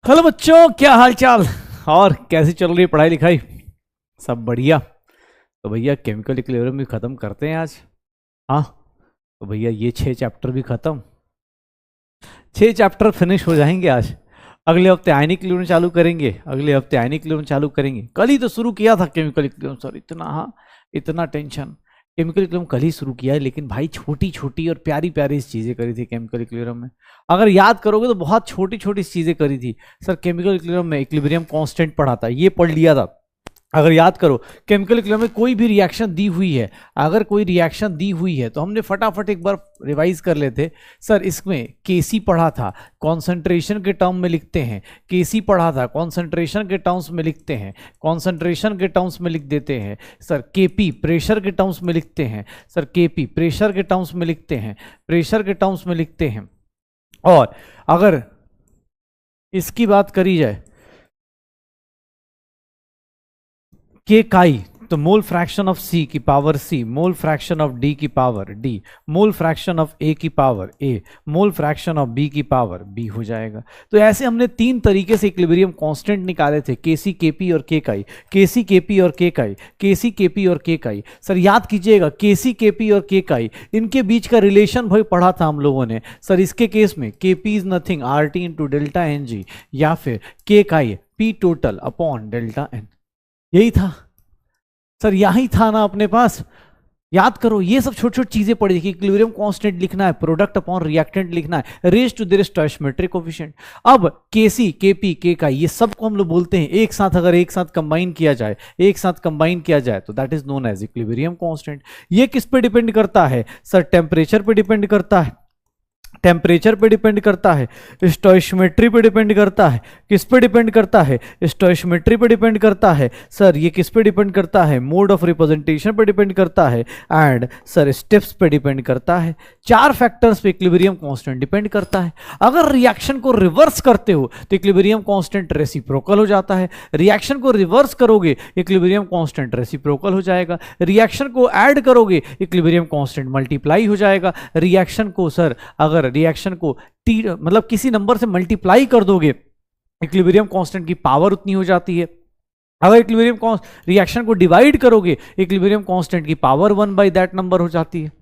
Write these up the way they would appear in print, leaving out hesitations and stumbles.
Hello बच्चों, क्या हाल चाल और कैसी चल रही है पढ़ाई लिखाई? सब बढ़िया। तो भैया केमिकल इक्विलिब्रियम भी ख़त्म करते हैं आज। हाँ, तो भैया ये 6 चैप्टर भी ख़त्म, 6 चैप्टर फिनिश हो जाएंगे आज। अगले हफ्ते आयनिक इक्विलिब्रियम चालू करेंगे, अगले हफ्ते आयनिक इक्विलिब्रियम चालू करेंगे। कल ही तो शुरू किया था केमिकल इक्विलिब्रियम सर, इतना हाँ इतना टेंशन। केमिकल इक्विलिब्रियम कल ही शुरू किया है, लेकिन भाई छोटी छोटी और प्यारी प्यारी चीज़ें करी थी केमिकल इक्विलिब्रियम में। अगर याद करोगे तो बहुत छोटी छोटी चीज़ें करी थी सर। केमिकल इक्विलिब्रियम में इक्विलिब्रियम कांस्टेंट पढ़ा था, ये पढ़ लिया था। अगर याद करो केमिकल इक्विलिब्रियम में कोई भी रिएक्शन दी हुई है, अगर कोई रिएक्शन दी हुई है तो हमने फटाफट एक बार रिवाइज कर लेते सर। इसमें केसी पढ़ा था, कॉन्सेंट्रेशन के टर्म में लिखते हैं। केसी पढ़ा था, कॉन्सेंट्रेशन के टर्म्स में लिखते हैं, कॉन्सेंट्रेशन के टर्म्स में लिख देते हैं सर। केपी प्रेशर के टर्म्स में लिखते हैं सर, केपी प्रेशर के टर्म्स में लिखते हैं, प्रेशर के टर्म्स में लिखते हैं। और अगर इसकी बात करी जाए के काई, तो मोल फ्रैक्शन ऑफ सी की power C, mole fraction of D की power D, mole fraction of A की power A, mole fraction of B की पावर बी हो जाएगा। तो ऐसे हमने 3 तरीके से इक्विलिब्रियम कांस्टेंट निकाले थे, केसी, केपी और के काई, केसी, केपी और के काई, केसी, केपी और के काई। सर याद कीजिएगा, केसी, केपी और के काई, इनके बीच का रिलेशन भाई पढ़ा था हम लोगों ने सर। इसके केस में Kp is nothing R T into delta n g, या फिर K chi P total upon delta n. यही था सर, यही था ना अपने पास। याद करो, ये सब छोटी छोटी चीजें पड़ी थी। इक्विलिब्रियम कांस्टेंट लिखना है, प्रोडक्ट अपॉन रिएक्टेंट लिखना है, रेज टू देयर स्टोइचियोमेट्रिक कोएफिशिएंट। अब केसी, केपी, के का ये सब को हम लोग बोलते हैं एक साथ, अगर एक साथ कंबाइन किया जाए, एक साथ कंबाइन किया जाए तो that is known as equilibrium constant. ये किस पे डिपेंड करता है सर? टेम्परेचर पे डिपेंड करता है, टेम्परेचर पे डिपेंड करता है, स्टोइचियोमेट्री पे डिपेंड करता है। किस पे डिपेंड करता है? स्टोइचियोमेट्री पे डिपेंड करता है सर। ये किस पे डिपेंड करता है? मोड ऑफ रिप्रेजेंटेशन पे डिपेंड करता है, एंड सर स्टेप्स पे डिपेंड करता है। 4 फैक्टर्स पे इक्विलिब्रियम कांस्टेंट डिपेंड करता है। अगर रिएक्शन को रिवर्स करते हो तो इक्विलिब्रियम कांस्टेंट रेसिप्रोकल हो जाता है। रिएक्शन को रिवर्स करोगे इक्विलिब्रियम कांस्टेंट रेसिप्रोकल हो जाएगा। रिएक्शन को ऐड करोगे इक्विलिब्रियम कांस्टेंट मल्टीप्लाई हो जाएगा। रिएक्शन को सर अगर रिएक्शन को मतलब किसी नंबर से मल्टीप्लाई कर दोगे, इक्विलिब्रियम कांस्टेंट की पावर उतनी हो जाती है। अगर इक्विलिब्रियम रिएक्शन को डिवाइड करोगे, इक्विलिब्रियम कांस्टेंट की पावर 1 बाय दैट नंबर हो जाती है।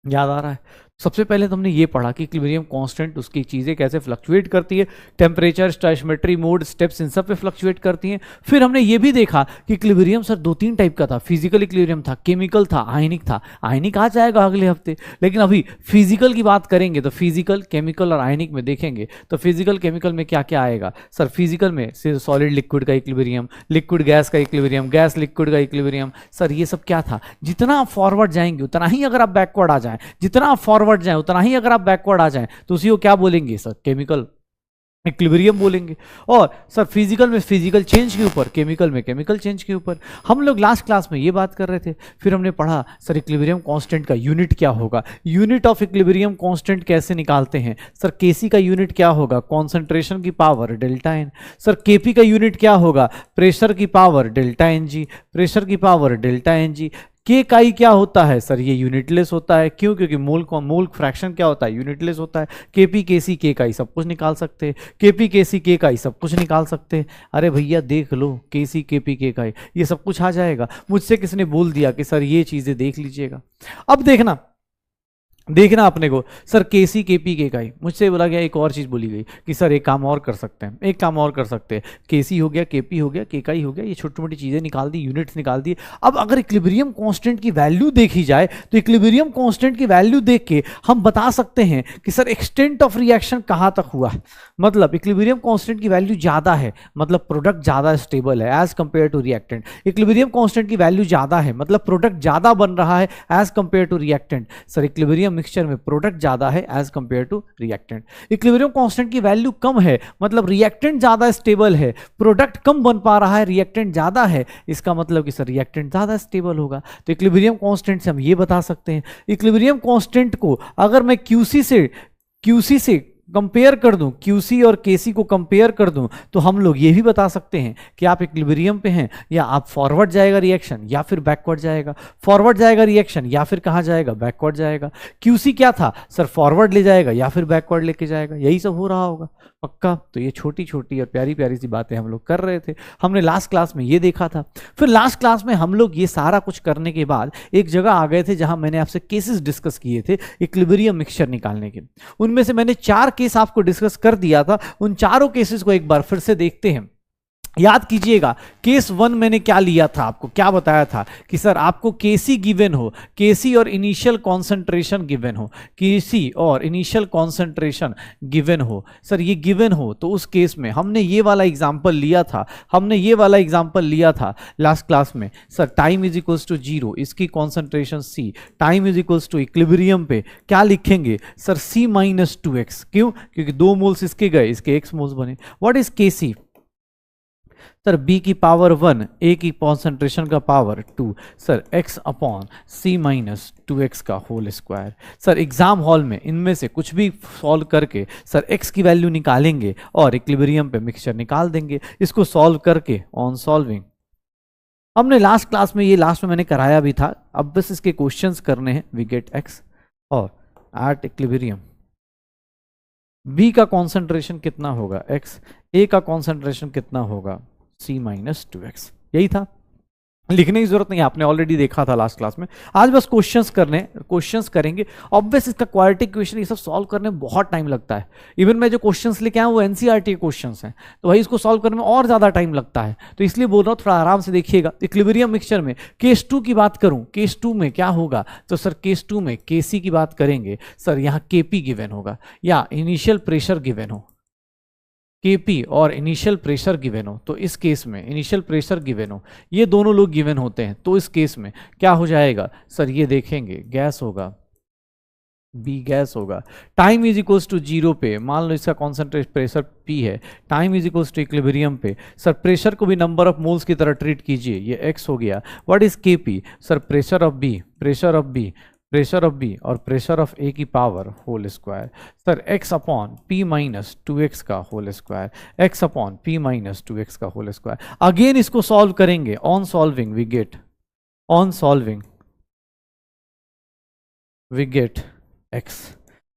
याद आ रहा है? सबसे पहले तो हमने ये पढ़ा कि इक्विलिब्रियम कांस्टेंट उसकी चीज़ें कैसे फ्लक्चुएट करती है, टेम्परेचर, स्टोइचियोमेट्री, मोड, स्टेप्स, इन सब पे फ्लक्चुएट करती हैं। फिर हमने ये भी देखा कि इक्विलिब्रियम सर 2-3 टाइप का था, फिजिकल इक्विलिब्रियम था, केमिकल था, आयनिक था। आयनिक आ जाएगा अगले हफ्ते, लेकिन अभी फिजिकल की बात करेंगे तो फिजिकल, केमिकल और आयनिक में देखेंगे तो फिजिकल केमिकल में क्या क्या आएगा सर? फिजिकल में सिर्फ सॉलिड लिक्विड का इक्विलिब्रियम, लिक्विड गैस का इक्विलिब्रियम, गैस लिक्विड का इक्विलिब्रियम। सर ये सब क्या था? जितना आप फॉरवर्ड जाएंगे उतना ही अगर आप बैकवर्ड आ जाएं, जितना आप फॉरवर्ड जाएं उतना ही अगर आप बैकवर्ड आ जाएं तो उसी को क्या बोलेंगे सर? केमिकल इक्विलिब्रियम बोलेंगे। और सर फिजिकल में फिजिकल चेंज के ऊपर, केमिकल में केमिकल चेंज के ऊपर हम लोग लास्ट क्लास में ये बात कर रहे थे। फिर हमने पढ़ा सर इक्विलिब्रियम कांस्टेंट का यूनिट क्या होगा, यूनिट ऑफ इक्विलिब्रियम कांस्टेंट कैसे निकालते हैं सर? केसी का यूनिट क्या होगा? कॉन्सेंट्रेशन की power delta n. Sir Kp का यूनिट क्या होगा? प्रेशर की power delta n g, pressure की power delta n g. K chi क्या होता है सर? ये यूनिटलेस होता है। क्यों? क्योंकि मोल फ्रैक्शन क्या होता है? यूनिटलेस होता है। केपी, केसी, के काई सब कुछ निकाल सकते हैं, केपी, केसी, के काई सब कुछ निकाल सकते हैं। अरे भैया देख लो, केसी, केपी, के काई ये सब कुछ आ जाएगा। मुझसे किसने बोल दिया कि सर ये चीजें देख लीजिएगा? अब देखना अपने को सर केसी, केपी, के काई। मुझसे बोला गया, एक और चीज़ बोली गई कि सर एक काम और कर सकते हैं, एक काम और कर सकते हैं। केसी हो गया, केपी हो गया, के काई हो गया, ये छोटी मोटी चीज़ें निकाल दी, यूनिट्स निकाल दी। अब अगर इक्विलिब्रियम कांस्टेंट की वैल्यू देखी जाए तो इक्विलिब्रियम कांस्टेंट की वैल्यू देख के हम बता सकते हैं कि सर एक्सटेंट ऑफ रिएक्शन कहाँ तक हुआ है। मतलब इक्विलिब्रियम कांस्टेंट की वैल्यू ज़्यादा है, मतलब प्रोडक्ट ज़्यादा स्टेबल है as compare to reactant. Equilibrium constant की वैल्यू ज़्यादा है, मतलब प्रोडक्ट ज़्यादा बन रहा है as compare to reactant. Sir equilibrium mixture में प्रोडक्ट ज्यादा है as compare to reactant. Equilibrium constant की वैल्यू कम है, मतलब रिएक्टेंट ज्यादा स्टेबल है, प्रोडक्ट कम बन पा रहा है, रिएक्टेंट ज्यादा है, इसका मतलब कि सर रिएक्टेंट ज्यादा स्टेबल होगा। तो इक्विलिब्रियम कांस्टेंट से हम ये बता सकते हैं। इक्विलिब्रियम कांस्टेंट को अगर मैं क्यूसी से कंपेयर कर दूं, क्यूसी और केसी को कंपेयर कर दूं, तो हम लोग ये भी बता सकते हैं कि आप इक्विलिब्रियम पे हैं, या आप फॉरवर्ड जाएगा रिएक्शन या फिर बैकवर्ड जाएगा, फॉरवर्ड जाएगा रिएक्शन या फिर कहाँ जाएगा, बैकवर्ड जाएगा। क्यूसी क्या था सर? फॉरवर्ड ले जाएगा या फिर बैकवर्ड लेके जाएगा, यही सब हो रहा होगा। पक्का? तो ये छोटी छोटी और प्यारी प्यारी सी बातें हम लोग कर रहे थे, हमने लास्ट क्लास में ये देखा था। फिर लास्ट क्लास में हम लोग ये सारा कुछ करने के बाद एक जगह आ गए थे जहां मैंने आपसे केसेस डिस्कस किए थे इक्विलिब्रियम मिक्सचर निकालने के। उनमें से मैंने 4 केस आपको डिस्कस कर दिया था, उन चारों केसेस को एक बार फिर से देखते हैं। याद कीजिएगा, केस 1 मैंने क्या लिया था, आपको क्या बताया था कि सर आपको केसी गिवन हो, केसी और इनिशियल कॉन्सेंट्रेशन गिवन हो, केसी और इनिशियल कॉन्सेंट्रेशन गिवन हो, सर ये गिवन हो, तो उस केस में हमने ये वाला एग्जांपल लिया था, हमने ये वाला एग्जांपल लिया था लास्ट क्लास में। Sir time is equals to 0, इसकी concentration C, time is equals to equilibrium पे क्या लिखेंगे सर C माइनस 2x, क्यों? क्योंकि 2 मोल्स इसके गए, इसके x मोल्स बने। What is Kc? Sir b की पावर 1, a की कॉन्सेंट्रेशन का power 2, sir x upon c minus 2x का whole square. Sir exam hall में इनमें से कुछ भी सॉल्व करके सर x की वैल्यू निकालेंगे और इक्विलिब्रियम पे मिक्सचर निकाल देंगे। इसको सॉल्व करके ऑन सॉल्विंग, हमने लास्ट क्लास में, ये लास्ट में मैंने कराया भी था, अब बस इसके क्वेश्चंस करने हैं। वी गेट x और एट इक्विलिब्रियम b का कॉन्सेंट्रेशन कितना होगा x, a का कॉन्सेंट्रेशन कितना होगा C माइनस 2x। यही था, लिखने की जरूरत नहीं, आपने ऑलरेडी देखा था लास्ट क्लास में। आज बस क्वेश्चंस करने, क्वेश्चंस करेंगे। ऑब्वियस इसका क्वाड्रेटिक इक्वेशन ये सब सॉल्व करने में बहुत टाइम लगता है। इवन मैं जो क्वेश्चंस लेके आया वो एनसीईआरटी के क्वेश्चंस हैं, तो भाई इसको सॉल्व करने में और ज्यादा टाइम लगता है, तो इसलिए बोल रहा हूँ थोड़ा आराम से देखिएगा। इक्विलिब्रियम मिक्सचर में केस 2 की बात करूं, केस 2 में क्या होगा, तो सर केस 2 में केसी की बात करेंगे, सर यहाँ केपी गिवन होगा या इनिशियल प्रेशर गिवन हो, केपी और इनिशियल प्रेशर गिवन हो, तो इस केस में इनिशियल प्रेशर गिवन हो, ये दोनों लोग गिवन होते हैं, तो इस केस में क्या हो जाएगा सर, ये देखेंगे गैस होगा, बी गैस होगा। टाइम इज इक्वल्स टू 0 पे मान लो इसका कॉन्सेंट्रेशन प्रेशर P है, time is equals to equilibrium पे, सर प्रेशर को भी नंबर ऑफ मोल्स की तरह ट्रीट कीजिए, ये x हो गया। What is Kp? Sir pressure of B, pressure of B, pressure of B और प्रेशर ऑफ A की power whole square. Sir x upon P minus 2x का whole square, x upon P minus 2x का whole square. Again इसको solve करेंगे, on solving we get, on solving we get x।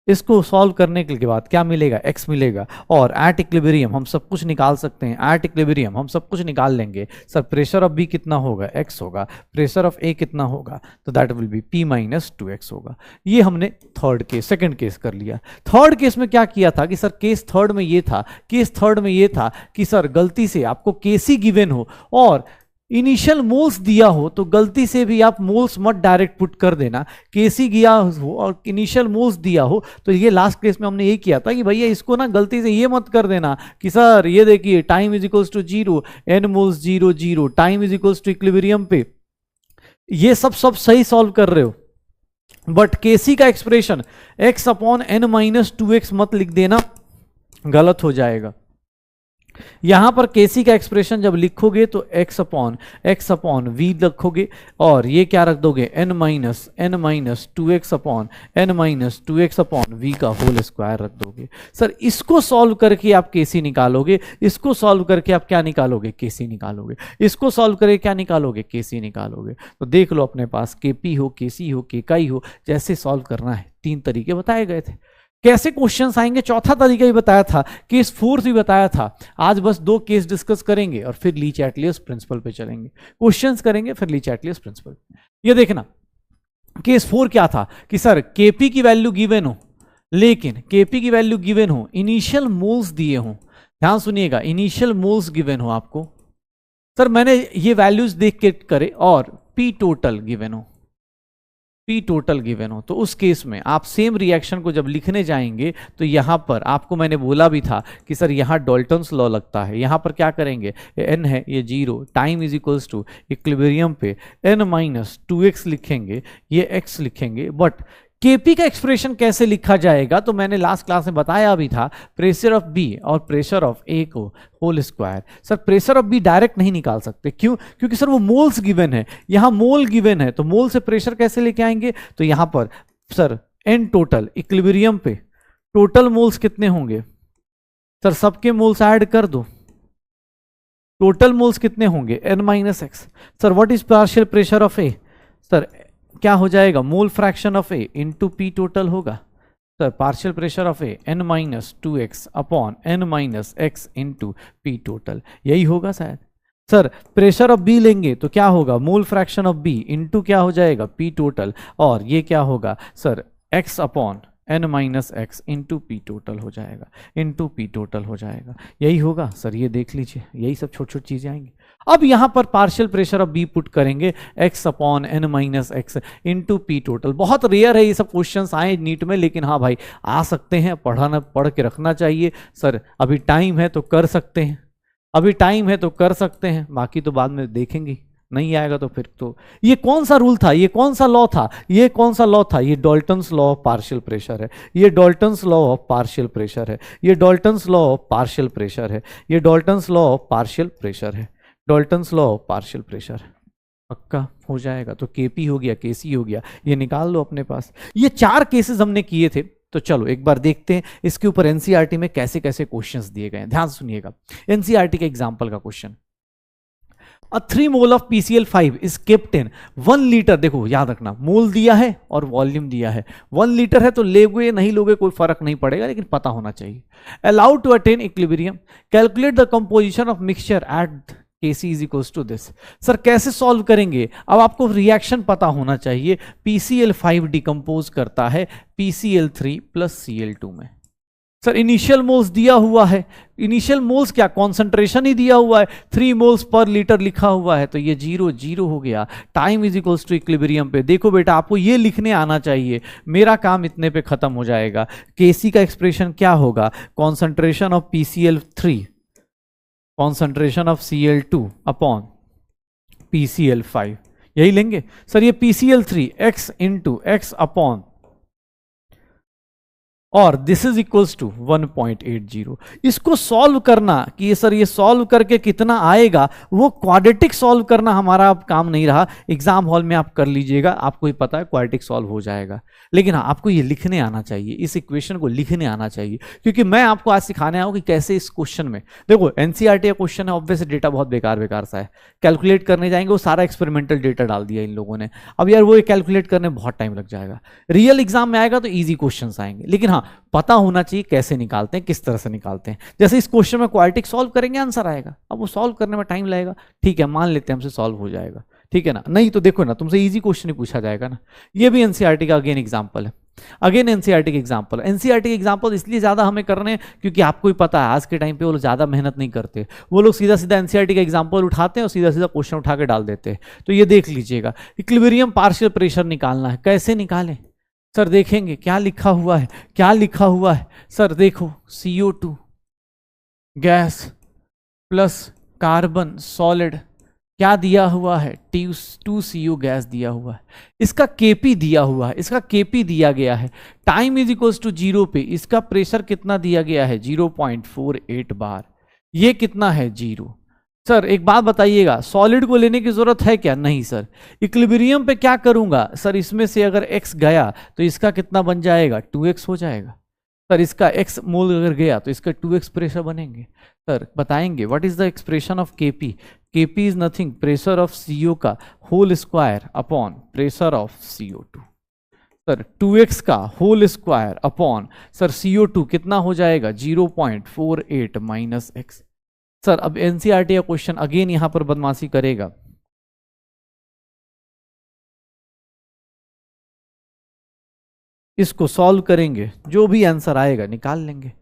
इसको सॉल्व करने के बाद क्या मिलेगा, x मिलेगा। और एट इक्विलिब्रियम हम सब कुछ निकाल सकते हैं, एट इक्विलिब्रियम हम सब कुछ निकाल लेंगे। सर प्रेशर ऑफ B कितना होगा, x होगा, प्रेशर ऑफ A कितना होगा, तो that will be P minus 2x होगा। ये हमने थर्ड केस, सेकंड केस कर लिया। थर्ड केस में क्या किया था कि सर केस थर्ड में ये था, केस थर्ड में ये था कि सर गलती से आपको केसी गिवन हो और इनिशियल मोल्स दिया हो, तो गलती से भी आप मोल्स मत डायरेक्ट पुट कर देना, केसी गया हो और इनिशियल मोल्स दिया हो। तो ये लास्ट केस में हमने ये किया था कि भैया इसको ना गलती से ये मत कर देना कि सर ये देखिए time is equals to 0, n moles 0 0, time is equals to equilibrium पे, ये सब सही सॉल्व कर रहे हो, बट केसी का expression x upon n minus 2x मत लिख देना, गलत हो जाएगा। यहां पर केसी का एक्सप्रेशन जब लिखोगे तो x अपॉन v लिखोगे और ये क्या रख दोगे n minus 2x upon n minus 2x upon v का होल स्क्वायर रख दोगे। सर इसको सॉल्व करके आप केसी निकालोगे, इसको सॉल्व करके आप क्या निकालोगे, केसी निकालोगे, इसको सॉल्व करके क्या निकालोगे, केसी निकालोगे। तो देख लो अपने पास केपी हो, केसी हो, केकाई हो, जैसे सॉल्व करना है। 3 तरीके बताए गए थे। कैसे क्वेश्चंस आएंगे, चौथा तरीका भी बताया था, केस 4 भी बताया था। आज बस 2 केस डिस्कस करेंगे और फिर ली चैटलियस प्रिंसिपल पे चलेंगे, क्वेश्चंस करेंगे फिर ली चैटलियस प्रिंसिपल। ये देखना केस 4 क्या था कि सर केपी की वैल्यू गिवन हो, लेकिन केपी की वैल्यू गिवन हो, इनिशियल मोल्स दिए हो, ध्यान सुनिएगा, इनिशियल मोल्स गिवन हो आपको, सर मैंने ये वैल्यूज देख के करे और पी टोटल गिवन हो, P टोटल गिवन हो, तो उस केस में आप सेम रिएक्शन को जब लिखने जाएंगे तो यहां पर आपको मैंने बोला भी था कि सर यहां डॉल्टन्स लॉ लगता है। यहां पर क्या करेंगे, n है ये 0, time is equals to equilibrium पे n माइनस 2x लिखेंगे, ये x लिखेंगे। बट केपी का एक्सप्रेशन कैसे लिखा जाएगा, तो मैंने लास्ट क्लास में बताया भी था, प्रेशर ऑफ बी और प्रेशर ऑफ ए को whole square. Sir pressure of B direct नहीं निकाल सकते, क्यों? क्योंकि सर वो मोल्स गिवन है, यहां मोल गिवन है, तो मोल से प्रेशर कैसे लेके आएंगे, तो यहां पर सर एन टोटल इक्विलिब्रियम पे टोटल मोल्स कितने होंगे, सर सबके मोल्स ऐड कर दो, टोटल मोल्स कितने होंगे n माइनस एक्स। Sir what is partial pressure of A, sir क्या हो जाएगा, mole fraction of A into P total होगा, sir partial pressure of A n minus 2x upon n minus x into P total, यही होगा शायद। Sir pressure of B लेंगे तो क्या होगा, mole fraction of B into क्या हो जाएगा, पी टोटल, और ये क्या होगा sir x upon n minus x into P total हो जाएगा, इंटू पी टोटल हो जाएगा, यही होगा सर। ये देख लीजिए, यही सब छोटी छोटी चीजें आएंगी। अब यहां पर partial pressure of B put करेंगे x upon n minus x into P total. बहुत रेयर है ये सब क्वेश्चंस आए नीट में, लेकिन हाँ भाई आ सकते हैं, पढ़ के रखना चाहिए। सर अभी टाइम है तो कर सकते हैं, अभी टाइम है तो कर सकते हैं, बाकी तो बाद में देखेंगे, नहीं आएगा तो फिर तो। ये कौन सा रूल था, ये कौन सा लॉ था, ये कौन सा लॉ था, ये Dalton's law of partial pressure है, ये Dalton's law of partial pressure है, ये Dalton's law of partial pressure है, ये Dalton's law of partial pressure है, Dalton's law of partial pressure. पक्का हो जाएगा। तो केपी हो गया, केसी हो गया, ये निकाल लो अपने पास। ये 4 केसेस हमने किए थे, तो चलो एक बार देखते हैं इसके ऊपर एनसीईआरटी में कैसे कैसे क्वेश्चंस दिए गए हैं। ध्यान सुनिएगा, एनसीईआरटी के एग्जांपल का question, A 3 mole of PCl5 is kept in 1 litre. देखो याद रखना, मोल दिया है और वॉल्यूम दिया है। 1 लीटर है तो लोगे नहीं लोगे कोई फर्क नहीं पड़ेगा, लेकिन पता होना चाहिए। Allowed to attain equilibrium, calculate the composition of mixture at Kc is equals to this। Sir कैसे सॉल्व करेंगे, अब आपको रिएक्शन पता होना चाहिए। PCl5 डिकम्पोज करता है PCl3 प्लस Cl2 में। सर इनिशियल मोल्स दिया हुआ है, इनिशियल मोल्स क्या, कॉन्सेंट्रेशन ही दिया हुआ है, 3 मोल्स पर लीटर लिखा हुआ है, तो ये 0 0 हो गया। Time is equals to equilibrium पे। देखो बेटा आपको ये लिखने आना चाहिए, मेरा काम इतने पे खत्म हो जाएगा। केसी का एक्सप्रेशन क्या होगा, concentration of PCl3 concentration of Cl2 upon PCl5, यही लेंगे। सर ये PCl3 x into x upon, और दिस इज इक्वल्स टू 1.80। इसको सॉल्व करना कि ये सर ये सॉल्व करके कितना आएगा, वो क्वाड्रेटिक सॉल्व करना हमारा अब काम नहीं रहा। एग्जाम हॉल में आप कर लीजिएगा, आपको ही पता है क्वाड्रेटिक सॉल्व हो जाएगा, लेकिन हाँ आपको ये लिखने आना चाहिए, इस इक्वेशन को लिखने आना चाहिए, क्योंकि मैं आपको आज सिखाने आया हूं कि कैसे इस क्वेश्चन में, देखो एनसीईआरटी का क्वेश्चन है, ऑब्वियसली डेटा बहुत बेकार सा है, कैलकुलेट करने जाएंगे वो सारा एक्सपेरिमेंटल डेटा डाल दिया इन लोगों ने। अब यार वो कैलकुलेट करने में बहुत टाइम लग जाएगा। रियल एग्जाम में आएगा तो ईजी क्वेश्चन आएंगे, लेकिन हाँ पता होना चाहिए कैसे निकालते हैं, किस तरह से निकालते हैं। जैसे इस क्वेश्चन में क्वाड्रेटिक सॉल्व करेंगे आंसर आएगा, अब वो सॉल्व करने में टाइम लगेगा, ठीक है मान लेते हैं हमसे सॉल्व हो जाएगा, ठीक है ना। नहीं तो देखो ना तुमसे इजी क्वेश्चन ही पूछा जाएगा ना। ये भी एनसीईआरटी का अगेन एग्जांपल है, अगेन एनसीईआरटी के एग्जांपल। एनसीईआरटी के एग्जांपल इसलिए ज्यादा हमें करने हैं क्योंकि आपको ही पता है आज के टाइम पे वो लोग ज्यादा मेहनत नहीं करते, वो लोग सीधा सीधा एनसीईआरटी का एग्जांपल उठाते हैं और सीधा सीधा क्वेश्चन उठा के डाल देते हैं। तो ये देख लीजिएगा, इक्विलिब्रियम पार्शियल प्रेशर निकालना है, कैसे निकालें सर, देखेंगे क्या लिखा हुआ है, क्या लिखा हुआ है सर, देखो CO2 gas plus carbon solid, क्या दिया हुआ है 2CO गैस दिया हुआ है, इसका KP दिया हुआ है, इसका KP दिया गया है, टाइम इज इक्वल्स टू 0 पे इसका प्रेशर कितना दिया गया है 0.48 बार, ये कितना है 0। सर एक बात बताइएगा, सॉलिड को लेने की जरूरत है क्या, नहीं सर। इक्विलिब्रियम पे क्या करूंगा सर, इसमें से अगर x गया तो इसका कितना बन जाएगा 2x हो जाएगा। सर इसका x मोल अगर गया तो इसका 2x प्रेशर बनेंगे। सर बताएंगे what is the expression of KP, KP is nothing pressure of CO का whole square upon pressure of CO2। Sir 2x का whole square upon sir CO2 कितना हो जाएगा 0.48 माइनस x। सर अब NCERT का question again यहां पर बदमाशी करेगा, इसको सॉल्व करेंगे, जो भी आंसर आएगा निकाल लेंगे,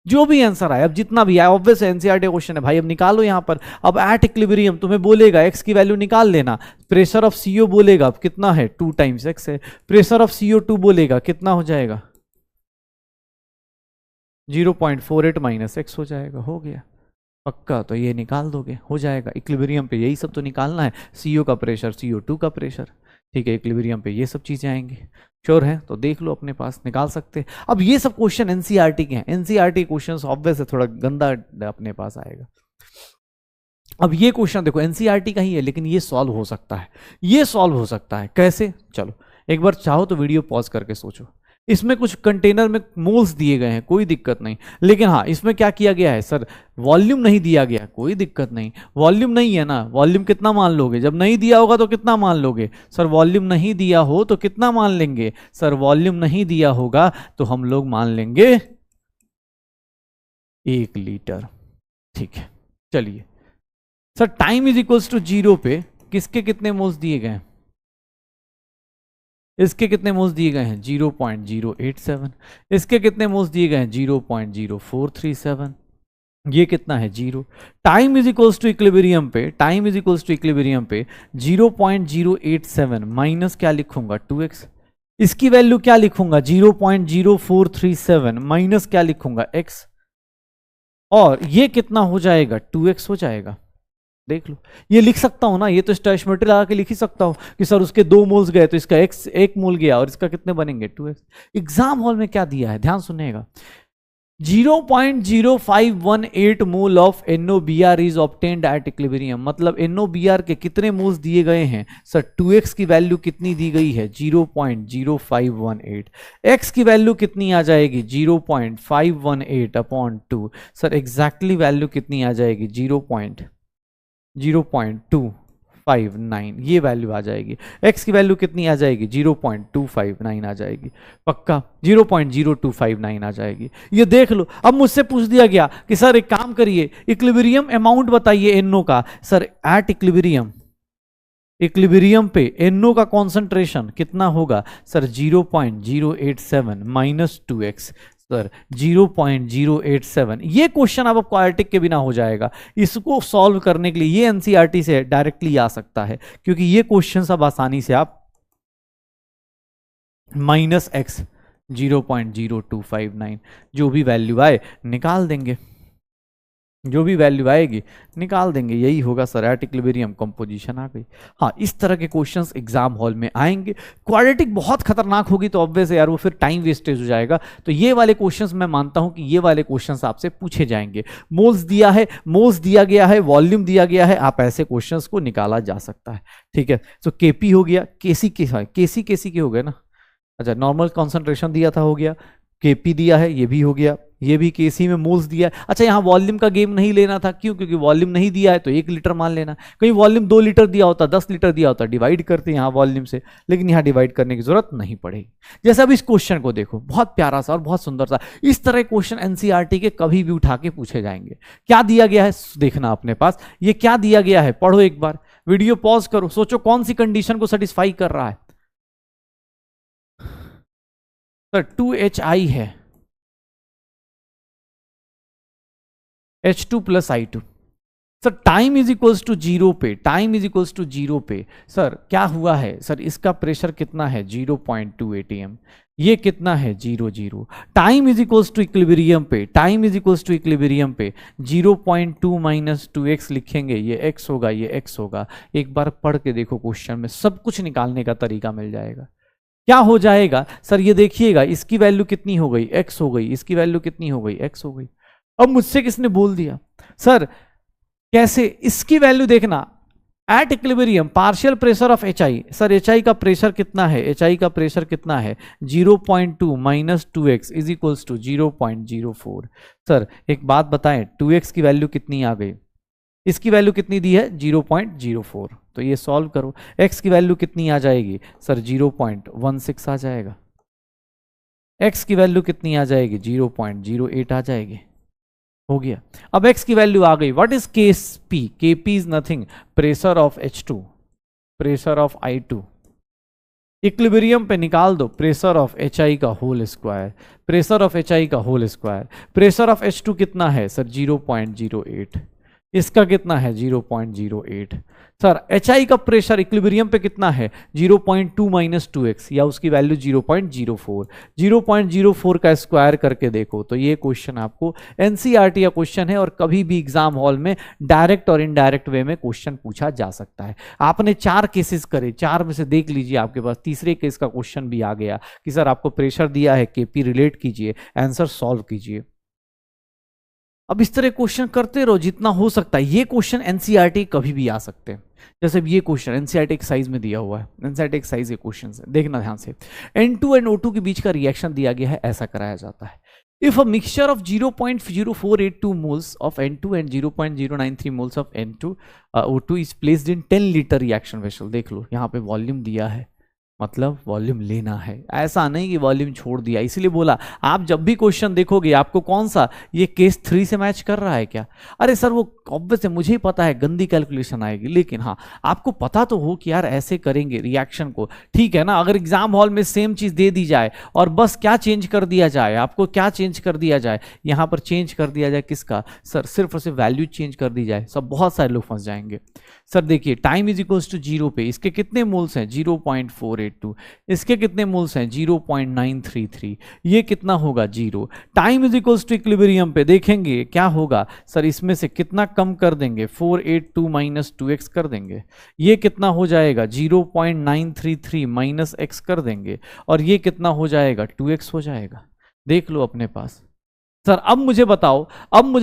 जो भी आंसर आए, अब जितना भी आए, ऑब्वियस एनसीईआरटी क्वेश्चन है भाई, अब निकालो यहां पर। अब एट इक्विलिब्रियम तुम्हें बोलेगा x की वैल्यू निकाल लेना, प्रेशर ऑफ CO बोलेगा अब कितना है 2 टाइम्स x है, प्रेशर ऑफ CO2 बोलेगा कितना हो जाएगा 0.48 माइनस x हो जाएगा, हो गया पक्का। तो ये निकाल दोगे, हो जाएगा। इक्विलिब्रियम पे यही सब तो निकालना है, CO का प्रेशर CO2 का प्रेशर, ठीक है। इक्विलिब्रियम पे ये सब चीजें आएंगी, श्योर है तो देख लो अपने पास, निकाल सकते हैं। अब ये सब क्वेश्चन एनसीईआरटी के हैं, एनसीईआरटी क्वेश्चन ऑब्वियस है थोड़ा गंदा अपने पास आएगा। अब ये क्वेश्चन देखो एनसीईआरटी का ही है, लेकिन ये सॉल्व हो सकता है, ये सॉल्व हो सकता है कैसे, चलो एक बार चाहो तो वीडियो पॉज करके सोचो। इसमें कुछ कंटेनर में मोल्स दिए गए हैं, कोई दिक्कत नहीं, लेकिन हाँ इसमें क्या किया गया है सर, वॉल्यूम नहीं दिया गया, कोई दिक्कत नहीं, वॉल्यूम नहीं है ना, वॉल्यूम कितना मान लोगे, जब नहीं दिया होगा तो कितना मान लोगे सर, वॉल्यूम नहीं दिया हो तो कितना मान लेंगे सर, वॉल्यूम नहीं दिया होगा तो हम लोग मान लेंगे 1 लीटर। ठीक है, चलिए sir time is equals to 0 पे किसके कितने मोल्स दिए गए हैं, इसके कितने मोल्स दिए गए हैं 0.087, इसके कितने मोल्स दिए गए हैं 0.0437, ये कितना है 0। Time is equals to equilibrium पे, time is equals to equilibrium पे 0.087 माइनस क्या लिखूंगा 2x, इसकी वैल्यू क्या लिखूंगा 0.0437 माइनस क्या लिखूंगा x, और ये कितना हो जाएगा 2x हो जाएगा। देख लो, ये लिख सकता हूं ना, ये तो स्टोइचियोमेट्री लगा के लिख ही सकता हूं कि सर उसके 2 मोल्स गए तो इसका x 1 मोल गया और इसका कितने बनेंगे 2x। एग्जाम हॉल में क्या दिया है ध्यान सुनिएगा, 0.0518 mole of NOBr is obtained at equilibrium, मतलब NOBr के कितने मोल्स दिए गए हैं सर, 2x की वैल्यू कितनी दी गई है 0.0518, x की वैल्यू कितनी आ जाएगी 0.518 अपॉन 2, सर एग्जैक्टली वैल्यू कितनी आ जाएगी 0.259, ये वैल्यू आ जाएगी। x की वैल्यू कितनी आ जाएगी 0.259 आ जाएगी, पक्का 0.0259 आ जाएगी। ये देख लो, अब मुझसे पूछ दिया गया कि सर एक काम करिए, इक्विलिब्रियम अमाउंट बताइए NO का, सर एट इक्विलिब्रियम पे NO का कॉन्सेंट्रेशन कितना होगा सर 0.087 माइनस 2x, सर 0.087। ये क्वेश्चन अब क्वाड्रेटिक के बिना हो जाएगा, इसको सॉल्व करने के लिए ये एनसीईआरटी से डायरेक्टली आ सकता है, क्योंकि ये क्वेश्चन अब आसानी से आप माइनस एक्स 0.0259 जो भी वैल्यू आए निकाल देंगे, जो भी वैल्यू आएगी निकाल देंगे, यही होगा सर एट इक्विलिब्रियम कंपोजिशन आ गई। हाँ, इस तरह के क्वेश्चंस एग्जाम हॉल में आएंगे। क्वाड्रेटिक बहुत खतरनाक होगी तो ऑब्वियस यार वो फिर टाइम वेस्टेज हो जाएगा, तो ये वाले क्वेश्चंस मैं मानता हूं कि ये वाले क्वेश्चंस आपसे पूछे जाएंगे। मोल्स दिया है, मोल्स दिया गया है, वॉल्यूम दिया गया है, आप ऐसे क्वेश्चंस को निकाला जा सकता है। ठीक है, तो केपी हो गया, केसी के हो गए ना, अच्छा नॉर्मल कॉन्सेंट्रेशन दिया था हो गया, केपी दिया है ये भी हो गया, ये भी केसी में मोल्स दिया है। अच्छा यहाँ वॉल्यूम का गेम नहीं लेना था, क्यों, क्योंकि वॉल्यूम नहीं दिया है तो 1 लीटर मान लेना, कहीं वॉल्यूम 2 लीटर दिया होता 10 लीटर दिया होता डिवाइड करते यहाँ वॉल्यूम से, लेकिन यहाँ डिवाइड करने की जरूरत नहीं पड़ेगी। जैसे अब इस क्वेश्चन को देखो, बहुत प्यारा सा और बहुत सुंदर सा, इस तरह क्वेश्चन एनसीईआरटी के कभी भी उठा के पूछे जाएंगे। क्या दिया गया है देखना अपने पास, ये क्या दिया गया है पढ़ो एक बार, वीडियो पॉज करो, सोचो कौन सी कंडीशन को सेटिस्फाई कर रहा है। सर 2HI है, H2 plus I2। Sir time is equals to 0 पे, टाइम इज इक्वल्स टू 0 पे सर क्या हुआ है सर, इसका प्रेशर कितना है 0.2 atm, ये कितना है 0.0। Time is equals to equilibrium पे, time is equals to equilibrium पे 0.2 माइनस 2x लिखेंगे, ये x होगा, ये x होगा। एक बार पढ़ के देखो क्वेश्चन में सब कुछ निकालने का तरीका मिल जाएगा। क्या हो जाएगा सर, ये देखिएगा इसकी वैल्यू कितनी हो गई x हो गई, इसकी वैल्यू कितनी हो गई x हो गई। अब मुझसे किसने बोल दिया सर कैसे, इसकी वैल्यू देखना at equilibrium partial pressure of HI, sir HI का प्रेशर कितना है, HI का प्रेशर कितना है 0.2 minus 2x is equals to 0.04। Sir एक बात बताएं, 2x की वैल्यू कितनी आ गई, इसकी वैल्यू कितनी दी है 0.04, तो ये सॉल्व करो, x की वैल्यू कितनी आ जाएगी सर 0.16 आ जाएगा, x की वैल्यू कितनी आ जाएगी 0.08 आ जाएगी, हो गया। अब x की वैल्यू आ गई, what is case P, Kp is nothing pressure of H2, pressure of I2, equilibrium पे निकाल दो प्रेशर ऑफ HI का whole square, pressure of HI का whole square, pressure of H2 कितना है सर 0.08, इसका कितना है 0.08। सर HI का प्रेशर इक्विलिब्रियम पे कितना है 0.2 माइनस 2x या उसकी वैल्यू 0.04, 0.04 का स्क्वायर करके देखो तो ये क्वेश्चन आपको एनसीईआरटी का क्वेश्चन है, और कभी भी एग्जाम हॉल में डायरेक्ट और इनडायरेक्ट वे में क्वेश्चन पूछा जा सकता है। आपने 4 केसेस करे, 4 में से देख लीजिए आपके पास तीसरे केस का क्वेश्चन भी आ गया कि सर आपको प्रेशर दिया है, केपी रिलेट कीजिए, आंसर सॉल्व कीजिए। अब इस तरह क्वेश्चन करते रहो जितना हो सकता है, ये क्वेश्चन एनसीईआरटी कभी भी आ सकते हैं। जैसे ये क्वेश्चन एनसीईआरटी एक्सरसाइज में दिया हुआ है, एनसीईआरटी एक्सरसाइज के क्वेश्चन है, देखना ध्यान से। N2 एंड O2 के बीच का रिएक्शन दिया गया है, ऐसा कराया जाता है। If a mixture of 0.0482 moles of N2 and 0.093 moles of N2 O2 is placed in 10 liter reaction vessel, देख लो यहाँ पे वॉल्यूम दिया है, मतलब वॉल्यूम लेना है, ऐसा नहीं कि वॉल्यूम छोड़ दिया। इसीलिए बोला आप जब भी क्वेश्चन देखोगे आपको कौन सा ये केस 3 से मैच कर रहा है क्या, अरे सर वो ऑब्वियस है, मुझे ही पता है गंदी कैलकुलेशन आएगी, लेकिन हाँ आपको पता तो हो कि यार ऐसे करेंगे रिएक्शन को, ठीक है ना। अगर एग्जाम हॉल में सेम चीज दे दी जाए और बस क्या चेंज कर दिया जाए, आपको क्या चेंज कर दिया जाए, यहाँ पर चेंज कर दिया जाए किसका सर, सिर्फ और सिर्फ वैल्यू चेंज कर दी जाए, सब बहुत सारे लोग फंस जाएंगे। सर देखिए टाइम इज इक्वल्स टू 0 पे इसके कितने मोल्स हैं 0.482, इसके कितने मोल्स हैं 0.933, ये कितना होगा 0। Time is equals to equilibrium पे देखेंगे क्या होगा सर, इसमें से कितना कम कर देंगे 482 माइनस 2x कर देंगे, ये कितना हो जाएगा 0.933 माइनस x कर देंगे, और ये कितना हो जाएगा 2x हो जाएगा। देख लो अपने पास। सर अब मुझे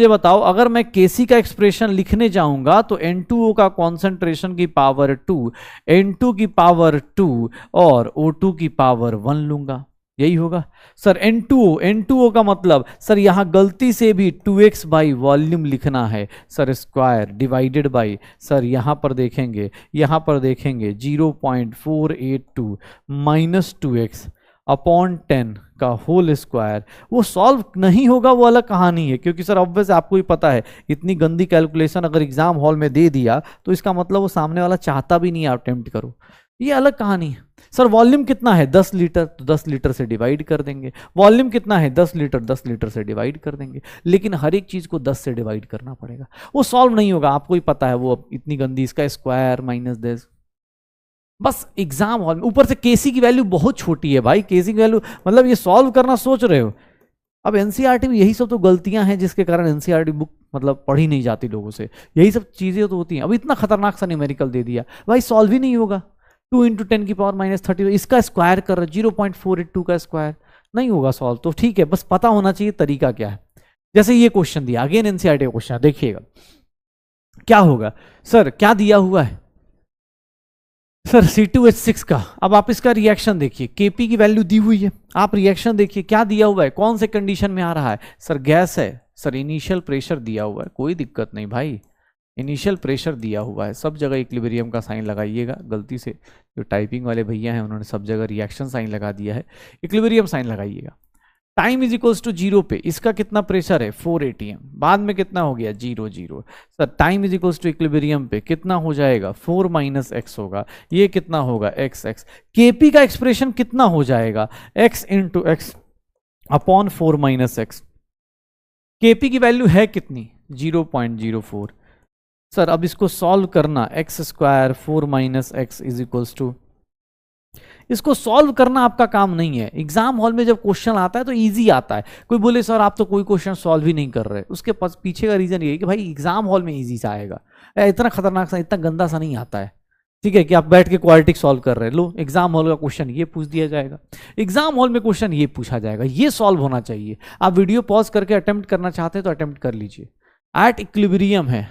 बताओ अगर मैं केसी का एक्सप्रेशन लिखने जाऊंगा तो N2O का कॉन्सेंट्रेशन की पावर 2, N2 की पावर 2 और O2 की पावर 1 लूंगा, यही होगा। सर N2O का मतलब सर यहां गलती से भी 2x बाई वॉल्यूम लिखना है sir, square divided by sir यहां पर देखेंगे 0.482 माइनस 2x अपॉन 10 का होल स्क्वायर। वो सॉल्व नहीं होगा, वो अलग कहानी है, क्योंकि सर ऑब्वियस आपको ही पता है इतनी गंदी कैलकुलेशन अगर एग्जाम हॉल में दे दिया तो इसका मतलब वो सामने वाला चाहता भी नहीं है आप अटेम्प्ट करो, ये अलग कहानी है। सर वॉल्यूम कितना है 10 लीटर, तो 10 लीटर से डिवाइड कर देंगे। वॉल्यूम कितना है 10 लीटर, 10 लीटर से डिवाइड कर देंगे, लेकिन हर एक चीज को 10 से डिवाइड करना पड़ेगा, वो सॉल्व नहीं होगा, आपको ही पता है वो इतनी गंदी, इसका स्क्वायर माइनस 10। बस एग्जाम हॉल में ऊपर से केसी की वैल्यू बहुत छोटी है भाई, केसी की वैल्यू मतलब ये सॉल्व करना सोच रहे हो। अब एनसीईआरटी में यही सब तो गलतियां हैं जिसके कारण एनसीईआरटी बुक मतलब पढ़ी नहीं जाती लोगों से, यही सब चीजें तो होती हैं। अब इतना खतरनाक सा न्यूमेरिकल दे दिया भाई, सॉल्व ही नहीं होगा। 2 × 10 की पावर माइनस 30 इसका स्क्वायर कर 0.482 का स्क्वायर नहीं होगा सॉल्व, तो ठीक है बस पता होना चाहिए तरीका क्या है। जैसे ये क्वेश्चन दिया, अगेन एनसीईआरटी का क्वेश्चन, देखिएगा क्या होगा। सर क्या दिया हुआ है सर C2H6 का, अब आप इसका रिएक्शन देखिए, Kp की वैल्यू दी हुई है, आप रिएक्शन देखिए क्या दिया हुआ है, कौन से कंडीशन में आ रहा है सर, गैस है सर, इनिशियल प्रेशर दिया हुआ है, कोई दिक्कत नहीं भाई, इनिशियल प्रेशर दिया हुआ है, सब जगह इक्विलिब्रियम का साइन लगाइएगा। गलती से जो टाइपिंग वाले भैया हैं उन्होंने सब जगह रिएक्शन साइन लगा दिया है, इक्विलिब्रियम साइन लगाइएगा। टाइम इज इक्वल्स टू 0 पे इसका कितना प्रेशर है 4 atm, बाद में कितना हो गया 0 sir, time is equals to equilibrium पे कितना हो जाएगा 4 माइनस x होगा, ये कितना होगा x। Kp का एक्सप्रेशन कितना हो जाएगा x into x upon 4 minus x। Kp की वैल्यू है कितनी 0.04। सर अब इसको सॉल्व करना, x square 4 minus x is equals to, इसको सॉल्व करना आपका काम नहीं है। एग्जाम हॉल में जब क्वेश्चन आता है तो इजी आता है, कोई बोले सर आप तो कोई क्वेश्चन सॉल्व ही नहीं कर रहे, उसके पास पीछे का रीजन ये है कि भाई एग्जाम हॉल में इजी सा आएगा, इतना खतरनाक सा इतना गंदा सा नहीं आता है, ठीक है, कि आप बैठ के क्वाड्रेटिक सॉल्व कर रहे हैं। लो एग्जाम हॉल का क्वेश्चन ये पूछ दिया जाएगा, एग्जाम हॉल में क्वेश्चन ये पूछा जाएगा, ये सॉल्व होना चाहिए। आप वीडियो पॉज करके अटेम्प्ट करना चाहते हैं तो अटेम्प्ट कर लीजिए। एट इक्विलिब्रियम है,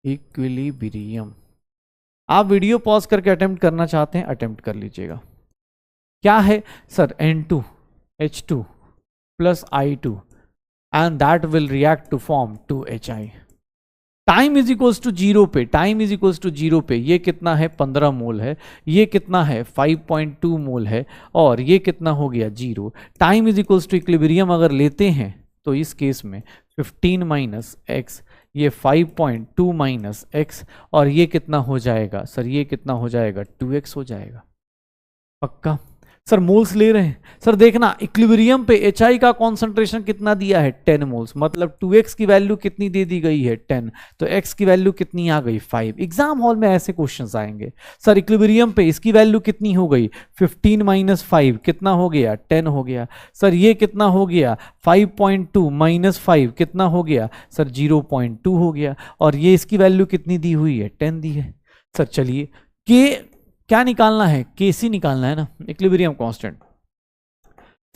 इक्विलिब्रियम आप वीडियो पॉज करके अटेम्प्ट करना चाहते हैं अटेम्प्ट कर लीजिएगा। क्या है sir N2H2 plus I2 and that will react to form 2HI। Time is equals to 0 पे, टाइम इज इक्वल्स टू 0 पे ये कितना है 15 मोल है, ये कितना है 5.2 मोल है, और ये कितना हो गया 0। Time is equals to equilibrium अगर लेते हैं तो इस केस में 15 माइनस एक्स, ये 5.2 माइनस एक्स, और ये कितना हो जाएगा सर, ये कितना हो जाएगा 2x हो जाएगा। पक्का सर मोल्स ले रहे हैं। सर देखना इक्विलिब्रियम पे HI का कॉन्सेंट्रेशन कितना दिया है 10 मोल्स, मतलब 2x की वैल्यू कितनी दे दी गई है 10, तो x की वैल्यू कितनी आ गई 5। एग्जाम हॉल में ऐसे क्वेश्चंस आएंगे। सर इक्विलिब्रियम पे इसकी वैल्यू कितनी हो गई 15 माइनस 5 कितना हो गया 10 हो गया। सर ये कितना हो गया 5.2 माइनस 5 कितना हो गया सर 0.2 हो गया, और ये इसकी वैल्यू कितनी दी हुई है 10 दी है। सर चलिए के क्या निकालना है, केसी निकालना है ना, इक्विलिब्रियम कांस्टेंट।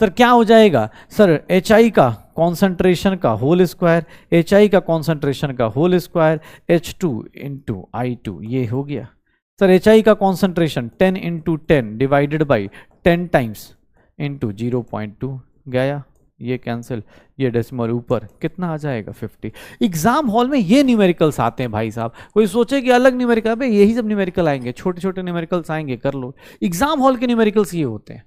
सर क्या हो जाएगा सर HI का कॉन्सेंट्रेशन का होल स्क्वायर, HI का कॉन्सेंट्रेशन का whole square, H2 into I2, ये हो गया सर। HI का concentration 10 into 10 divided by 10 times into 0.2 गया, ये कैंसिल, ये डेसिमल ऊपर कितना आ जाएगा 50। एग्जाम हॉल में ये न्यूमेरिकल्स आते हैं भाई साहब। कोई सोचे कि अलग न्यूमेरिकल, भाई यही सब न्यूमेरिकल आएंगे, छोटे छोटे न्यूमेरिकल्स आएंगे, कर लो। एग्जाम हॉल के न्यूमेरिकल्स ये होते हैं।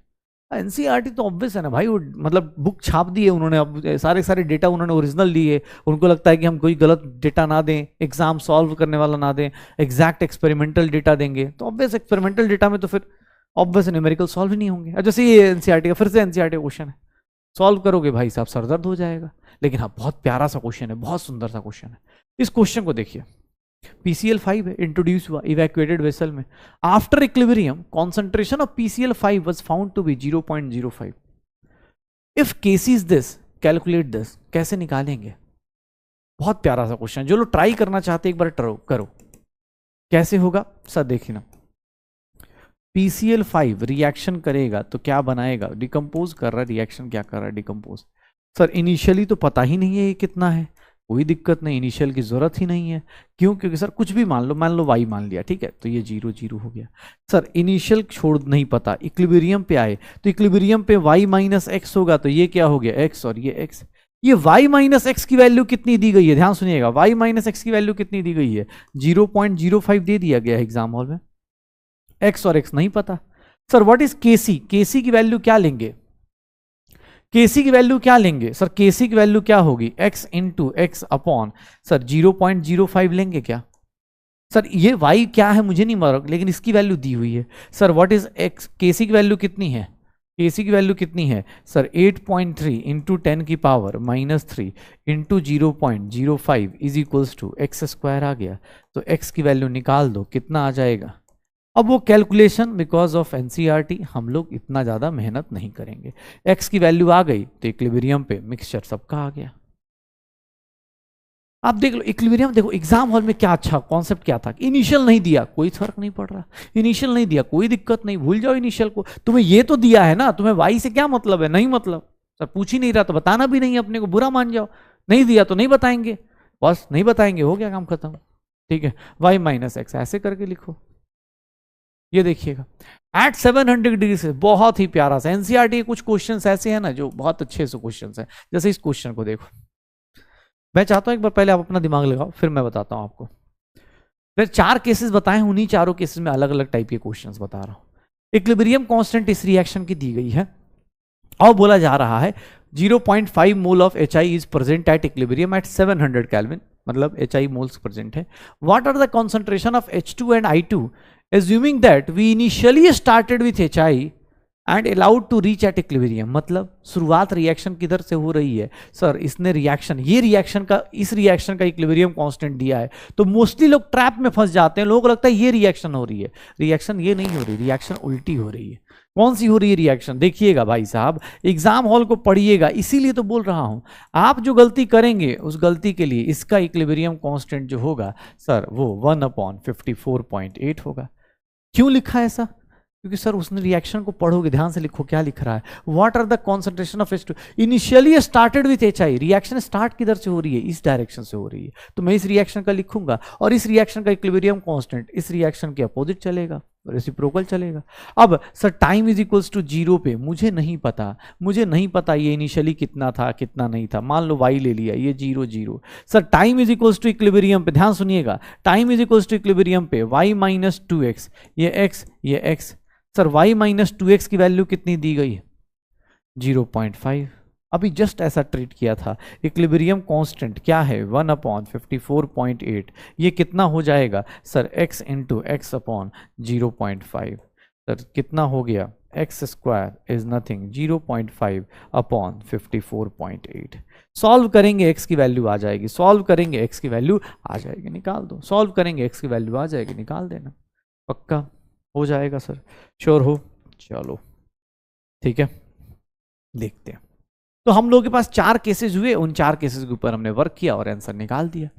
एनसीईआरटी तो ऑब्वियस है ना भाई, वो मतलब बुक छाप दी है उन्होंने, अब सारे डेटा उन्होंने ओरिजिनल लिए, उनको लगता है कि हम कोई गलत डेटा ना दें, एग्जाम सॉल्व करने वाला ना दें, एग्जैक्ट एक्सपेरिमेंटल डेटा देंगे, तो ऑब्वियस एक्सपेरिमेंटल डेटा में तो फिर ऑब्वियस न्यूमेरिकल सॉल्व ही नहीं होंगे। अब जैसे ये एनसीईआरटी का, फिर से एनसीईआरटी क्वेश्चन है, सॉल्व करोगे भाई साहब सर दर्द हो जाएगा। लेकिन हाँ बहुत प्यारा सा क्वेश्चन है, बहुत सुंदर सा क्वेश्चन है। इस क्वेश्चन को देखिए, PCl5 है, इंट्रोड्यूस हुआ इवैक्यूएटेड वेसल में, after equilibrium concentration of PCl5 was found to be 0.05। If case is this calculate this, कैसे निकालेंगे? बहुत प्यारा सा क्वेश्चन, जो लोग ट्राई करना चाहते एक बार करो। कैसे होगा सर? देखिए ना, PCl5 रिएक्शन करेगा तो क्या बनाएगा? डिकम्पोज कर रहा है, रिएक्शन क्या कर रहा है? डिकम्पोज। सर इनिशियली तो पता ही नहीं है ये कितना है, कोई दिक्कत नहीं, इनिशियल की जरूरत ही नहीं है। क्यों? क्योंकि सर कुछ भी मान लो y मान लिया, ठीक है, तो ये 0 0 हो गया। सर इनिशियल छोड़ नहीं पता, इक्विलिब्रियम पे आए तो इक्विलिब्रियम पे y माइनस एक्स होगा, तो ये क्या हो गया x, और ये x। ये y माइनस एक्स की वैल्यू कितनी दी गई है? ध्यान सुनिएगा, y माइनस एक्स की वैल्यू कितनी दी गई है? 0.05 दे दिया गया है एग्जाम हॉल में। x और x नहीं पता। सर व्हाट इज केसी? केसी की वैल्यू क्या लेंगे? केसी की वैल्यू क्या लेंगे सर? केसी की वैल्यू क्या होगी? x into x upon sir 0.05 लेंगे क्या? सर ये y क्या है मुझे नहीं मालूम, लेकिन इसकी वैल्यू दी हुई है। Sir what is x? केसी की वैल्यू कितनी है? केसी की वैल्यू कितनी है सर? 8.3 इंटू 10 की power minus 3 into 0.05 is equals to x square आ गया। तो x की वैल्यू निकाल दो, कितना आ जाएगा? अब वो कैलकुलेशन बिकॉज ऑफ एनसीईआरटी हम लोग इतना ज्यादा मेहनत नहीं करेंगे। x की वैल्यू आ गई तो इक्विलिब्रियम पे मिक्सचर सबका आ गया। आप देख लो इक्विलिब्रियम, देखो एग्जाम हॉल में क्या अच्छा कॉन्सेप्ट क्या था, इनिशियल नहीं दिया कोई फर्क नहीं पड़ रहा, इनिशियल नहीं दिया कोई दिक्कत नहीं, भूल जाओ इनिशियल को। तुम्हें ये तो दिया है ना, तुम्हें y से क्या मतलब है? नहीं मतलब, सर पूछ ही नहीं रहा तो बताना भी नहीं, अपने को बुरा मान जाओ। नहीं दिया तो नहीं बताएंगे, बस नहीं बताएंगे, हो गया काम खत्म, ठीक है। y माइनस एक्स ऐसे करके लिखो, ये देखिएगा एट 700 डिग्री से, बहुत ही प्यारा सा। एनसीईआरटी के कुछ क्वेश्चंस ऐसे हैं ना जो बहुत अच्छे से क्वेश्चंस हैं। जैसे इस क्वेश्चन को देखो, मैं चाहता हूं एक बार पहले आप अपना दिमाग लगाओ, फिर मैं बताता हूं आपको। फिर 4 केसेस बताए, उन्हीं चारों केसेस में अलग अलग टाइप के क्वेश्चंस बता रहा हूं। इक्विलिब्रियम कांस्टेंट इस रिएक्शन की दी गई है और बोला जा रहा है 0.5 mole of HI is present at equilibrium at 700 kelvin, मतलब HI मोल्स प्रेजेंट है। What are the concentration of H2 and I2 assuming that we initially started with HI and allowed to reach at equilibrium। मतलब शुरुआत reaction किधर से हो रही है sir? इसने रिएक्शन, ये रिएक्शन का, इस रिएक्शन का इक्विलिब्रियम कांस्टेंट दिया है, तो मोस्टली लोग ट्रैप में फंस जाते हैं। लोगों को लगता है ये रिएक्शन हो रही है, रिएक्शन ये नहीं हो रही, रिएक्शन उल्टी हो रही है। कौन सी हो रही है रिएक्शन? देखिएगा भाई साहब, एग्जाम हॉल को पढ़िएगा, इसीलिए तो बोल रहा हूं। आप जो गलती करेंगे उस गलती के लिए इसका इक्विलिब्रियम कांस्टेंट जो होगा सर वो 1/54.8 होगा। क्यों लिखा है ऐसा? क्योंकि सर उसने रिएक्शन को पढ़ोगे, ध्यान से लिखो क्या लिख रहा है। What are the concentration of H2 initially started with HI। Reaction start किधर से हो रही है? इस डायरेक्शन से हो रही है, तो मैं इस रिएक्शन का लिखूंगा और इस रिएक्शन का इक्विलिब्रियम कांस्टेंट इस रिएक्शन के अपोजिट चलेगा, रेसिप्रोकल चलेगा। अब sir time is equals to 0 पे मुझे नहीं पता ये इनिशियली कितना था कितना नहीं था। मान लो y ले लिया, ये 0 0। Sir time is equals to equilibrium पे, ध्यान सुनिएगा, time is equals to equilibrium पे y माइनस 2x, ये x। Sir y minus 2x की वैल्यू कितनी दी गई है? 0.5। अभी जस्ट ऐसा ट्रीट किया था। इक्विलिब्रियम कांस्टेंट क्या है? 1/54.8। ये कितना हो जाएगा sir? x into x upon 0.5। Sir कितना हो गया? X square is nothing 0.5/54.8। Solve करेंगे x की वैल्यू आ जाएगी, सॉल्व करेंगे x की वैल्यू आ जाएगी, निकाल दो। सॉल्व करेंगे x की वैल्यू आ जाएगी, निकाल देना, पक्का हो जाएगा सर, श्योर हो? चलो ठीक है, देखते हैं। तो हम लोगों के पास 4 केसेस हुए, उन 4 केसेस के ऊपर हमने वर्क किया और आंसर निकाल दिया।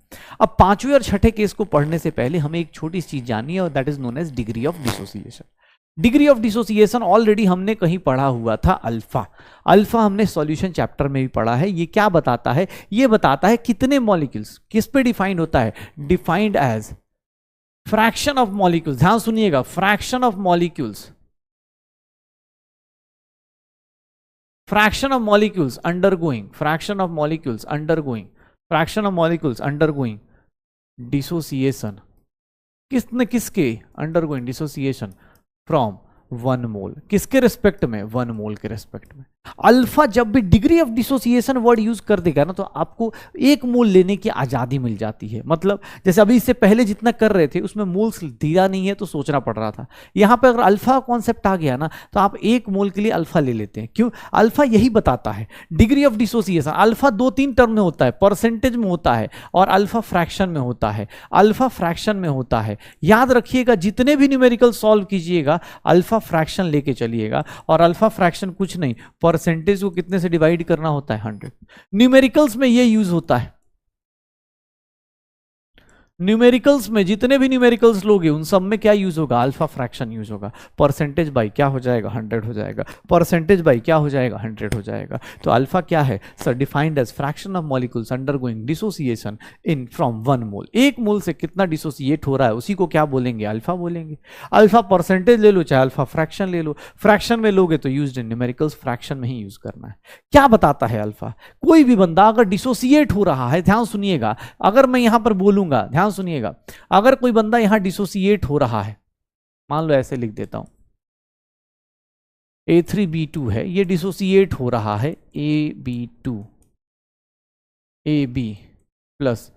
अब 5वें और 6ठे केस को पढ़ने से पहले हमें एक छोटी सी चीज जाननी है और that is known as degree of dissociation. Degree of dissociation already हमने कहीं पढ़ा हुआ था, अल्फा। अल्फा हमने सॉल्यूशन चैप्टर में भी पढ़ा है। ये क्या बताता है? ये बताता है कितने मॉलिक्यूल्स, किस पे डिफाइंड होता है? Defined as fraction of molecules. ध्यान सुनिएगा, fraction of molecules, fraction of molecules undergoing, fraction of molecules undergoing, fraction of molecules undergoing dissociation. किसने किसके? Undergoing dissociation from 1 mole. किसके रिस्पेक्ट में? 1 मोल के रिस्पेक्ट में। अल्फा जब भी degree of dissociation word use कर देगा ना, तो आपको 1 मोल लेने की आजादी मिल जाती है। मतलब जैसे अभी इससे पहले जितना कर रहे थे उसमें मोल्स दिया नहीं है तो सोचना पड़ रहा था। यहां पर अगर अल्फा कॉन्सेप्ट आ गया ना, तो आप 1 मोल के लिए अल्फा ले लेते हैं। क्यों? अल्फा यही बताता है degree of dissociation. Alpha 2-3 term में होता है, परसेंटेज में होता है और अल्फा फ्रैक्शन में होता है। अल्फा फ्रैक्शन में होता है, याद रखिएगा। जितने भी न्यूमेरिकल सॉल्व कीजिएगा अल्फा फ्रैक्शन लेके चलिएगा, और अल्फा फ्रैक्शन कुछ नहीं, परसेंटेज को कितने से डिवाइड करना होता है? 100। न्यूमेरिकल्स में ये यूज होता है। न्यूमेरिकल्स में जितने भी न्यूमेरिकल्स लोगे उन सब में क्या यूज होगा? अल्फा फ्रैक्शन यूज होगा। परसेंटेज बाई क्या हो जाएगा? 100 हो जाएगा। परसेंटेज बाई क्या हो जाएगा? 100 हो जाएगा। तो अल्फा क्या है sir? Defined as fraction of molecules undergoing dissociation in from 1 mole. 1 mole से कितना डिसोसिएट हो रहा है उसी को क्या बोलेंगे? अल्फा बोलेंगे। अल्फा परसेंटेज ले लो चाहे अल्फा फ्रैक्शन ले लो, फ्रैक्शन में लोगे तो यूज्ड इन न्यूमेरिकल्स, फ्रैक्शन में ही यूज करना है। क्या बताता है अल्फा? कोई भी बंदा अगर डिसोसिएट हो रहा है, ध्यान सुनिएगा, अगर मैं यहां पर बोलूंगा, ध्यान सुनिएगा, अगर कोई बंदा यहां डिसोसिएट हो रहा है, मान लो ऐसे लिख देता हूं, A3B2 है, ये डिसोसिएट हो रहा है AB2 AB प्लस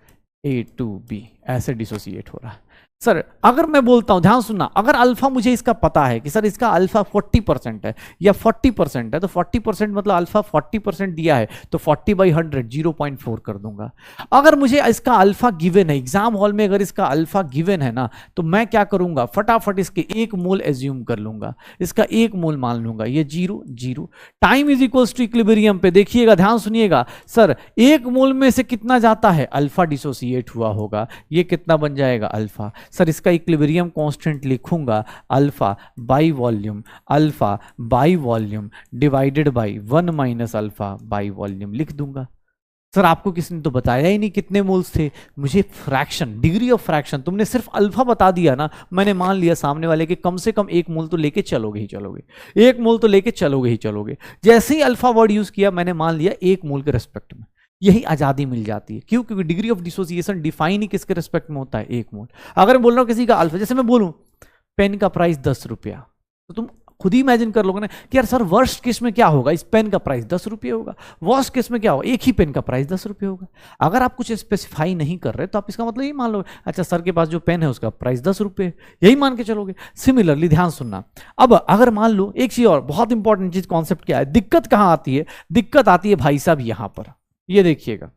A2B, ऐसे डिसोसिएट हो रहा है। सर अगर मैं बोलता हूं, ध्यान सुनना, अगर अल्फा मुझे इसका पता है कि सर इसका अल्फा 40% है या 40% है, तो 40% मतलब अल्फा 40% दिया है तो 40/100 0.4 कर दूंगा। अगर मुझे इसका अल्फा गिवन है, एग्जाम हॉल में अगर इसका अल्फा गिवन है ना, तो मैं क्या करूंगा? फटाफट इसके 1 मोल एज्यूम कर लूंगा, इसका 1 मोल मान लूंगा। ये 0 0 time is equals to equilibrium पे देखिएगा, ध्यान सुनिएगा, सर 1 मोल में से कितना जाता है? अल्फा डिसोसिएट हुआ होगा, ये कितना बन जाएगा? अल्फा। सर इसका इक्विलिब्रियम कांस्टेंट लिखूंगा alpha by volume, alpha by volume divided by 1 minus alpha by volume लिख दूंगा। सर आपको किसी ने तो बताया ही नहीं कितने मोल्स थे, मुझे फ्रैक्शन, डिग्री ऑफ फ्रैक्शन, तुमने सिर्फ अल्फा बता दिया ना, मैंने मान लिया सामने वाले के कम से कम 1 मोल तो लेके चलोगे ही चलोगे, 1 मोल तो लेके चलोगे ही चलोगे। जैसे ही अल्फा वर्ड यूज किया मैंने मान लिया 1 मोल के रेस्पेक्ट में, यही आजादी मिल जाती है। क्यों? क्योंकि डिग्री ऑफ डिसोसिएशन डिफाइन ही किसके रिस्पेक्ट में होता है? 1 मोल। अगर मैं बोल रहा हूं किसी का अल्फा, जैसे मैं बोलूं पेन का प्राइस 10 रुपया, तो तुम खुद ही इमेजिन कर लोगे ना कि यार सर वर्स्ट केस में क्या होगा? इस पेन का प्राइस 10 रुपये होगा। वर्स्ट केस में क्या होगा? एक ही पेन का प्राइस 10 रुपये होगा। अगर आप कुछ स्पेसिफाई नहीं कर रहे तो आप इसका मतलब ये मान लो, अच्छा सर के पास जो पेन है उसका प्राइस 10 रुपये, यही मान के चलोगे। सिमिलरली ध्यान सुनना, अब अगर मान लो एक चीज और बहुत इंपॉर्टेंट चीज, कॉन्सेप्ट क्या है, दिक्कत कहां आती है? दिक्कत आती है भाई साहब यहां पर, ये देखिएगा।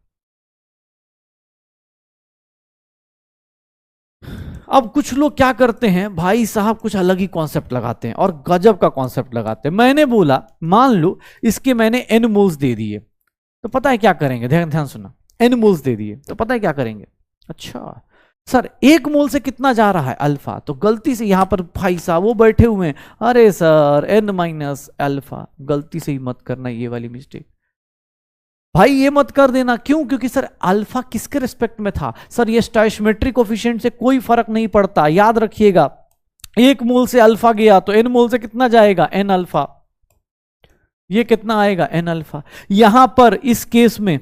अब कुछ लोग क्या करते हैं भाई साहब, कुछ अलग ही कॉन्सेप्ट लगाते हैं और गजब का कॉन्सेप्ट लगाते हैं। मैंने बोला मान लो इसके मैंने n मोल्स दे दिए, तो पता है क्या करेंगे? ध्यान ध्यान सुनना, n मोल्स दे दिए तो पता है क्या करेंगे? अच्छा सर 1 मोल से कितना जा रहा है? अल्फा। तो गलती से यहां पर भाई साहब वो बैठे हुए हैं, अरे सर n माइनस अल्फा, गलती से ही मत करना ये वाली मिस्टेक भाई, ये मत कर देना। क्यों? क्योंकि सर अल्फा किसके रिस्पेक्ट में था? सर ये स्टोइचियोमेट्रिक कोफिशिएंट से कोई फर्क नहीं पड़ता, याद रखिएगा। 1 मोल से अल्फा गया तो n मोल से कितना जाएगा? n alpha. ये कितना आएगा? n alpha. यहां पर इस केस में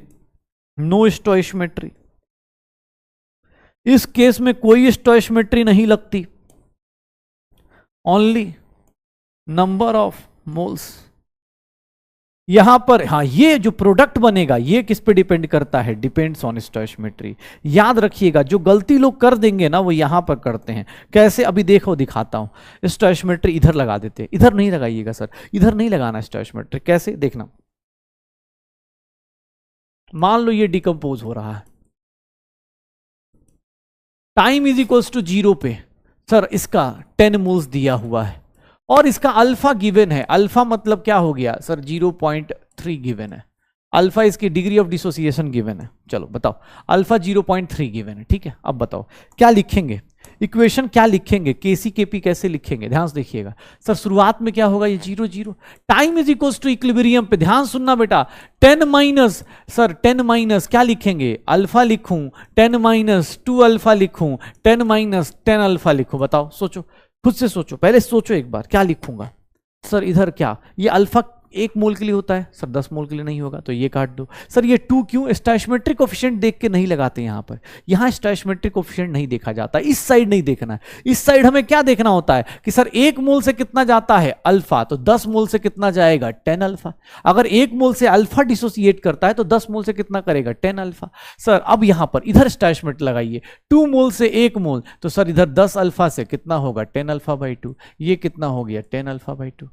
नो स्टोइचियोमेट्री, इस केस में कोई स्टोइचियोमेट्री नहीं लगती, ओनली नंबर ऑफ मोल्स। यहां पर हाँ, ये जो प्रोडक्ट बनेगा ये किस पे डिपेंड करता है? Depends on stoichiometry. याद रखिएगा, जो गलती लोग कर देंगे ना वो यहां पर करते हैं। कैसे? अभी देखो दिखाता हूं। स्टोइचियोमेट्री इधर लगा देते हैं, इधर नहीं लगाइएगा सर, इधर नहीं लगाना स्टोइचियोमेट्री। कैसे? देखना, मान लो ये डिकम्पोज हो रहा है, टाइम इज इक्वल्स टू 0 पे सर इसका 10 मोल्स दिया हुआ है और इसका अल्फा गिवन है। अल्फा मतलब क्या हो गया सर? 0.3 गिवन है। अल्फा इसकी डिग्री ऑफ डिसोसिएशन गिवन है। चलो बताओ, अल्फा 0.3 गिवन है, ठीक है। अब बताओ क्या लिखेंगे? इक्वेशन क्या लिखेंगे, केसी केपी कैसे लिखेंगे, ध्यान से देखिएगा सर। शुरुआत में क्या होगा, ये 0 0, time is equals to equilibrium पे, ध्यान सुनना बेटा, 10 माइनस, सर 10 माइनस क्या लिखेंगे, अल्फा लिखूं, 10 माइनस 2 अल्फा लिखूं, 10 माइनस 10 अल्फा लिखूं, बताओ, सोचो, खुद से सोचो, पहले सोचो एक बार क्या लिखूंगा। सर इधर क्या, ये अल्फा 1 मोल के लिए होता है सर, 10 मोल के लिए नहीं होगा, तो ये काट दो। सर ये 2 क्यों, स्टोइचियोमेट्रिक कोएफिशिएंट देख के नहीं लगाते यहां पर, यहां स्टोइचियोमेट्रिक कोएफिशिएंट नहीं देखा जाता, इस साइड नहीं देखना है, इस साइड हमें क्या देखना होता है कि सर 1 मोल से कितना जाता है अल्फा, तो 10 मोल से कितना जाएगा 10 अल्फा। अगर 1 मोल से अल्फा डिसोसिएट करता है तो 10 मोल से कितना करेगा 10 अल्फा। सर अब यहां पर इधर स्टोइचियोमेट्री लगाइए, 2 मोल से 1 मोल, तो सर इधर 10 अल्फा से कितना होगा 10 अल्फा बाई 2, ये कितना हो गया 10 अल्फा बाई 2।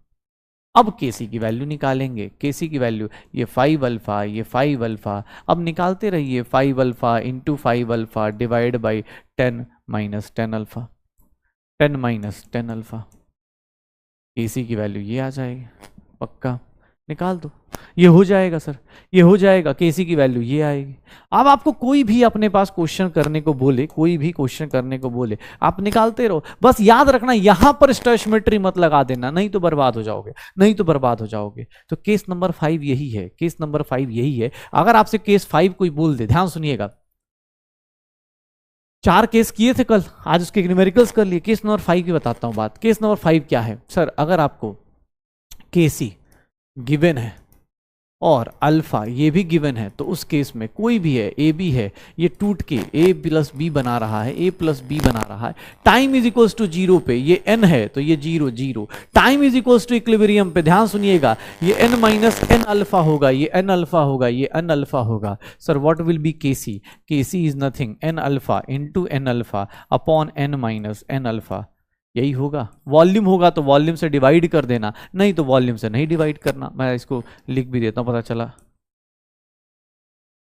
अब केसी की वैल्यू निकालेंगे, केसी की वैल्यू ये 5 अल्फा, ये 5 अल्फा, अब निकालते रहिए, 5 alpha into 5 alpha divide by 10 minus 10 alpha, 10 minus 10 alpha, KC की वैल्यू ये आ जाएगी, पक्का निकाल दो, ये हो जाएगा सर, ये हो जाएगा, केसी की वैल्यू ये आएगी। अब आपको कोई भी अपने पास क्वेश्चन करने को बोले, कोई भी क्वेश्चन करने को बोले, आप निकालते रहो, बस याद रखना यहां पर स्टोइचियोमेट्री मत लगा देना, नहीं तो बर्बाद हो जाओगे, नहीं तो बर्बाद हो जाओगे। तो केस नंबर 5 यही है, केस नंबर 5 यही है। अगर आपसे केस 5 कोई बोल दे, ध्यान सुनिएगा, 4 केस किए थे कल, आज उसके न्यूमेरिकल्स कर लिए, केस नंबर 5 की बताता हूं बात। केस नंबर 5 क्या है सर, अगर आपको केसी गिवन है और अल्फा ये भी गिवन है, तो उस केस में कोई भी है, ए बी है, ये टूट के ए प्लस बी बना रहा है, ए प्लस बी बना रहा है, टाइम इज इक्वल्स टू 0 पे, ये एन है तो ये 0 0, time is equals to equilibrium पे, ध्यान सुनिएगा, ये एन माइनस एन अल्फा होगा, ये एन अल्फा होगा, ये एन अल्फा होगा। Sir what will be KC, KC is nothing n alpha into n alpha upon n minus n alpha, यही होगा। वॉल्यूम होगा तो वॉल्यूम से डिवाइड कर देना, नहीं तो वॉल्यूम से नहीं डिवाइड करना। मैं इसको लिख भी देता हूं, पता चला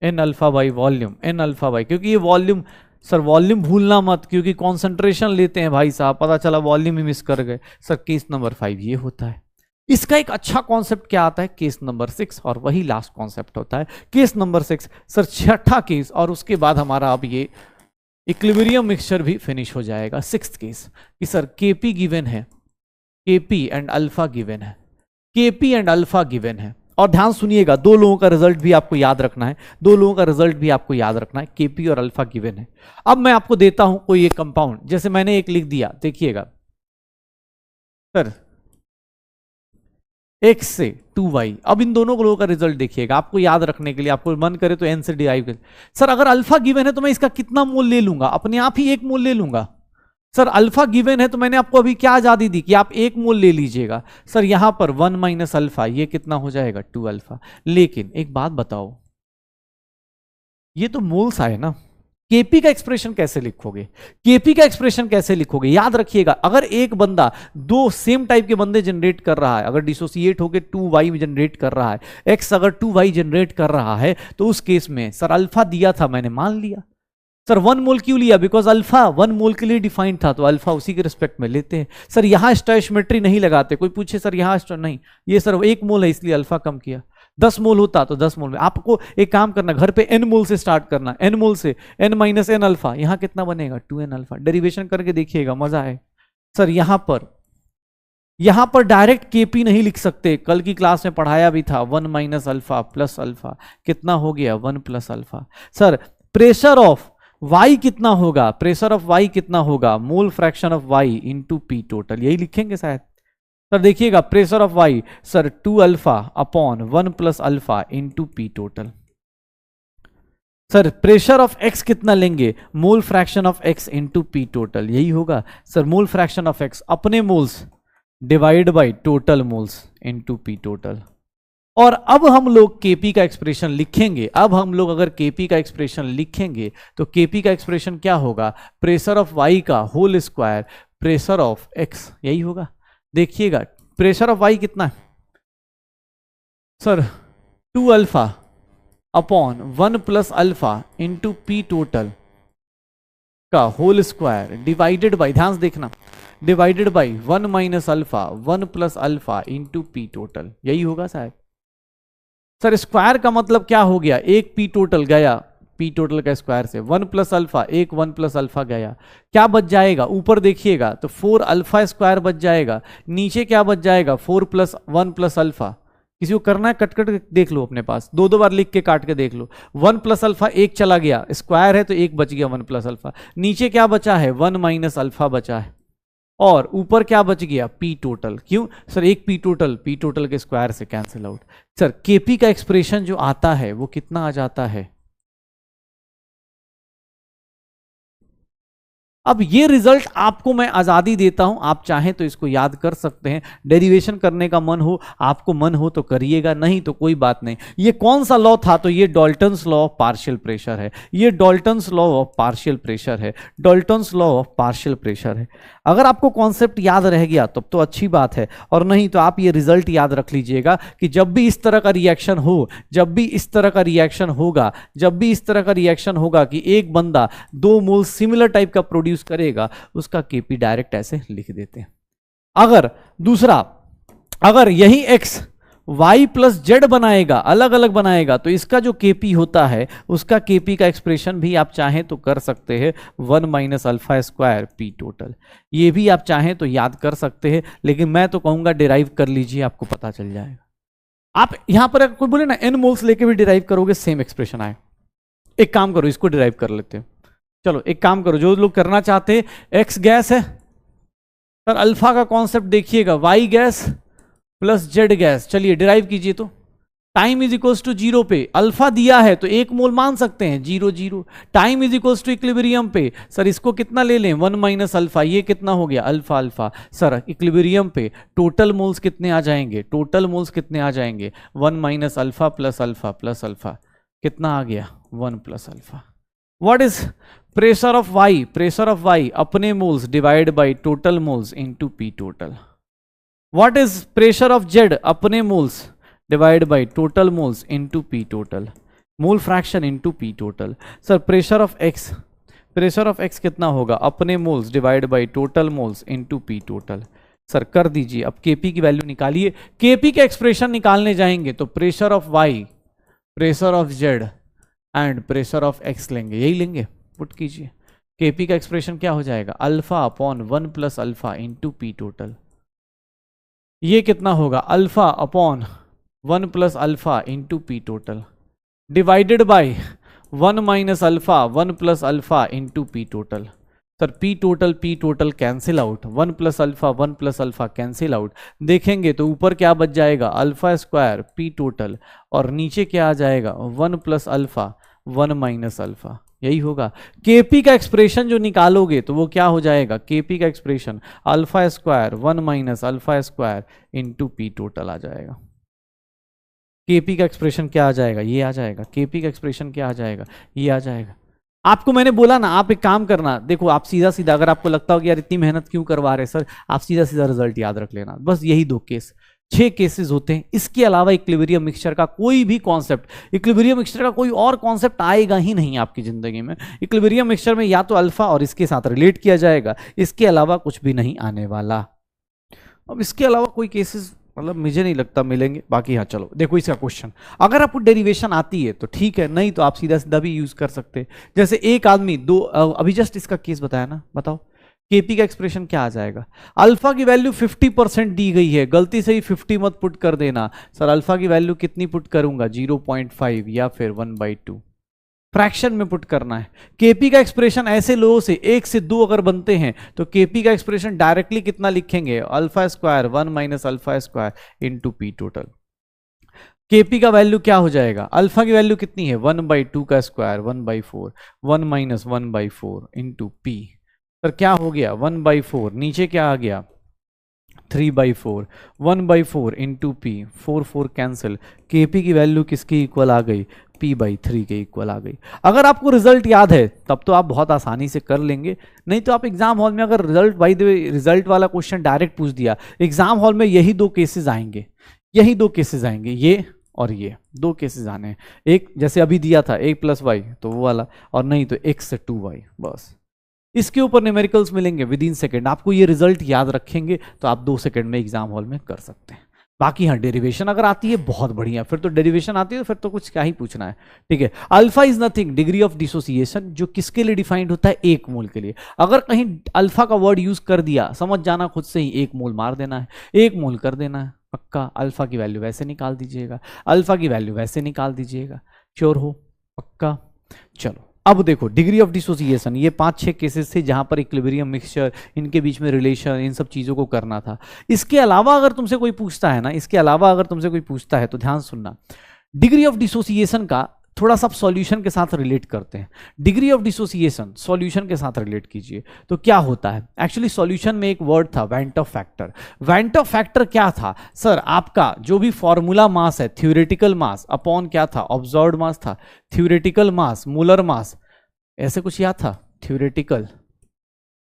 n alpha by volume, n alpha by, क्योंकि ये वॉल्यूम, सर वॉल्यूम भूलना मत, क्योंकि कॉन्सेंट्रेशन लेते हैं भाई साहब, पता चला वॉल्यूम ही मिस कर गए। सर केस नंबर 5 ये होता है। इसका एक अच्छा कॉन्सेप्ट क्या आता है, केस नंबर 6, और वही लास्ट कॉन्सेप्ट होता है केस नंबर 6। सर छठा केस, और उसके बाद हमारा अब ये इक्विलिब्रियम मिक्सचर भी फिनिश हो जाएगा। 6th केस कि सर केपी गिवन है, केपी एंड अल्फा गिवन है, केपी एंड अल्फा गिवन है, और ध्यान सुनिएगा 2 लोगों का रिजल्ट भी आपको याद रखना है, 2 लोगों का रिजल्ट भी आपको याद रखना है, केपी और अल्फा गिवन है। अब मैं आपको देता हूं कोई एक कंपाउंड, जैसे मैंने एक लिख दिया, देखिएगा सर x से 2y, अब इन दोनों लोगों का रिजल्ट देखिएगा, आपको याद रखने के लिए, आपको मन करे तो n से डिराइव कर। सर अगर अल्फा गिवन है तो मैं इसका कितना मोल ले लूंगा, अपने आप ही 1 मोल ले लूंगा। सर अल्फा गिवन है तो मैंने आपको अभी क्या आजादी दी कि आप 1 मोल ले लीजिएगा। सर यहां पर 1 माइनस अल्फा, ये कितना हो जाएगा 2 अल्फा। लेकिन एक बात बताओ, ये तो मोल्स आए ना, केपी का एक्सप्रेशन कैसे लिखोगे, केपी का एक्सप्रेशन कैसे लिखोगे। याद रखिएगा, अगर एक बंदा 2 सेम टाइप के बंदे जनरेट कर रहा है, अगर डिसोसिएट होकर 2y जनरेट कर रहा है, x अगर 2y जनरेट कर रहा है, तो उस केस में सर अल्फा दिया था, मैंने मान लिया। सर 1 मोल क्यों लिया, बिकॉज अल्फा 1 मोल के लिए डिफाइंड था, तो अल्फा उसी के रिस्पेक्ट में लेते हैं। सर यहां स्टोइचियोमेट्री नहीं लगाते, कोई पूछे सर यहां नहीं, ये सर 1 मोल है इसलिए अल्फा कम किया, 10 मोल होता तो 10 मोल में। आपको एक काम करना, घर पे n मोल से स्टार्ट करना, n मोल से n माइनस एन अल्फा, यहां कितना बनेगा 2n अल्फा, डेरिवेशन करके देखिएगा, मजा है। सर यहां पर डायरेक्ट केपी नहीं लिख सकते, कल की क्लास में पढ़ाया भी था, 1 माइनस अल्फा प्लस अल्फा कितना हो गया 1 plus alpha. Sir pressure of y कितना होगा, प्रेशर ऑफ y कितना होगा, mole fraction of y into P total, यही लिखेंगे शायद। सर देखिएगा pressure of y, sir 2 alpha upon 1 plus alpha into P total. Sir pressure of x कितना लेंगे, मोल fraction of x into P total, यही होगा। Sir mole fraction of x अपने moles divide by total moles into P total. और अब हम लोग KP का एक्सप्रेशन लिखेंगे, अब हम लोग अगर केपी का एक्सप्रेशन लिखेंगे तो केपी का एक्सप्रेशन क्या होगा, प्रेशर ऑफ y का whole square pressure of x, यही होगा। देखिएगा प्रेशर ऑफ y कितना है sir 2 alpha upon 1 plus alpha into P total का होल स्क्वायर डिवाइडेड बाई, ध्यान से देखना, divided by 1 minus alpha 1 plus alpha into P total, यही होगा शायद। सर स्क्वायर का मतलब क्या हो गया, एक पी टोटल गया, पी टोटल का स्क्वायर से 1 प्लस अल्फा, एक 1 प्लस अल्फा गया, क्या बच जाएगा ऊपर देखिएगा तो 4 अल्फा स्क्वायर बच जाएगा, नीचे क्या बच जाएगा 4 प्लस 1 प्लस अल्फा। किसी को करना है कट कट के देख लो अपने पास, दो बार लिख के काट के देख लो। 1 प्लस अल्फा एक चला गया, स्क्वायर है तो एक बच गया 1 प्लस अल्फा, नीचे क्या बचा है 1 माइनस अल्फा बचा है, और ऊपर क्या बच गया पी टोटल। क्यों सर, एक पी टोटल के स्क्वायर से कैंसिल आउट। सर केपी का एक्सप्रेशन जो आता है वो कितना आ जाता है। अब ये रिजल्ट आपको मैं आजादी देता हूं, आप चाहें तो इसको याद कर सकते हैं, डेरिवेशन करने का मन हो, आपको मन हो तो करिएगा, नहीं तो कोई बात नहीं। ये कौन सा लॉ था, तो ये Dalton's law of partial pressure है, ये Dalton's law of partial pressure है, Dalton's law of partial pressure है। अगर आपको कॉन्सेप्ट याद रह गया तब तो अच्छी बात है, और नहीं तो आप ये रिजल्ट याद रख लीजिएगा कि जब भी इस तरह का रिएक्शन हो, जब भी इस तरह का रिएक्शन होगा, जब भी इस तरह का रिएक्शन होगा कि एक बंदा 2 मोल सिमिलर टाइप का प्रोड्यूस करेगा, उसका केपी डायरेक्ट ऐसे लिख देते हैं। अगर दूसरा, अगर यही एक्स y प्लस जेड बनाएगा, अलग अलग बनाएगा, तो इसका जो केपी होता है उसका केपी का एक्सप्रेशन भी आप चाहें तो कर सकते हैं 1 minus alpha square P total, ये भी आप चाहें तो याद कर सकते हैं, लेकिन मैं तो कहूंगा डिराइव कर लीजिए, आपको पता चल जाएगा। आप यहां पर कोई बोले ना n मोल्स लेके भी डिराइव करोगे सेम एक्सप्रेशन आए। एक काम करो, इसको डिराइव कर लेते हैं, चलो एक काम करो, जो लोग करना चाहते हैं, एक्स गैस है सर, अल्फा का कॉन्सेप्ट देखिएगा, y gas plus z gas, चलिए डिराइव कीजिए। तो टाइम इज इक्वल्स टू 0 पे अल्फा दिया है तो 1 मोल मान सकते हैं, 0 0। Time is equals to equilibrium पे सर इसको कितना ले लें 1 माइनस अल्फा, ये कितना हो गया अल्फा अल्फा। सर इक्विलिब्रियम पे टोटल मोल्स कितने आ जाएंगे, टोटल मोल्स कितने आ जाएंगे 1 माइनस अल्फा प्लस अल्फा कितना आ गया 1 plus alpha. What is pressure of Y, pressure of Y अपने moles divide by total moles into P total. What is pressure of Z अपने moles divide by total moles into P total, mole fraction into P total. Sir pressure of X, pressure of X कितना होगा अपने moles divide by total moles into P total. Sir कर दीजिए, अब KP की value निकालिए, KP का expression निकालने जाएंगे तो pressure of Y, pressure of z and pressure of x लेंगे, यही लेंगे, पुट कीजिए। केपी का एक्सप्रेशन क्या हो जाएगा alpha upon 1 plus alpha into P total, ये कितना होगा alpha upon 1 plus alpha into P total divided by 1 minus alpha 1 plus alpha into P total. Sir P total cancel out, 1 plus alpha cancel out, देखेंगे तो ऊपर क्या बच जाएगा alpha square P total, और नीचे क्या आ जाएगा 1 प्लस अल्फा 1 माइनस अल्फा, यही होगा। केपी का एक्सप्रेशन जो निकालोगे तो वो क्या हो जाएगा, केपी का expression alpha square 1 minus alpha square into P total आ जाएगा। केपी का एक्सप्रेशन क्या आ जाएगा, ये आ जाएगा। केपी का एक्सप्रेशन क्या आ जाएगा, ये आ जाएगा। आपको मैंने बोला ना, आप एक काम करना, देखो आप सीधा सीधा, अगर आपको लगता हो कि यार इतनी मेहनत क्यों करवा रहे सर, आप सीधा सीधा रिजल्ट याद रख लेना, बस यही 2 केस, 6 केसेस होते हैं। इसके अलावा इक्विलिब्रियम मिक्सचर का कोई भी कॉन्सेप्ट, इक्विलिब्रियम मिक्सचर का कोई और कॉन्सेप्ट आएगा ही नहीं आपकी जिंदगी में। इक्विलिब्रियम मिक्सचर में या तो अल्फा और इसके साथ रिलेट किया जाएगा, इसके अलावा कुछ भी नहीं आने वाला। अब इसके अलावा कोई केसेस मतलब मुझे नहीं लगता मिलेंगे। बाकी हाँ चलो देखो इसका क्वेश्चन, अगर आपको डेरिवेशन आती है तो ठीक है, नहीं तो आप सीधा सीधा भी यूज कर सकते हैं। जैसे एक आदमी 2, अभी जस्ट इसका केस बताया ना, बताओ केपी का एक्सप्रेशन क्या आ जाएगा। अल्फा की वैल्यू 50% दी गई है, गलती से ही 50 मत पुट कर देना। सर अल्फा की वैल्यू कितनी पुट करूंगा 0.5 या फिर 1/2 फ्रैक्शन में पुट करना है। केपी का एक्सप्रेशन ऐसे लोगों से 1 से 2 अगर बनते हैं तो केपी का एक्सप्रेशन डायरेक्टली कितना लिखेंगे alpha square 1 minus alpha square into P total. KP का वैल्यू क्या हो जाएगा, अल्फा की वैल्यू कितनी है 1/2 का square 1/4, 1 minus 1/4 into P. Sir क्या हो गया 1/4, नीचे क्या आ गया 3/4, 1/4 इंटू पी, 4 कैंसिल, केपी की वैल्यू किसकी इक्वल आ गई p/3 के इक्वल आ गई। अगर आपको रिजल्ट याद है तब तो आप बहुत आसानी से कर लेंगे, नहीं तो आप एग्जाम हॉल में अगर result by the way result वाला क्वेश्चन डायरेक्ट पूछ दिया, एग्जाम हॉल में यही 2 केसेस आएंगे, यही 2 केसेस आएंगे, ये और ये 2 केसेस आने हैं। एक जैसे अभी दिया था a + y तो वो वाला, और नहीं तो x से 2y, बस इसके ऊपर न्यूमेरिकल्स मिलेंगे विद इन सेकेंड। आपको ये रिजल्ट याद रखेंगे तो आप 2 सेकेंड में एग्जाम हॉल में कर सकते हैं। बाकी हाँ डेरिवेशन अगर आती है बहुत बढ़िया, फिर तो डेरिवेशन आती है तो फिर तो कुछ क्या ही पूछना है, ठीक है। Alpha is nothing, degree of dissociation, जो किसके लिए डिफाइंड होता है, एक मोल के लिए। अगर कहीं अल्फा का वर्ड यूज कर दिया, समझ जाना खुद से ही, एक मोल मार देना है, एक मोल कर देना है पक्का। अल्फा की वैल्यू वैसे निकाल दीजिएगा, अल्फा की वैल्यू वैसे निकाल दीजिएगा, श्योर हो पक्का। चलो अब देखो डिग्री ऑफ डिसोसिएशन, ये 5-6 केसेस थे जहां पर इक्विलिब्रियम, मिक्सचर, इनके बीच में रिलेशन, इन सब चीजों को करना था। इसके अलावा अगर तुमसे कोई पूछता है ना, इसके अलावा अगर तुमसे कोई पूछता है तो ध्यान सुनना, डिग्री ऑफ डिसोसिएशन का थोड़ा सा सॉल्यूशन के साथ रिलेट करते हैं। डिग्री ऑफ डिसोसिएशन सॉल्यूशन के साथ रिलेट कीजिए तो क्या होता है। एक्चुअली सॉल्यूशन में एक वर्ड था went of factor. Went of factor क्या था सर, आपका जो भी फॉर्मूला मास है, थ्योरेटिकल मास अपॉन क्या था, ऑब्जर्व्ड मास था, थ्योरेटिकल मास मोलर मास, ऐसे कुछ याद था, थ्योरेटिकल,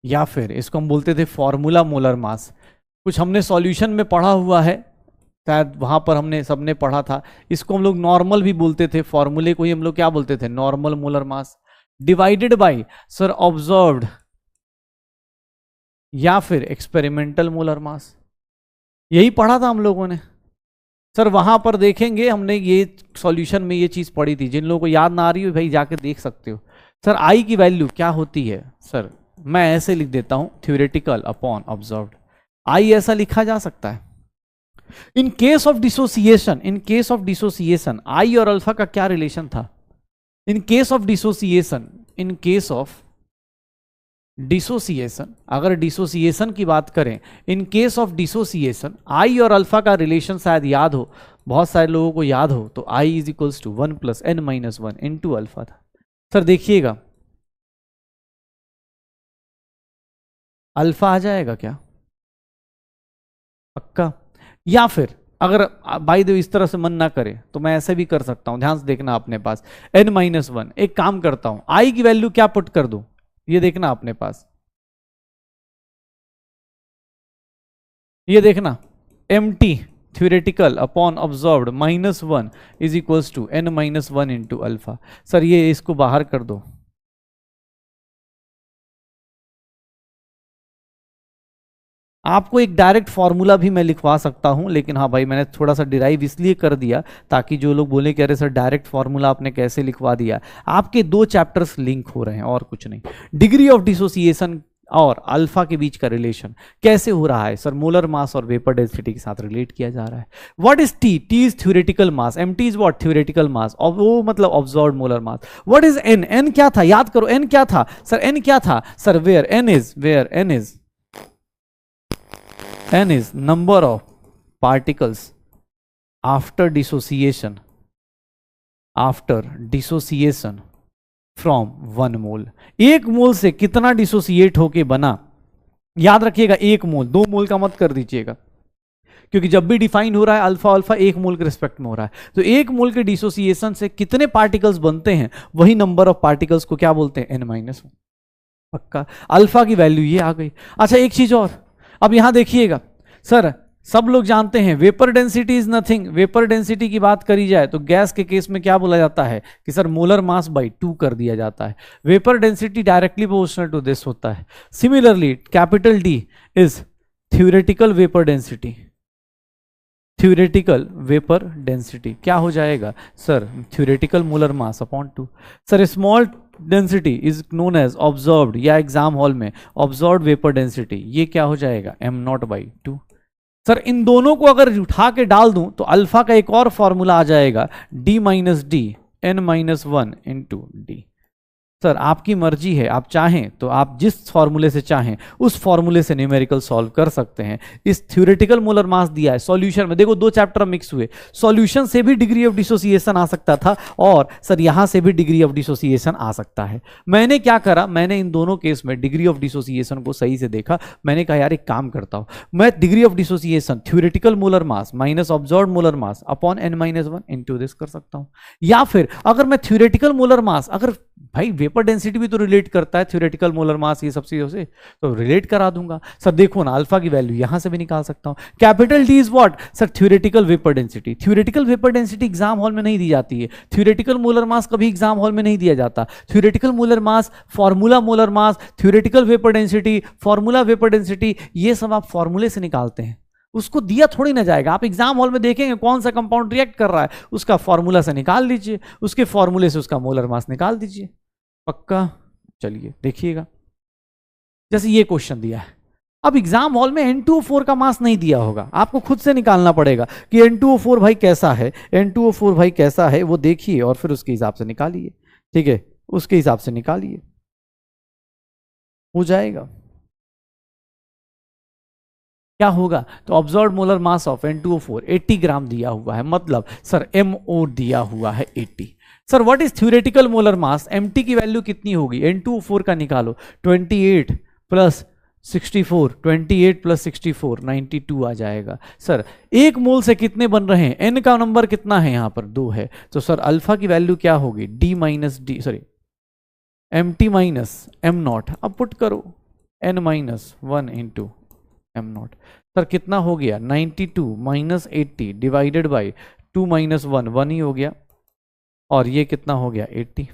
या फिर इसको हम बोलते थे फॉर्मूला मोलर मास। कुछ हमने सॉल्यूशन में पढ़ा हुआ है, शायद वहां पर हमने सबने पढ़ा था। इसको हम लोग नॉर्मल भी बोलते थे, फॉर्मूले को ही हम लोग क्या बोलते थे, normal molar mass, divided by sir observed या फिर एक्सपेरिमेंटल मोलर मास। यही पढ़ा था हम लोगों ने सर। वहां पर देखेंगे हमने ये सॉल्यूशन में ये चीज पढ़ी थी। जिन लोगों को याद ना आ रही हो भाई जाके देख सकते हो। सर आई की वैल्यू क्या होती है सर, मैं ऐसे लिख देता हूं, थ्योरेटिकल अपॉन ऑब्जर्व्ड। आई ऐसा लिखा जा सकता है। In case of dissociation, in case of dissociation I और अल्फा का क्या रिलेशन था। In case of dissociation, in case of dissociation, अगर डिसोसिएशन की बात करें, in case of dissociation I और अल्फा का रिलेशन शायद याद हो, बहुत सारे लोगों को याद हो, तो I is equals to 1 + n-1 into alpha था। सर देखिएगा अल्फा आ जाएगा क्या पक्का। या फिर अगर बाई द इस तरह से मन ना करे तो मैं ऐसे भी कर सकता हूं, ध्यान से देखना अपने पास, n-1। एक काम करता हूं, आई की वैल्यू क्या पुट कर दूं, ये देखना अपने पास, ये देखना, mt theoretical upon observed -1 is equals to n-1 into alpha. Sir ये इसको बाहर कर दो, आपको एक डायरेक्ट फॉर्मूला भी मैं लिखवा सकता हूं, लेकिन हाँ भाई मैंने थोड़ा सा डिराइव इसलिए कर दिया ताकि जो लोग बोले कि अरे सर डायरेक्ट फॉर्मूला आपने कैसे लिखवा दिया। आपके 2 चैप्टर्स लिंक हो रहे हैं और कुछ नहीं। डिग्री ऑफ डिसोसिएशन और अल्फा के बीच का रिलेशन कैसे हो रहा है सर, मोलर मास और वेपर डेंसिटी के साथ रिलेट किया जा रहा है। What is T, T is theoretical mass, mt is what, theoretical mass, और वो मतलब observed molar mass. What is n, n क्या था, याद करो n क्या था सर, n क्या था sir, where n is, where n is number of particles after dissociation from 1 mole। 1 mole से कितना डिसोसिएट होके बना, याद रखिएगा 1 मोल, 2 मोल का मत कर दीजिएगा, क्योंकि जब भी डिफाइन हो रहा है अल्फा अल्फा 1 मोल के रिस्पेक्ट में हो रहा है। तो 1 मोल के डिसोसिएशन से कितने पार्टिकल्स बनते हैं, वही नंबर ऑफ पार्टिकल्स को क्या बोलते हैं, n-1 पक्का। अल्फा की वैल्यू ये आ गई। अच्छा एक चीज और, अब यहां देखिएगा सर, सब लोग जानते हैं vapour density is nothing. Vapour density की बात करी जाए तो गैस के केस में क्या बोला जाता है कि सर मोलर मास बाई 2 कर दिया जाता है। Vapour density directly proportional to this होता है। Similarly capital D is theoretical vapour density. Theoretical vapour density क्या हो जाएगा sir, theoretical molar mass upon 2। Sir small density is known as observed, या एग्जाम हॉल में ऑब्जर्व्ड वेपर डेंसिटी, ये क्या हो जाएगा m0/2। सर इन दोनों को अगर उठा के डाल दूं तो अल्फा का एक और फॉर्मूला आ जाएगा, d - d n-1 into D. Sir आपकी मर्जी है, आप चाहें तो आप जिस फॉर्मूले से चाहें उस फॉर्मूले से न्यूमेरिकल सॉल्व कर सकते हैं। इस थ्योरेटिकल मोलर मास दिया है सॉल्यूशन में, देखो 2 चैप्टर मिक्स हुए, सॉल्यूशन से भी डिग्री ऑफ डिसोसिएशन आ सकता था और सर यहां से भी डिग्री ऑफ डिसोसिएशन आ सकता है। मैंने क्या करा, मैंने इन दोनों केस में डिग्री ऑफ डिसोसिएशन को सही से देखा। मैंने कहा यार एक काम करता हूं, मैं degree of dissociation theoretical molar mass minus observed molar mass upon n-1 into this कर सकता हूं। या फिर अगर मैं थ्योरेटिकल मोलर मास, अगर भाई वेपर डेंसिटी भी तो रिलेट करता है थ्योरेटिकल मोलर मास ये सब चीजों से, तो रिलेट करा दूंगा। सर देखो ना अल्फा की वैल्यू यहां से भी निकाल सकता हूं। Capital D is what sir, theoretical vapour density. Theoretical vapour density exam hall में नहीं दी जाती है। थ्योरेटिकल मोलर मास कभी एग्जाम हॉल में नहीं दिया जाता। थ्योरेटिकल मोलर मास, formula molar mass, theoretical vapour density, formula vapour density, ये सब आप फॉर्मूले से निकालते हैं। उसको दिया थोड़ी ना जाएगा। आप एग्जाम हॉल में देखेंगे कौन सा कंपाउंड रिएक्ट कर रहा है, उसका फॉर्मूला से निकाल लीजिए, उसके फॉर्मूले से उसका मोलर मास निकाल दीजिए। पक्का? चलिए देखिएगा, जैसे ये क्वेश्चन दिया है। अब एग्जाम हॉल में N2O4 का मास नहीं दिया होगा, आपको खुद से निकालना पड़ेगा कि N2O4 भाई कैसा है, N2O4 भाई कैसा है, वो देखिए और फिर उसके हिसाब से निकालिए। ठीक है, उसके हिसाब से निकालिए, हो जाएगा। क्या होगा? तो observe molar mass of N2O4 80 ग्राम दिया हुआ है, मतलब सर MO दिया हुआ है 80। Sir what is theoretical molar mass? MT की वैल्यू कितनी होगी? N2O4 का निकालो, 28 प्लस 64, 28 प्लस 64 92 आ जाएगा। सर एक मोल से कितने बन रहे हैं? N का नंबर कितना है? यहाँ पर 2 है, तो सर अल्फा की वैल्यू क्या होगी? D minus D, sorry MT minus M0। अब पुट करो N minus 1 into M0। Sir कितना हो गया? 92 माइनस 80 डिवाइडेड बाई 2 माइनस 1, 1 ही हो गया, और ये कितना हो गया? 80।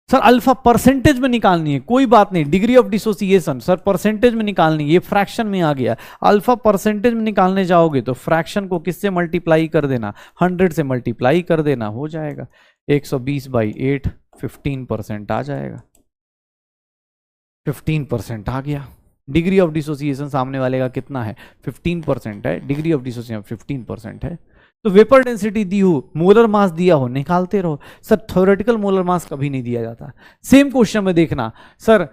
सर अल्फा परसेंटेज में निकालनी है, कोई बात नहीं, degree of dissociation sir percentage में निकालनी है, ये फ्रैक्शन में आ गया। अल्फा परसेंटेज में निकालने जाओगे तो फ्रैक्शन को किससे मल्टीप्लाई कर देना? 100 से मल्टीप्लाई कर देना, हो जाएगा 120/8, 15% आ जाएगा। 15% आ गया। डिग्री ऑफ डिसोसिएशन सामने वाले का कितना है? 15% है, डिग्री ऑफ डिसोसिएशन 15% है। तो वेपर डेंसिटी दी हो, मोलर मास दिया हो, निकालते रहो। सर थ्योरेटिकल मोलर मास कभी नहीं दिया जाता। सेम क्वेश्चन में देखना, सर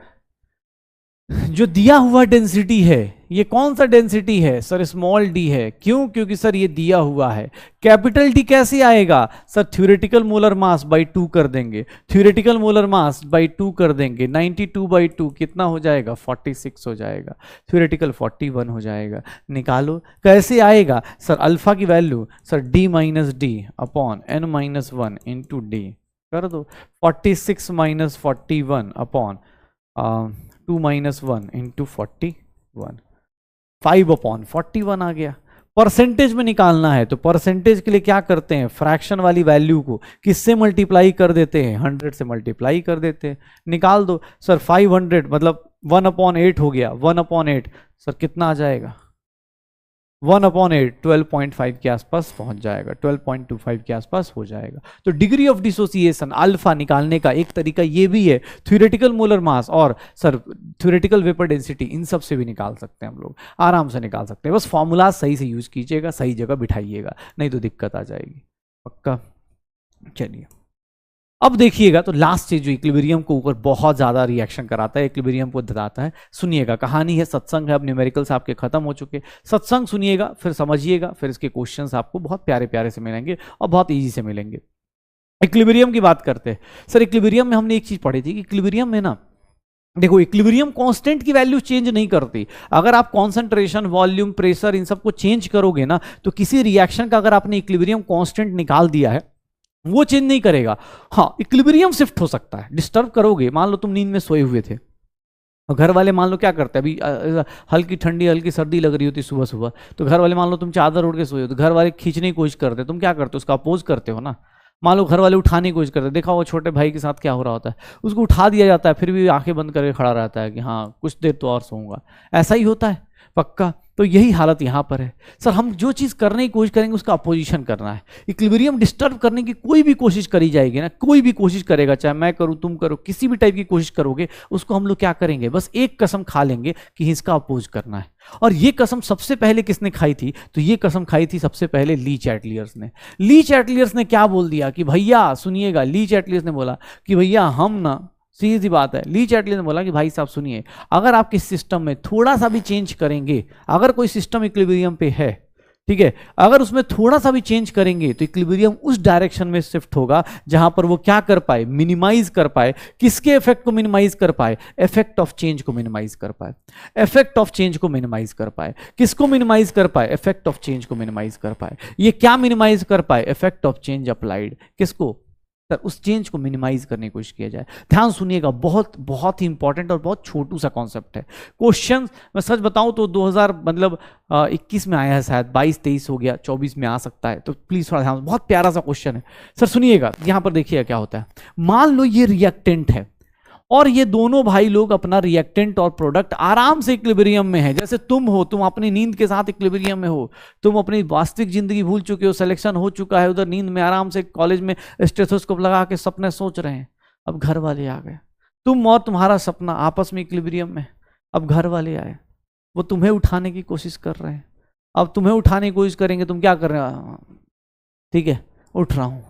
जो दिया हुआ डेंसिटी है ये कौन सा डेंसिटी है? सर स्मॉल डी है। क्यों? क्योंकि सर ये दिया हुआ है। कैपिटल डी कैसे आएगा? Sir theoretical molar mass by 2 कर देंगे, थ्योरेटिकल मोलर मास बाई 2 कर देंगे, 92/2 कितना हो जाएगा? 46 हो जाएगा, थ्योरेटिकल 41 हो जाएगा। निकालो कैसे आएगा? सर अल्फा की value sir D minus D upon N minus 1 into D कर दो, 46 माइनस 41 अपॉन 2 माइनस 1 इंटू 41, 5/41 आ गया। परसेंटेज में निकालना है तो परसेंटेज के लिए क्या करते हैं? फ्रैक्शन वाली वैल्यू को किससे मल्टीप्लाई कर देते हैं? 100 से मल्टीप्लाई कर देते हैं। निकाल दो सर, 500 मतलब 1/8 हो गया, 1/8 सर कितना आ जाएगा? 1/8 12.5 के आसपास पहुंच जाएगा, 12.25 के आसपास हो जाएगा। तो डिग्री ऑफ डिसोसिएशन अल्फा निकालने का एक तरीका ये भी है, थ्योरेटिकल मोलर मास और सर थ्योरेटिकल वेपर डेंसिटी, इन सब से भी निकाल सकते हैं हम लोग, आराम से निकाल सकते हैं। बस फॉर्मूला सही से यूज कीजिएगा, सही जगह बिठाइएगा, नहीं तो दिक्कत आ जाएगी। पक्का? चलिए अब देखिएगा, तो लास्ट चीज जो इक्विलिब्रियम को ऊपर बहुत ज्यादा रिएक्शन कराता है, इक्विलिब्रियम को बताता है, सुनिएगा। कहानी है, सत्संग है, अब न्यूमेरिकल्स आपके खत्म हो चुके, सत्संग सुनिएगा, फिर समझिएगा, फिर इसके क्वेश्चंस आपको बहुत प्यारे प्यारे से मिलेंगे और बहुत ईजी से मिलेंगे। इक्विलिब्रियम की बात करते हैं। सर इक्विलिब्रियम में हमने एक चीज पढ़ी थी कि इक्विलिब्रियम में ना, देखो इक्विलिब्रियम कांस्टेंट की वैल्यू चेंज नहीं करती। अगर आप कॉन्सेंट्रेशन, वॉल्यूम, प्रेशर इन सबको चेंज करोगे ना, तो किसी रिएक्शन का अगर आपने इक्विलिब्रियम कांस्टेंट निकाल दिया है वो चेंज नहीं करेगा। हाँ इक्विलिब्रियम शिफ्ट हो सकता है, डिस्टर्ब करोगे। मान लो तुम नींद में सोए हुए थे और घर वाले मान लो क्या करते हैं, अभी हल्की ठंडी हल्की सर्दी लग रही होती सुबह सुबह, तो घर वाले मान लो तुम चादर उड़ के सोए हो, तो घर वाले खींचने की कोशिश करते, तुम क्या करते हो? उसका अपोज करते हो ना। मान लो घर वाले उठाने की कोशिश करते, देखा वो छोटे भाई के साथ क्या हो रहा होता है, उसको उठा दिया जाता है, फिर भी आंखें बंद करके खड़ा रहता है कि हाँ कुछ देर तो और सोऊंगा। ऐसा ही होता है। पक्का? तो यही हालत यहां पर है। सर हम जो चीज करने की कोशिश करेंगे उसका अपोजिशन करना है। इक्विलिब्रियम डिस्टर्ब करने की कोई भी कोशिश करी जाएगी ना, कोई भी कोशिश करेगा, चाहे मैं करूं तुम करो, किसी भी टाइप की कोशिश करोगे, उसको हम लोग क्या करेंगे? बस एक कसम खा लेंगे कि इसका अपोज करना है। और ये कसम सबसे पहले किसने खाई थी? तो ये कसम खाई थी सबसे पहले ली चैटलियर्स ने। ली चैटलियर्स ने क्या बोल दिया कि भैया सुनिएगा, ली चैटलियर्स ने बोला कि भैया हम ना, सीधी सी बात है, ली चैटलियर्स ने बोला कि भाई साहब सुनिए, अगर आप किस सिस्टम में थोड़ा सा भी चेंज करेंगे, अगर कोई सिस्टम इक्विलिब्रियम पे है, ठीक है, अगर उसमें थोड़ा सा भी चेंज करेंगे तो इक्विलिब्रियम उस डायरेक्शन में शिफ्ट होगा जहां पर वो क्या कर पाए? मिनिमाइज कर पाए। किसके इफेक्ट को मिनिमाइज कर पाए? इफेक्ट ऑफ चेंज को मिनिमाइज कर पाए। इफेक्ट ऑफ चेंज को मिनिमाइज कर पाए। किसको मिनिमाइज कर पाए? इफेक्ट ऑफ चेंज को मिनिमाइज कर पाए। ये क्या मिनिमाइज कर पाए? Effect of change applied. किसको? सर उस चेंज को मिनिमाइज करने की कोशिश किया जाए। ध्यान सुनिएगा, बहुत बहुत ही इंपॉर्टेंट और बहुत छोटू सा कॉन्सेप्ट है। क्वेश्चन मैं सच बताऊं तो 2021 में आया है, शायद 22-23 हो गया, 24 में आ सकता है, तो प्लीज थोड़ा ध्यान, बहुत प्यारा सा क्वेश्चन है। सर सुनिएगा, यहां पर देखिएगा क्या होता है। मान लो ये रिएक्टेंट है और ये दोनों भाई लोग अपना रिएक्टेंट और प्रोडक्ट आराम से इक्विलिब्रियम में है। जैसे तुम हो, तुम अपनी नींद के साथ इक्विलिब्रियम में हो, तुम अपनी वास्तविक जिंदगी भूल चुके हो, सिलेक्शन हो चुका है, उधर नींद में आराम से कॉलेज में स्टेथोस्कोप लगा के सपने सोच रहे हैं। अब घर वाले आ गए, तुम और तुम्हारा सपना आपस में इक्विलिब्रियम में। अब घर वाले आए, वो तुम्हें उठाने की कोशिश कर रहे हैं। अब तुम्हें उठाने की कोशिश करेंगे, तुम क्या कर रहे हो? ठीक है, उठ रहा हूं।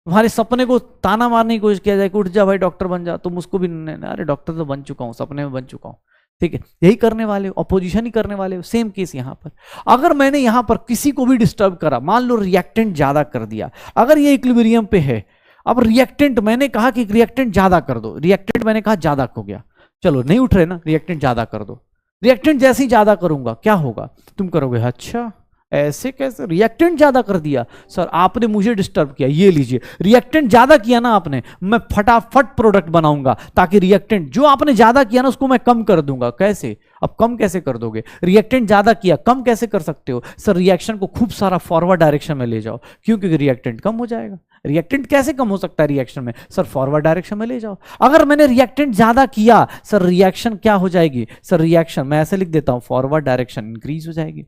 तुम्हारे सपने को ताना मारने की कोशिश किया जाए कि उठ जा भाई, डॉक्टर बन जा। तुम उसको भी अरे डॉक्टर तो बन चुका हूं, सपने में बन चुका हूं। ठीक है, यही करने वाले हो, अपोजिशन ही करने वाले हो। सेम केस यहां पर, अगर मैंने यहां पर किसी को भी डिस्टर्ब करा, मान लो रिएक्टेंट ज्यादा कर दिया, अगर ये इक्विलिब्रियम पे है, अब रिएक्टेंट मैंने कहा कि रिएक्टेंट ज्यादा कर दो, रिएक्टेंट मैंने कहा ज्यादा हो गया, चलो नहीं उठ रहे ना, रिएक्टेंट ज्यादा कर दो। रिएक्टेंट जैसे ही ज्यादा करूंगा क्या होगा? तुम करोगे अच्छा ऐसे कैसे, रिएक्टेंट ज्यादा कर दिया सर, आपने मुझे डिस्टर्ब किया, ये लीजिए रिएक्टेंट ज्यादा किया ना आपने, मैं फटाफट प्रोडक्ट बनाऊंगा ताकि रिएक्टेंट जो आपने ज्यादा किया ना उसको मैं कम कर दूंगा। कैसे? अब कम कैसे कर दोगे? रिएक्टेंट ज्यादा किया, कम कैसे कर सकते हो? सर रिएक्शन को खूब सारा फॉरवर्ड डायरेक्शन में ले जाओ, क्योंकि रिएक्टेंट कम हो जाएगा। रिएक्टेंट कैसे कम हो सकता है रिएक्शन में? सर फॉरवर्ड डायरेक्शन में ले जाओ। अगर मैंने रिएक्टेंट ज्यादा किया सर, रिएक्शन क्या हो जाएगी? सर रिएक्शन मैं ऐसे लिख देता हूं, फॉरवर्ड डायरेक्शन इंक्रीज हो जाएगी,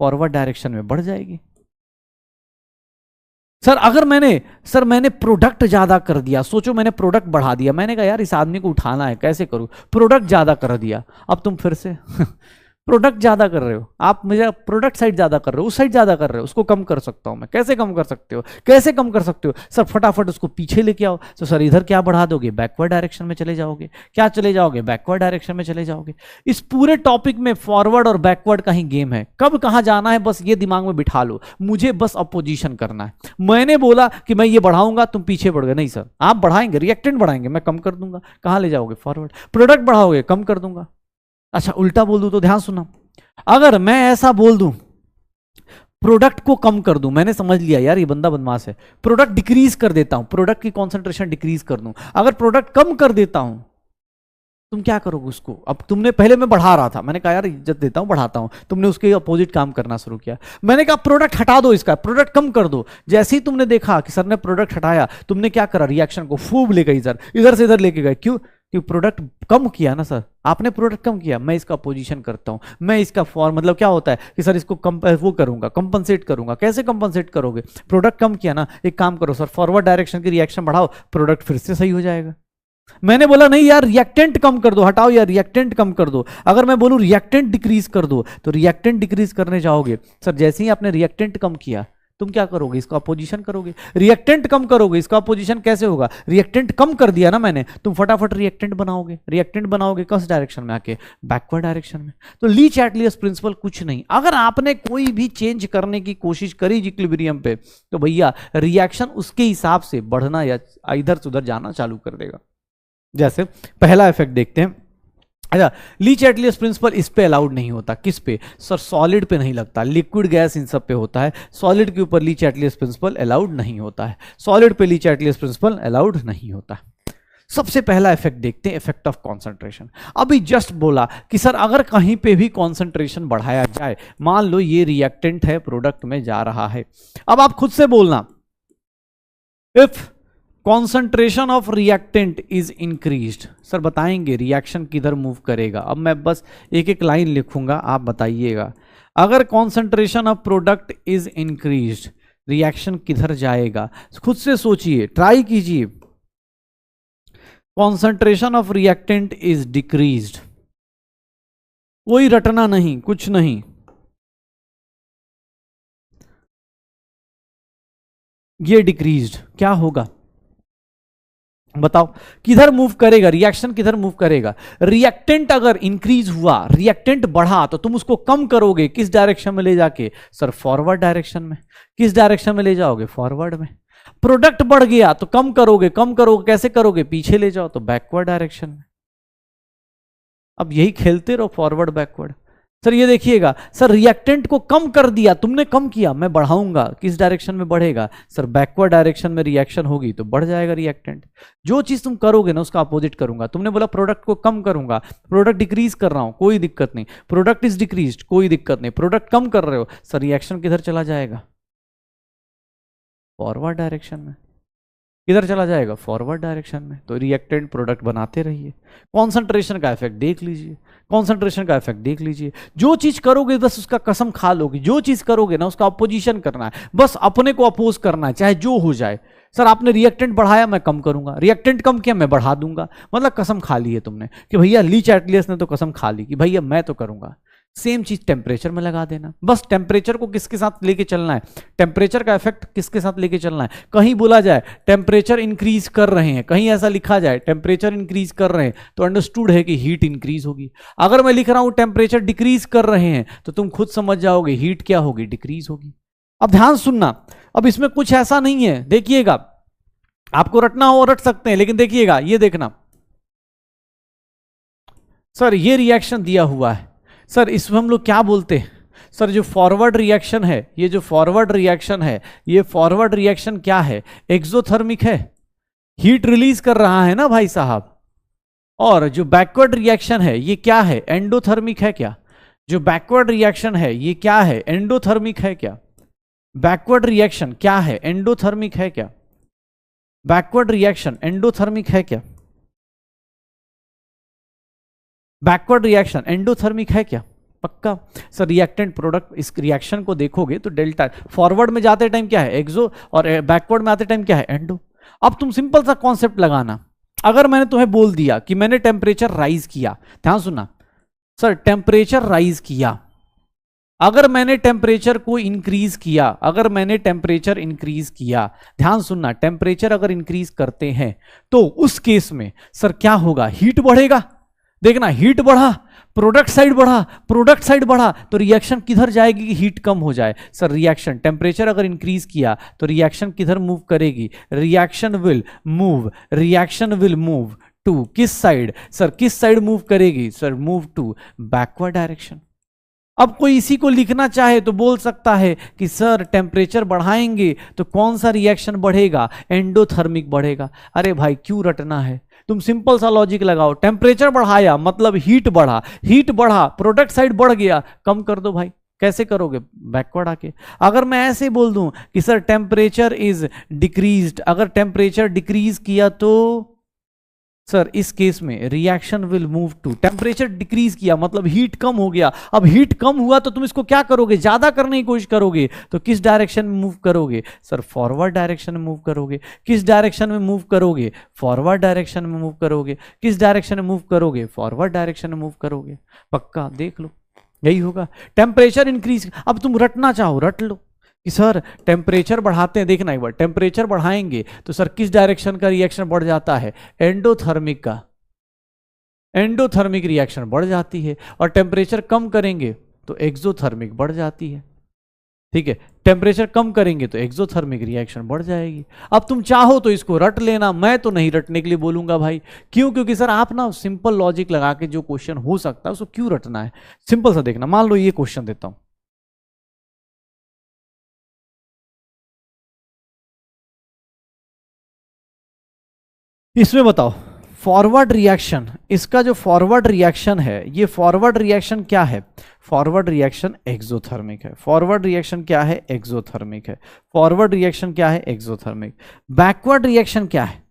फॉरवर्ड डायरेक्शन में बढ़ जाएगी। सर अगर मैंने प्रोडक्ट ज्यादा कर दिया, सोचो मैंने प्रोडक्ट बढ़ा दिया, मैंने कहा यार इस आदमी को उठाना है, कैसे करूं? प्रोडक्ट ज्यादा कर दिया, अब तुम फिर से प्रोडक्ट ज्यादा कर रहे हो, आप मेरा प्रोडक्ट साइड ज्यादा कर रहे हो, उस साइड ज्यादा कर रहे हो, उसको कम कर सकता हूं मैं। कैसे कम कर सकते हो? कैसे कम कर सकते हो? सर फटाफट उसको पीछे लेके आओ। तो सर इधर क्या बढ़ा दोगे? बैकवर्ड डायरेक्शन में चले जाओगे। क्या चले जाओगे? बैकवर्ड डायरेक्शन में चले जाओगे। इस पूरे टॉपिक में फॉरवर्ड और बैकवर्ड का ही गेम है, कब कहां जाना है बस ये दिमाग में बिठा लो, मुझे बस अपोजिशन करना है। मैंने बोला कि मैं ये बढ़ाऊंगा, तुम पीछे बढ़ गए, नहीं सर आप बढ़ाएंगे, रिएक्टेंट बढ़ाएंगे, मैं कम कर दूंगा। कहां ले जाओगे? फॉरवर्ड। प्रोडक्ट बढ़ाओगे, कम कर दूंगा। अच्छा उल्टा बोल दूं तो ध्यान सुना, अगर मैं ऐसा बोल दूं प्रोडक्ट को कम कर दूं, मैंने समझ लिया यार ये बंदा बदमाश है, प्रोडक्ट डिक्रीज कर देता हूं, प्रोडक्ट की कॉन्सेंट्रेशन डिक्रीज कर दूं, अगर प्रोडक्ट कम कर देता हूं तुम क्या करोगे उसको? अब तुमने पहले मैं बढ़ा रहा था, मैंने कहा यार इज्जत देता हूं बढ़ाता हूं, तुमने उसके अपोजिट काम करना शुरू किया। मैंने कहा प्रोडक्ट हटा दो, इसका प्रोडक्ट कम कर दो। जैसे ही तुमने देखा कि सर ने प्रोडक्ट हटाया, तुमने क्या करा? रिएक्शन को खूब ले गई सर, इधर से इधर लेके गए। क्यों? क्योंकि प्रोडक्ट कम किया ना सर, आपने प्रोडक्ट कम किया, मैं इसका पोजीशन करता हूं, मैं इसका फॉर मतलब क्या होता है कि सर इसको वो करूंगा, कंपनसेट करूंगा। कैसे कंपनसेट करोगे? प्रोडक्ट कम किया ना, एक काम करो सर फॉरवर्ड डायरेक्शन की रिएक्शन बढ़ाओ, प्रोडक्ट फिर से सही हो जाएगा। मैंने बोला नहीं यार रिएक्टेंट कम कर दो, हटाओ यार रिएक्टेंट कम कर दो। अगर मैं बोलूं रिएक्टेंट डिक्रीज कर दो, तो रिएक्टेंट डिक्रीज करने जाओगे सर, जैसे ही आपने रिएक्टेंट कम किया तुम क्या करोगे? इसका अपोजिशन करोगे। रिएक्टेंट कम करोगे, इसका अपोजिशन कैसे होगा? रिएक्टेंट कम कर दिया ना मैंने, तुम फटाफट रिएक्टेंट बनाओगे। रिएक्टेंट बनाओगे किस डायरेक्शन में? आके बैकवर्ड डायरेक्शन में। तो ली चैटलियस प्रिंसिपल कुछ नहीं, अगर आपने कोई भी चेंज करने की कोशिश करी इक्विलिब्रियम पे, तो भैया रिएक्शन उसके हिसाब से बढ़ना या इधर से उधर जाना चालू कर देगा। जैसे पहला इफेक्ट देखते हैं। अच्छा, ली चैटलियस प्रिंसिपल इस पे अलाउड नहीं होता। किस पे? सर सॉलिड पे नहीं लगता, लिक्विड गैस इन सब पे होता है। सॉलिड के ऊपर ली चैटलियस प्रिंसिपल अलाउड नहीं होता है, सॉलिड पे ली चैटलियस प्रिंसिपल अलाउड नहीं होता है। सबसे पहला इफेक्ट देखते हैं, इफेक्ट ऑफ कॉन्सेंट्रेशन। अभी जस्ट बोला कि सर अगर कहीं पे भी कॉन्सेंट्रेशन बढ़ाया जाए, मान लो ये रिएक्टेंट है, प्रोडक्ट में जा रहा है, अब आप खुद से बोलना if concentration of reactant is increased. Sir बताएंगे रिएक्शन किधर मूव करेगा। अब मैं बस एक एक लाइन लिखूंगा, आप बताइएगा। अगर concentration of product is increased, reaction किधर जाएगा? खुद से सोचिए, ट्राई कीजिए। Concentration of reactant is decreased, कोई रटना नहीं, कुछ नहीं, ये डिक्रीज्ड, क्या होगा बताओ? किधर मूव करेगा रिएक्शन? किधर मूव करेगा? रिएक्टेंट अगर इंक्रीज हुआ, रिएक्टेंट बढ़ा, तो तुम उसको कम करोगे किस डायरेक्शन में ले जाके? सर फॉरवर्ड डायरेक्शन में। किस डायरेक्शन में ले जाओगे? फॉरवर्ड में। प्रोडक्ट बढ़ गया तो कम करोगे, कम करोगे कैसे करोगे? पीछे ले जाओ, तो बैकवर्ड डायरेक्शन में। अब यही खेलते रहो, फॉरवर्ड बैकवर्ड। सर ये देखिएगा, सर रिएक्टेंट को कम कर दिया, तुमने कम किया, मैं बढ़ाऊंगा, किस डायरेक्शन में बढ़ेगा? सर बैकवर्ड डायरेक्शन में रिएक्शन होगी तो बढ़ जाएगा रिएक्टेंट। जो चीज तुम करोगे ना उसका अपोजिट करूंगा। तुमने बोला प्रोडक्ट को कम करूंगा, प्रोडक्ट डिक्रीज कर रहा हूं, कोई दिक्कत नहीं। प्रोडक्ट इज डिक्रीज, कोई दिक्कत नहीं। प्रोडक्ट कम कर रहे हो, सर रिएक्शन किधर चला जाएगा? फॉरवर्ड डायरेक्शन में। किधर चला जाएगा, फॉरवर्ड डायरेक्शन में। तो रिएक्टेंट प्रोडक्ट बनाते रहिए। कॉन्सेंट्रेशन का इफेक्ट देख लीजिए, कॉन्सेंट्रेशन का इफेक्ट देख लीजिए। जो चीज करोगे बस उसका कसम खा लोगे, जो चीज करोगे ना उसका अपोजिशन करना है, बस अपने को अपोज करना है चाहे जो हो जाए। सर आपने रिएक्टेंट बढ़ाया मैं कम करूंगा, रिएक्टेंट कम किया मैं बढ़ा दूंगा, मतलब कसम खा ली है तुमने कि भैया ली चैटलियस ने तो कसम खा ली कि भैया मैं तो करूंगा। सेम चीज टेम्परेचर में लगा देना, बस टेम्परेचर को किसके साथ लेके चलना है, टेम्परेचर का इफेक्ट किसके साथ लेके चलना है। कहीं बोला जाए टेम्परेचर इंक्रीज कर रहे हैं, कहीं ऐसा लिखा जाए टेम्परेचर इंक्रीज कर रहे हैं, तो अंडरस्टूड है कि हीट इंक्रीज होगी। अगर मैं लिख रहा हूं टेम्परेचर डिक्रीज कर रहे हैं तो तुम खुद समझ जाओगे हीट क्या होगी, डिक्रीज होगी। अब ध्यान सुनना, अब इसमें कुछ ऐसा नहीं है, देखिएगा आपको रटना हो रट सकते हैं, लेकिन देखिएगा ये देखना, सर ये रिएक्शन दिया हुआ है, सर इसमें हम लोग क्या बोलते हैं, सर जो फॉरवर्ड रिएक्शन है, ये जो फॉरवर्ड रिएक्शन है, ये फॉरवर्ड रिएक्शन क्या है, एक्सोथर्मिक है, हीट रिलीज कर रहा है ना भाई साहब। और जो बैकवर्ड रिएक्शन है ये क्या है, एंडोथर्मिक है क्या। जो बैकवर्ड रिएक्शन है ये क्या है, एंडोथर्मिक है क्या। बैकवर्ड रिएक्शन क्या है, एंडोथर्मिक है क्या। बैकवर्ड रिएक्शन एंडोथर्मिक है क्या। बैकवर्ड रिएक्शन एंडोथर्मिक है क्या, पक्का। सर रिएक्टेंट प्रोडक्ट, इस रिएक्शन को देखोगे तो डेल्टा, फॉरवर्ड में जाते टाइम क्या है एक्सो, और बैकवर्ड में आते टाइम क्या है एंडो। अब तुम सिंपल सा कॉन्सेप्ट लगाना, अगर मैंने तुम्हें बोल दिया कि मैंने टेम्परेचर राइज किया, ध्यान सुनना सर, टेम्परेचर राइज किया, अगर मैंने टेम्परेचर को इंक्रीज किया, अगर मैंने टेम्परेचर इंक्रीज किया, ध्यान सुनना, टेम्परेचर अगर इंक्रीज करते हैं तो उस केस में सर क्या होगा, हीट बढ़ेगा। देखना हीट बढ़ा, प्रोडक्ट साइड बढ़ा, प्रोडक्ट साइड बढ़ा, तो रिएक्शन किधर जाएगी कि हीट कम हो जाए। सर रिएक्शन, टेम्परेचर अगर इंक्रीज किया तो रिएक्शन किधर मूव करेगी, reaction will move, reaction will move to किस साइड, सर किस साइड मूव करेगी, sir move to backward direction. अब कोई इसी को लिखना चाहे तो बोल सकता है कि सर टेम्परेचर बढ़ाएंगे तो कौन सा रिएक्शन बढ़ेगा, एंडोथर्मिक बढ़ेगा। अरे भाई क्यों रटना है, तुम सिंपल सा लॉजिक लगाओ, टेम्परेचर बढ़ाया मतलब हीट बढ़ा, हीट बढ़ा प्रोडक्ट साइड बढ़ गया, कम कर दो भाई। कैसे करोगे, बैकवर्ड आके। अगर मैं ऐसे बोल दूं कि सर टेम्परेचर इज डिक्रीज्ड, अगर टेम्परेचर डिक्रीज किया तो सर इस केस में reaction will move to, temperature decrease किया मतलब हीट कम हो गया। अब हीट कम हुआ तो तुम इसको क्या करोगे, ज्यादा करने की कोशिश करोगे, तो किस डायरेक्शन में मूव करोगे, सर फॉरवर्ड डायरेक्शन में मूव करोगे। किस डायरेक्शन में मूव करोगे, फॉरवर्ड डायरेक्शन में मूव करोगे। किस डायरेक्शन में मूव करोगे, फॉरवर्ड डायरेक्शन में मूव करोगे। पक्का देख लो यही होगा। टेम्परेचर इंक्रीज, अब तुम रटना चाहो रट लो कि सर टेम्परेचर बढ़ाते हैं, देखना एक बार, टेम्परेचर बढ़ाएंगे तो सर किस डायरेक्शन का रिएक्शन बढ़ जाता है, एंडोथर्मिक का, एंडोथर्मिक रिएक्शन बढ़ जाती है। और टेम्परेचर कम करेंगे तो एक्सोथर्मिक बढ़ जाती है। ठीक है, टेम्परेचर कम करेंगे तो एक्सोथर्मिक रिएक्शन बढ़ जाएगी। अब तुम चाहो तो इसको रट लेना, मैं तो नहीं रटने के लिए बोलूंगा भाई। क्यों, क्योंकि सर आप ना सिंपल लॉजिक लगा के जो क्वेश्चन हो सकता है उसको क्यों रटना है। सिंपल सा देखना, मान लो ये क्वेश्चन देता हूं, इसमें बताओ फॉरवर्ड रिएक्शन, इसका जो फॉरवर्ड रिएक्शन है, ये फॉरवर्ड रिएक्शन क्या है, फॉरवर्ड रिएक्शन एक्सोथर्मिक है। फॉरवर्ड रिएक्शन क्या है, एक्सोथर्मिक है। फॉरवर्ड रिएक्शन क्या है, एक्सोथर्मिक। बैकवर्ड रिएक्शन क्या है,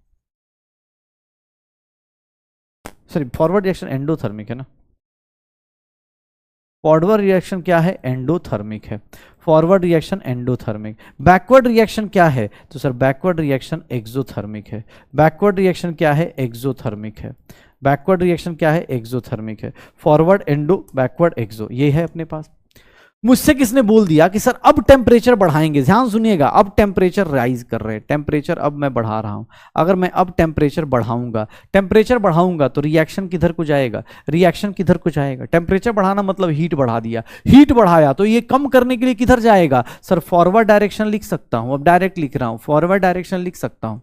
सॉरी फॉरवर्ड रिएक्शन एंडोथर्मिक है ना, फॉरवर्ड रिएक्शन क्या है, एंडोथर्मिक है। Forward reaction endothermic. Backward reaction क्या है, तो सर बैकवर्ड रिएक्शन एक्सोथर्मिक है। बैकवर्ड रिएक्शन क्या है, एक्सोथर्मिक है। बैकवर्ड रिएक्शन क्या है, एक्सोथर्मिक है। फॉरवर्ड एंडो, बैकवर्ड एक्सो, ये है अपने पास। मुझसे किसने बोल दिया कि सर अब टेम्परेचर बढ़ाएंगे, ध्यान सुनिएगा, अब टेम्परेचर राइज कर रहे हैं, टेम्परेचर अब मैं बढ़ा रहा हूं। अगर मैं अब टेम्परेचर बढ़ाऊंगा, टेम्परेचर बढ़ाऊंगा तो रिएक्शन किधर को जाएगा, रिएक्शन किधर को जाएगा। टेम्परेचर बढ़ाना मतलब हीट बढ़ा दिया, हीट बढ़ाया तो ये कम करने के लिए किधर जाएगा, सर फॉरवर्ड डायरेक्शन लिख सकता हूं, अब डायरेक्ट लिख रहा हूं, फॉरवर्ड डायरेक्शन लिख सकता हूं।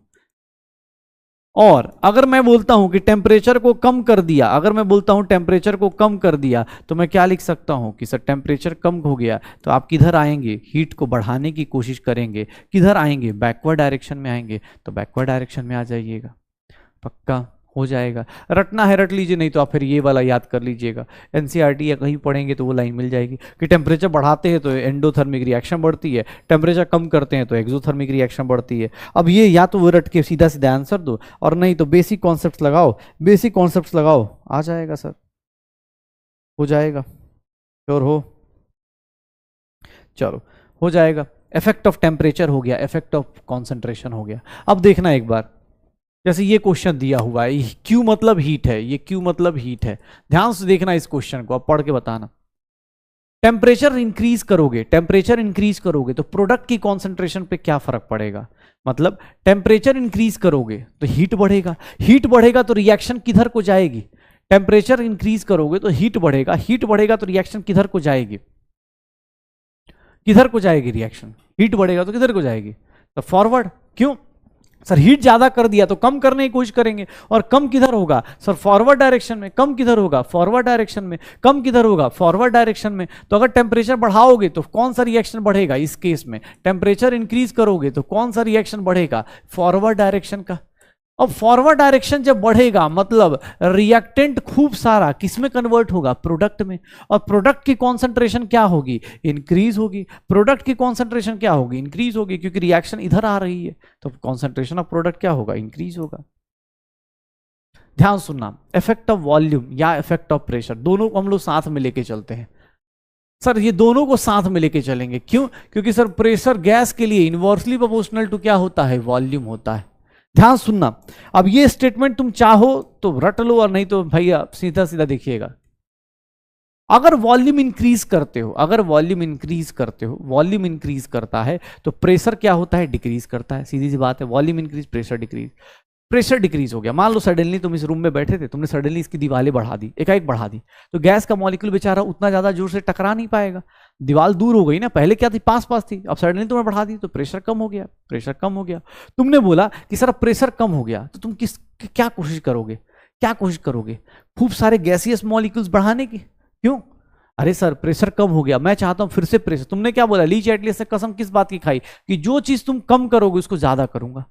और अगर मैं बोलता हूं कि टेम्परेचर को कम कर दिया, अगर मैं बोलता हूं टेम्परेचर को कम कर दिया, तो मैं क्या लिख सकता हूं कि सर टेम्परेचर कम हो गया तो आप किधर आएंगे, हीट को बढ़ाने की कोशिश करेंगे, किधर आएंगे, बैकवर्ड डायरेक्शन में आएंगे, तो बैकवर्ड डायरेक्शन में आ जाइएगा। पक्का हो जाएगा। रटना है रट लीजिए, नहीं तो आप फिर ये वाला याद कर लीजिएगा, एनसीईआरटी या कहीं पढ़ेंगे तो वो लाइन मिल जाएगी कि टेम्परेचर बढ़ाते हैं तो एंडोथर्मिक रिएक्शन बढ़ती है, टेम्परेचर कम करते हैं तो एक्सोथर्मिक रिएक्शन बढ़ती है। अब ये या तो वो रट के सीधा सीधा आंसर दो, और नहीं तो बेसिक कॉन्सेप्ट्स लगाओ, बेसिक कॉन्सेप्ट्स लगाओ, आ जाएगा सर, हो जाएगा, श्योर हो, चलो हो जाएगा। इफेक्ट ऑफ टेम्परेचर हो गया, इफेक्ट ऑफ कॉन्सेंट्रेशन हो गया। अब देखना एक बार, जैसे ये क्वेश्चन दिया हुआ है, क्यू मतलब हीट है, ये क्यू मतलब हीट है, ध्यान से देखना इस क्वेश्चन को, अब पढ़ के बताना। टेम्परेचर इंक्रीज करोगे, टेम्परेचर इंक्रीज करोगे तो प्रोडक्ट की कॉन्सेंट्रेशन पे क्या फर्क पड़ेगा, मतलब टेम्परेचर इंक्रीज करोगे तो हीट बढ़ेगा, हीट बढ़ेगा तो रिएक्शन किधर को जाएगी, टेम्परेचर इंक्रीज करोगे तो हीट बढ़ेगा, हीट बढ़ेगा तो रिएक्शन किधर को जाएगी, किधर को जाएगी रिएक्शन, हीट बढ़ेगा तो किधर को जाएगी, तो फॉरवर्ड। क्यों सर, हीट ज्यादा कर दिया तो कम करने की कोशिश करेंगे, और कम किधर होगा सर, फॉरवर्ड डायरेक्शन में, कम किधर होगा, फॉरवर्ड डायरेक्शन में, कम किधर होगा, फॉरवर्ड डायरेक्शन में। तो अगर टेम्परेचर बढ़ाओगे तो कौन सा रिएक्शन बढ़ेगा, इस केस में टेम्परेचर इंक्रीज करोगे तो कौन सा रिएक्शन बढ़ेगा, फॉरवर्ड डायरेक्शन का। अब फॉरवर्ड डायरेक्शन जब बढ़ेगा मतलब रिएक्टेंट खूब सारा किसमें कन्वर्ट होगा, प्रोडक्ट में, और प्रोडक्ट की कॉन्सेंट्रेशन क्या होगी, इंक्रीज होगी, प्रोडक्ट की कॉन्सेंट्रेशन क्या होगी, इंक्रीज होगी, क्योंकि रिएक्शन इधर आ रही है तो कॉन्सेंट्रेशन ऑफ प्रोडक्ट क्या होगा, इंक्रीज होगा। ध्यान सुनना, इफेक्ट ऑफ वॉल्यूम या इफेक्ट ऑफ प्रेशर, दोनों को हम लोग साथ में लेके चलते हैं सर, ये दोनों को साथ में लेके चलेंगे। क्यों, क्योंकि सर प्रेशर गैस के लिए इनवर्सली प्रोपोर्शनल टू क्या होता है, वॉल्यूम होता है। ध्यान सुनना, अब ये स्टेटमेंट तुम चाहो तो रट लो, और नहीं तो भैया सीधा सीधा देखिएगा। अगर वॉल्यूम इंक्रीज करते हो, अगर वॉल्यूम इंक्रीज करते हो, वॉल्यूम इंक्रीज करता है तो प्रेशर क्या होता है, डिक्रीज करता है, सीधी सी बात है, volume increase pressure decrease. Pressure decrease हो गया, मान लो सडनली तुम इस रूम में बैठे थे, तुमने सडनली इसकी दीवारें बढ़ा दी, एकाएक बढ़ा दी, तो गैस का मॉलिक्यूल बेचारा उतना ज्यादा जोर से टकरा नहीं पाएगा, दीवार दूर हो गई ना, पहले क्या थी, पास पास थी, अब सडनली तुमने बढ़ा दी तो प्रेशर कम हो गया, प्रेशर कम हो गया। तुमने बोला कि सर प्रेशर कम हो गया, तो तुम क्या कोशिश करोगे, क्या कोशिश करोगे, खूब सारे गैसियस मॉलिक्यूल्स बढ़ाने की। क्यों, अरे सर प्रेशर कम हो गया, मैं चाहता हूं फिर से प्रेशर। तुमने क्या बोला, लीच एटली से कसम किस बात की खाई, कि जो चीज तुम कम करोगे उसको ज्यादा करूंगा।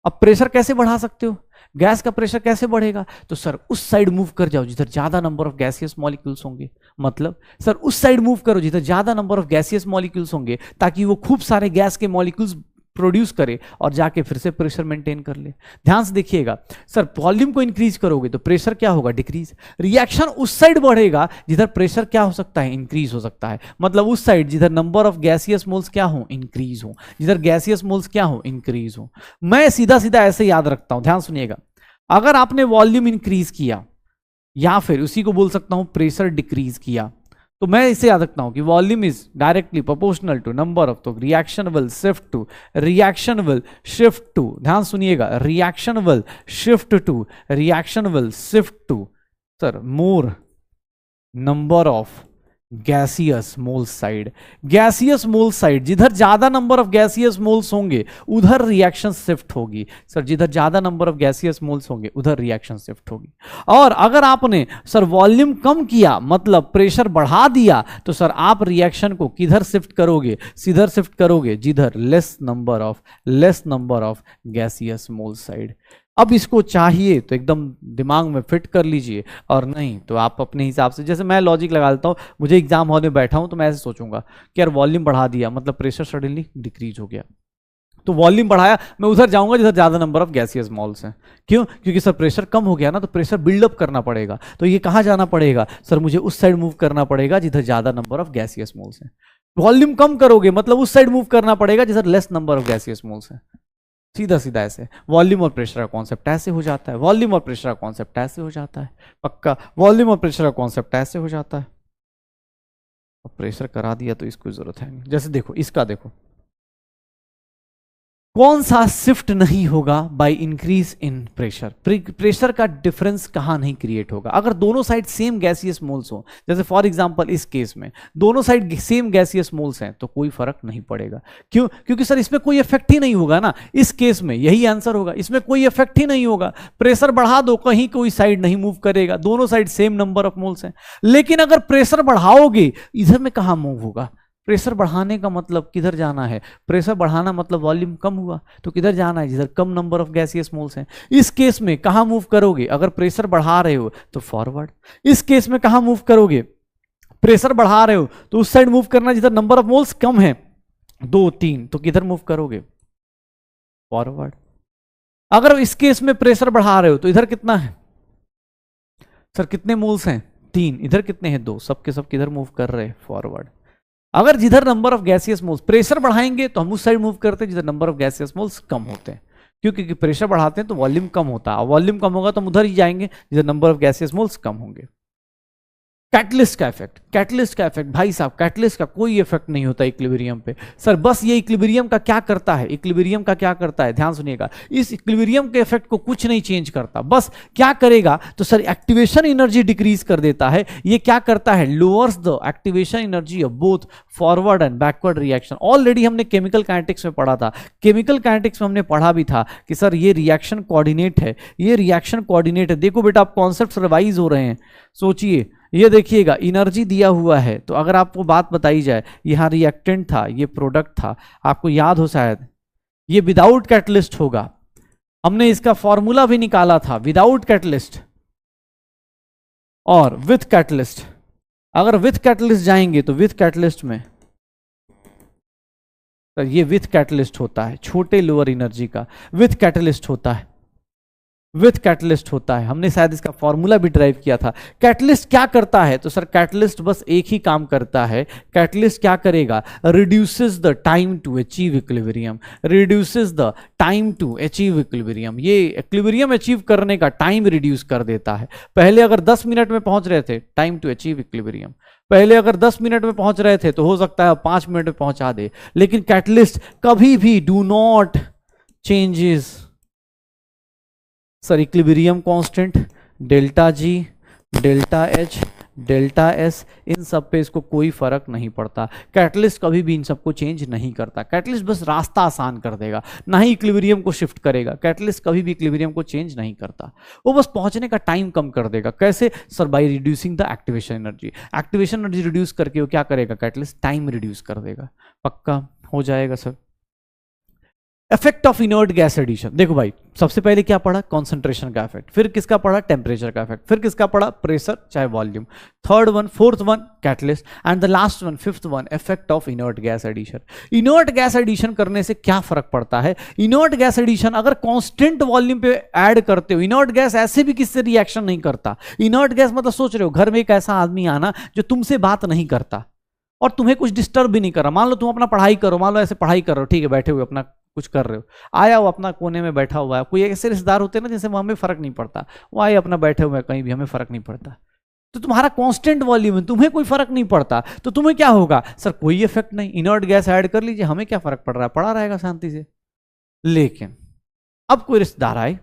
अब प्रेशर कैसे बढ़ा सकते हो, गैस का प्रेशर कैसे बढ़ेगा, तो सर उस साइड मूव कर जाओ जिधर ज्यादा नंबर ऑफ गैसियस मॉलिक्यूल्स होंगे, मतलब सर उस साइड मूव करो जिधर ज्यादा नंबर ऑफ गैसियस मॉलिक्यूल्स होंगे, ताकि वो खूब सारे गैस के मॉलिक्यूल्स प्रोड्यूस करे और जाके फिर से प्रेशर मेंटेन कर ले। ध्यान से देखिएगा, सर वॉल्यूम को इंक्रीज करोगे तो प्रेशर क्या होगा, डिक्रीज। रिएक्शन उस साइड बढ़ेगा जिधर प्रेशर क्या हो सकता है, इंक्रीज हो सकता है, मतलब उस साइड जिधर नंबर ऑफ गैसियस मोल्स क्या हो, इंक्रीज हो, जिधर गैसियस मोल्स क्या हो, इंक्रीज हो। मैं सीधा सीधा ऐसे याद रखता हूं, ध्यान सुनिएगा, अगर आपने वॉल्यूम इंक्रीज किया या फिर उसी को बोल सकता हूं प्रेशर डिक्रीज किया, तो मैं इसे याद रखता हूं कि volume is directly proportional to number of, तो reaction will shift to, reaction will shift to, ध्यान सुनिएगा, reaction will shift to, reaction will shift to sir more number of gaseous moles side. Gaseous moles side, जिधर ज्यादा number of gaseous moles होंगे उधर reaction shift होगी sir, जिधर ज्यादा number of gaseous moles होंगे उधर रिएक्शन शिफ्ट होगी। और अगर आपने सर वॉल्यूम कम किया मतलब प्रेशर बढ़ा दिया, तो सर आप रिएक्शन को किधर शिफ्ट करोगे, सीधर शिफ्ट करोगे जिधर less number of gaseous moles side. अब इसको चाहिए तो एकदम दिमाग में फिट कर लीजिए, और नहीं तो आप अपने हिसाब से, जैसे मैं लॉजिक लगा लेता हूँ, मुझे एग्जाम हॉल में बैठा हूँ तो मैं ऐसे सोचूंगा कि यार वॉल्यूम बढ़ा दिया मतलब प्रेशर सडनली डिक्रीज हो गया, तो वॉल्यूम बढ़ाया, मैं उधर जाऊंगा जिधर ज्यादा नंबर ऑफ गैसियस मॉल्स हैं। क्यों, क्योंकि सर प्रेशर कम हो गया ना, तो प्रेशर बिल्डअप करना पड़ेगा, तो ये कहाँ जाना पड़ेगा सर, मुझे उस साइड मूव करना पड़ेगा जिधर ज्यादा नंबर ऑफ गैसियस मोल्स हैं। वॉल्यूम कम करोगे मतलब उस साइड मूव करना पड़ेगा जिधर less number of gaseous moles हैं। सीधा सीधा ऐसे वॉल्यूम और प्रेशर का कॉन्सेप्ट ऐसे हो जाता है, वॉल्यूम और प्रेशर का कॉन्सेप्ट ऐसे हो जाता है, पक्का वॉल्यूम और प्रेशर का कॉन्सेप्ट ऐसे हो जाता है। अब प्रेशर करा दिया तो इसको जरूरत है नहीं, जैसे देखो इसका देखो, कौन सा शिफ्ट नहीं होगा by increase in pressure, pressure का डिफरेंस कहां नहीं क्रिएट होगा अगर दोनों साइड सेम गैसियस मोल्स हो। जैसे फॉर एग्जांपल इस केस में दोनों साइड सेम गैसियस मोल्स हैं तो कोई फर्क नहीं पड़ेगा। क्यों, क्योंकि सर इसमें कोई इफेक्ट ही नहीं होगा ना, इस केस में यही आंसर होगा, इसमें कोई इफेक्ट ही नहीं होगा, प्रेशर बढ़ा दो कहीं कोई साइड नहीं मूव करेगा, दोनों side same number of moles हैं। लेकिन अगर प्रेशर बढ़ाओगे इधर में कहां मूव होगा, प्रेशर बढ़ाने का मतलब किधर जाना है, प्रेशर बढ़ाना मतलब वॉल्यूम कम हुआ, तो किधर जाना है, जिधर कम नंबर ऑफ गैसियस मोल्स हैं। इस केस में कहां मूव करोगे, अगर प्रेशर बढ़ा रहे हो तो फॉरवर्ड। इस केस में कहां मूव करोगे, प्रेशर बढ़ा रहे हो तो उस साइड मूव करना जिधर नंबर ऑफ मोल्स कम है, 2 3, तो किधर मूव करोगे, फॉरवर्ड। अगर इस केस में प्रेशर बढ़ा रहे हो तो इधर कितना है, सर कितने मोल्स हैं, 3, इधर कितने हैं, 2, सबके सब किधर मूव कर रहे हैं, फॉरवर्ड। अगर जिधर number of gaseous moles, pressure बढ़ाएंगे तो हम उस साइड मूव करते हैं जिधर नंबर ऑफ गैसियस मोल्स कम होते हैं, क्योंकि प्रेशर बढ़ाते हैं तो वॉल्यूम कम होता है, वॉल्यूम कम होगा तो हम उधर ही जाएंगे जिधर नंबर ऑफ गैसियस मोल्स कम होंगे। कैटलिस्ट का इफेक्ट, कैटलिस्ट का इफेक्ट भाई साहब, कैटलिस्ट का कोई इफेक्ट नहीं होता इक्विलिब्रियम पे। सर बस ये इक्विलिब्रियम का क्या करता है, इक्विलिब्रियम का क्या करता है, ध्यान सुनिएगा, इस इक्विलिब्रियम के इफेक्ट को कुछ नहीं चेंज करता, बस क्या करेगा तो सर एक्टिवेशन एनर्जी डिक्रीज कर देता है। ये क्या करता है, lowers the activation energy of both forward and backward reaction. Already हमने केमिकल काइनेटिक्स में पढ़ा था, केमिकल काइनेटिक्स में हमने पढ़ा भी था कि सर ये रिएक्शन कोऑर्डिनेट है, ये रिएक्शन कोऑर्डिनेट है। देखो बेटा आप कॉन्सेप्ट रिवाइज हो रहे हैं, सोचिए, ये देखिएगा एनर्जी दिया हुआ है, तो अगर आपको बात बताई जाए यहां रिएक्टेंट था, ये प्रोडक्ट था, आपको याद हो शायद, ये विदाउट कैटलिस्ट होगा, हमने इसका फॉर्मूला भी निकाला था, विदाउट कैटलिस्ट और विथ कैटलिस्ट। अगर विथ कैटलिस्ट जाएंगे तो विथ कैटलिस्ट में तो ये विथ कैटलिस्ट होता है, छोटे लोअर एनर्जी का विथ कैटलिस्ट होता है, विथ कैटलिस्ट होता है। हमने शायद इसका फॉर्मूला भी ड्राइव किया था। कैटलिस्ट क्या करता है, तो सर कैटलिस्ट बस एक ही काम करता है, कैटलिस्ट क्या करेगा, reduces the time to achieve equilibrium, reduces the time to achieve equilibrium. ये इक्विलिब्रियम अचीव करने का टाइम रिड्यूस कर देता है। पहले अगर 10 मिनट में पहुंच रहे थे, टाइम टू अचीव इक्विलिब्रियम, पहले अगर 10 मिनट में पहुंच रहे थे तो हो सकता है 5 मिनट में पहुंचा दे, लेकिन कैटलिस्ट कभी भी do not changes sir equilibrium constant, delta G, delta H, delta S, इन सब पे इसको कोई फर्क नहीं पड़ता। कैटलिस्ट कभी भी इन सबको चेंज नहीं करता, कैटलिस्ट बस रास्ता आसान कर देगा, ना ही इक्विलिब्रियम को शिफ्ट करेगा। कैटलिस्ट कभी भी इक्विलिब्रियम को चेंज नहीं करता, वो बस पहुंचने का टाइम कम कर देगा। कैसे sir, by reducing the activation energy. Activation energy reduce करके वो क्या करेगा, कैटलिस्ट टाइम रिड्यूस कर देगा। पक्का हो जाएगा sir. Effect of inert gas addition, देखो भाई सबसे पहले क्या पढ़ा, कॉन्सेंट्रेशन का इफेक्ट, फिर किसका पढ़ा, टेम्परेचर का इफेक्ट, फिर किसका पढ़ा, प्रेशर चाहे volume, third one, fourth one catalyst, and the last one, fifth one, effect of inert gas addition. Inert gas addition करने से क्या फर्क पड़ता है, इनर्ट गैस एडिशन अगर कांस्टेंट वॉल्यूम पे ऐड करते हो, इनर्ट गैस ऐसे भी किससे रिएक्शन नहीं करता। इनर्ट गैस मतलब सोच रहे हो घर में एक ऐसा आदमी आना जो तुमसे बात नहीं करता और तुम्हें कुछ डिस्टर्ब भी नहीं कर रहा। मान लो तुम अपना पढ़ाई करो, मान लो ऐसे पढ़ाई कर रहे हो, ठीक है, बैठे हुए अपना कुछ कर रहे हो, आया वो अपना कोने में बैठा हुआ है। कोई ऐसे रिश्तेदार होते हैं ना जिनसे हमें फर्क नहीं पड़ता, वो आए अपना बैठे हुए कहीं भी, हमें फर्क नहीं पड़ता। तो तुम्हारा कांस्टेंट वॉल्यूम है, तुम्हें कोई फर्क नहीं पड़ता, तो तुम्हें क्या होगा, सर कोई इफेक्ट नहीं, इनर्ट गैस ऐड कर लीजिए, हमें क्या फर्क पड़ रहा है, पड़ा रहेगा शांति से। लेकिन अब कोई रिश्तेदार आए,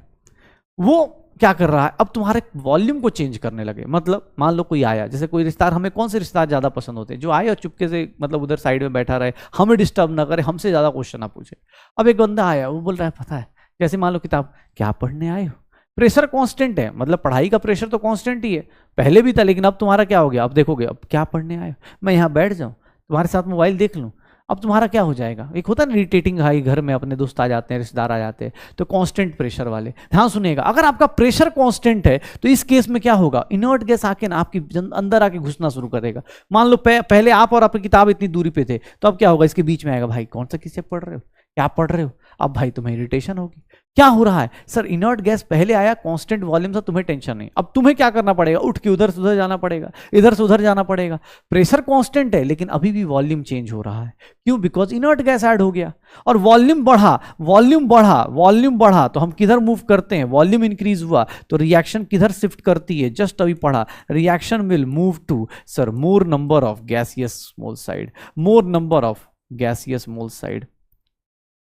वो क्या कर रहा है, अब तुम्हारे वॉल्यूम को चेंज करने लगे। मतलब मान लो कोई आया, जैसे कोई रिश्तेदार, हमें कौन से रिश्तेदार ज्यादा पसंद होते हैं, जो आए और चुपके से मतलब उधर साइड में बैठा रहे, हमें डिस्टर्ब ना करे, हमसे ज्यादा क्वेश्चन ना पूछे। अब एक बंदा आया, वो बोल रहा है पता है, जैसे मान लो किताब, क्या पढ़ने आए हो, प्रेशर कांस्टेंट है, मतलब पढ़ाई का प्रेशर तो कांस्टेंट ही है, पहले भी था, लेकिन अब तुम्हारा क्या हो गया, अब देखोगे, अब क्या पढ़ने आए हो, मैं यहाँ बैठ जाऊँ तुम्हारे साथ मोबाइल देख लूँ, अब तुम्हारा क्या हो जाएगा। एक होता है ना इरिटेटिंग, हाई घर में अपने दोस्त आ जाते हैं, रिश्तेदार आ जाते हैं, तो कांस्टेंट प्रेशर वाले। ध्यान सुनिएगा, अगर आपका प्रेशर कांस्टेंट है तो इस केस में क्या होगा, इनर्ट गैस आके ना आपकी अंदर आके घुसना शुरू करेगा। मान लो पहले आप और आपकी किताब इतनी दूरी पे थे, तो अब क्या होगा, इसके बीच में आएगा, भाई कौन सा किससे पढ़ रहे हो, क्या पढ़ रहे हो। अब भाई तुम्हें इरिटेशन होगी, क्या हो रहा है सर, इनर्ट गैस पहले आया, कांस्टेंट वॉल्यूम था, तुम्हें टेंशन नहीं, अब तुम्हें क्या करना पड़ेगा, उठ के उधर से उधर जाना पड़ेगा, इधर से उधर जाना पड़ेगा। प्रेशर कांस्टेंट है लेकिन अभी भी वॉल्यूम चेंज हो रहा है, क्यों, बिकॉज इनर्ट गैस ऐड हो गया और वॉल्यूम बढ़ा, वॉल्यूम बढ़ा, वॉल्यूम बढ़ा, तो हम किधर मूव करते हैं, वॉल्यूम इंक्रीज हुआ तो रिएक्शन किधर शिफ्ट करती है, जस्ट अभी पढ़ा, reaction will move to sir more number of gaseous mole side, more number of gaseous mole side.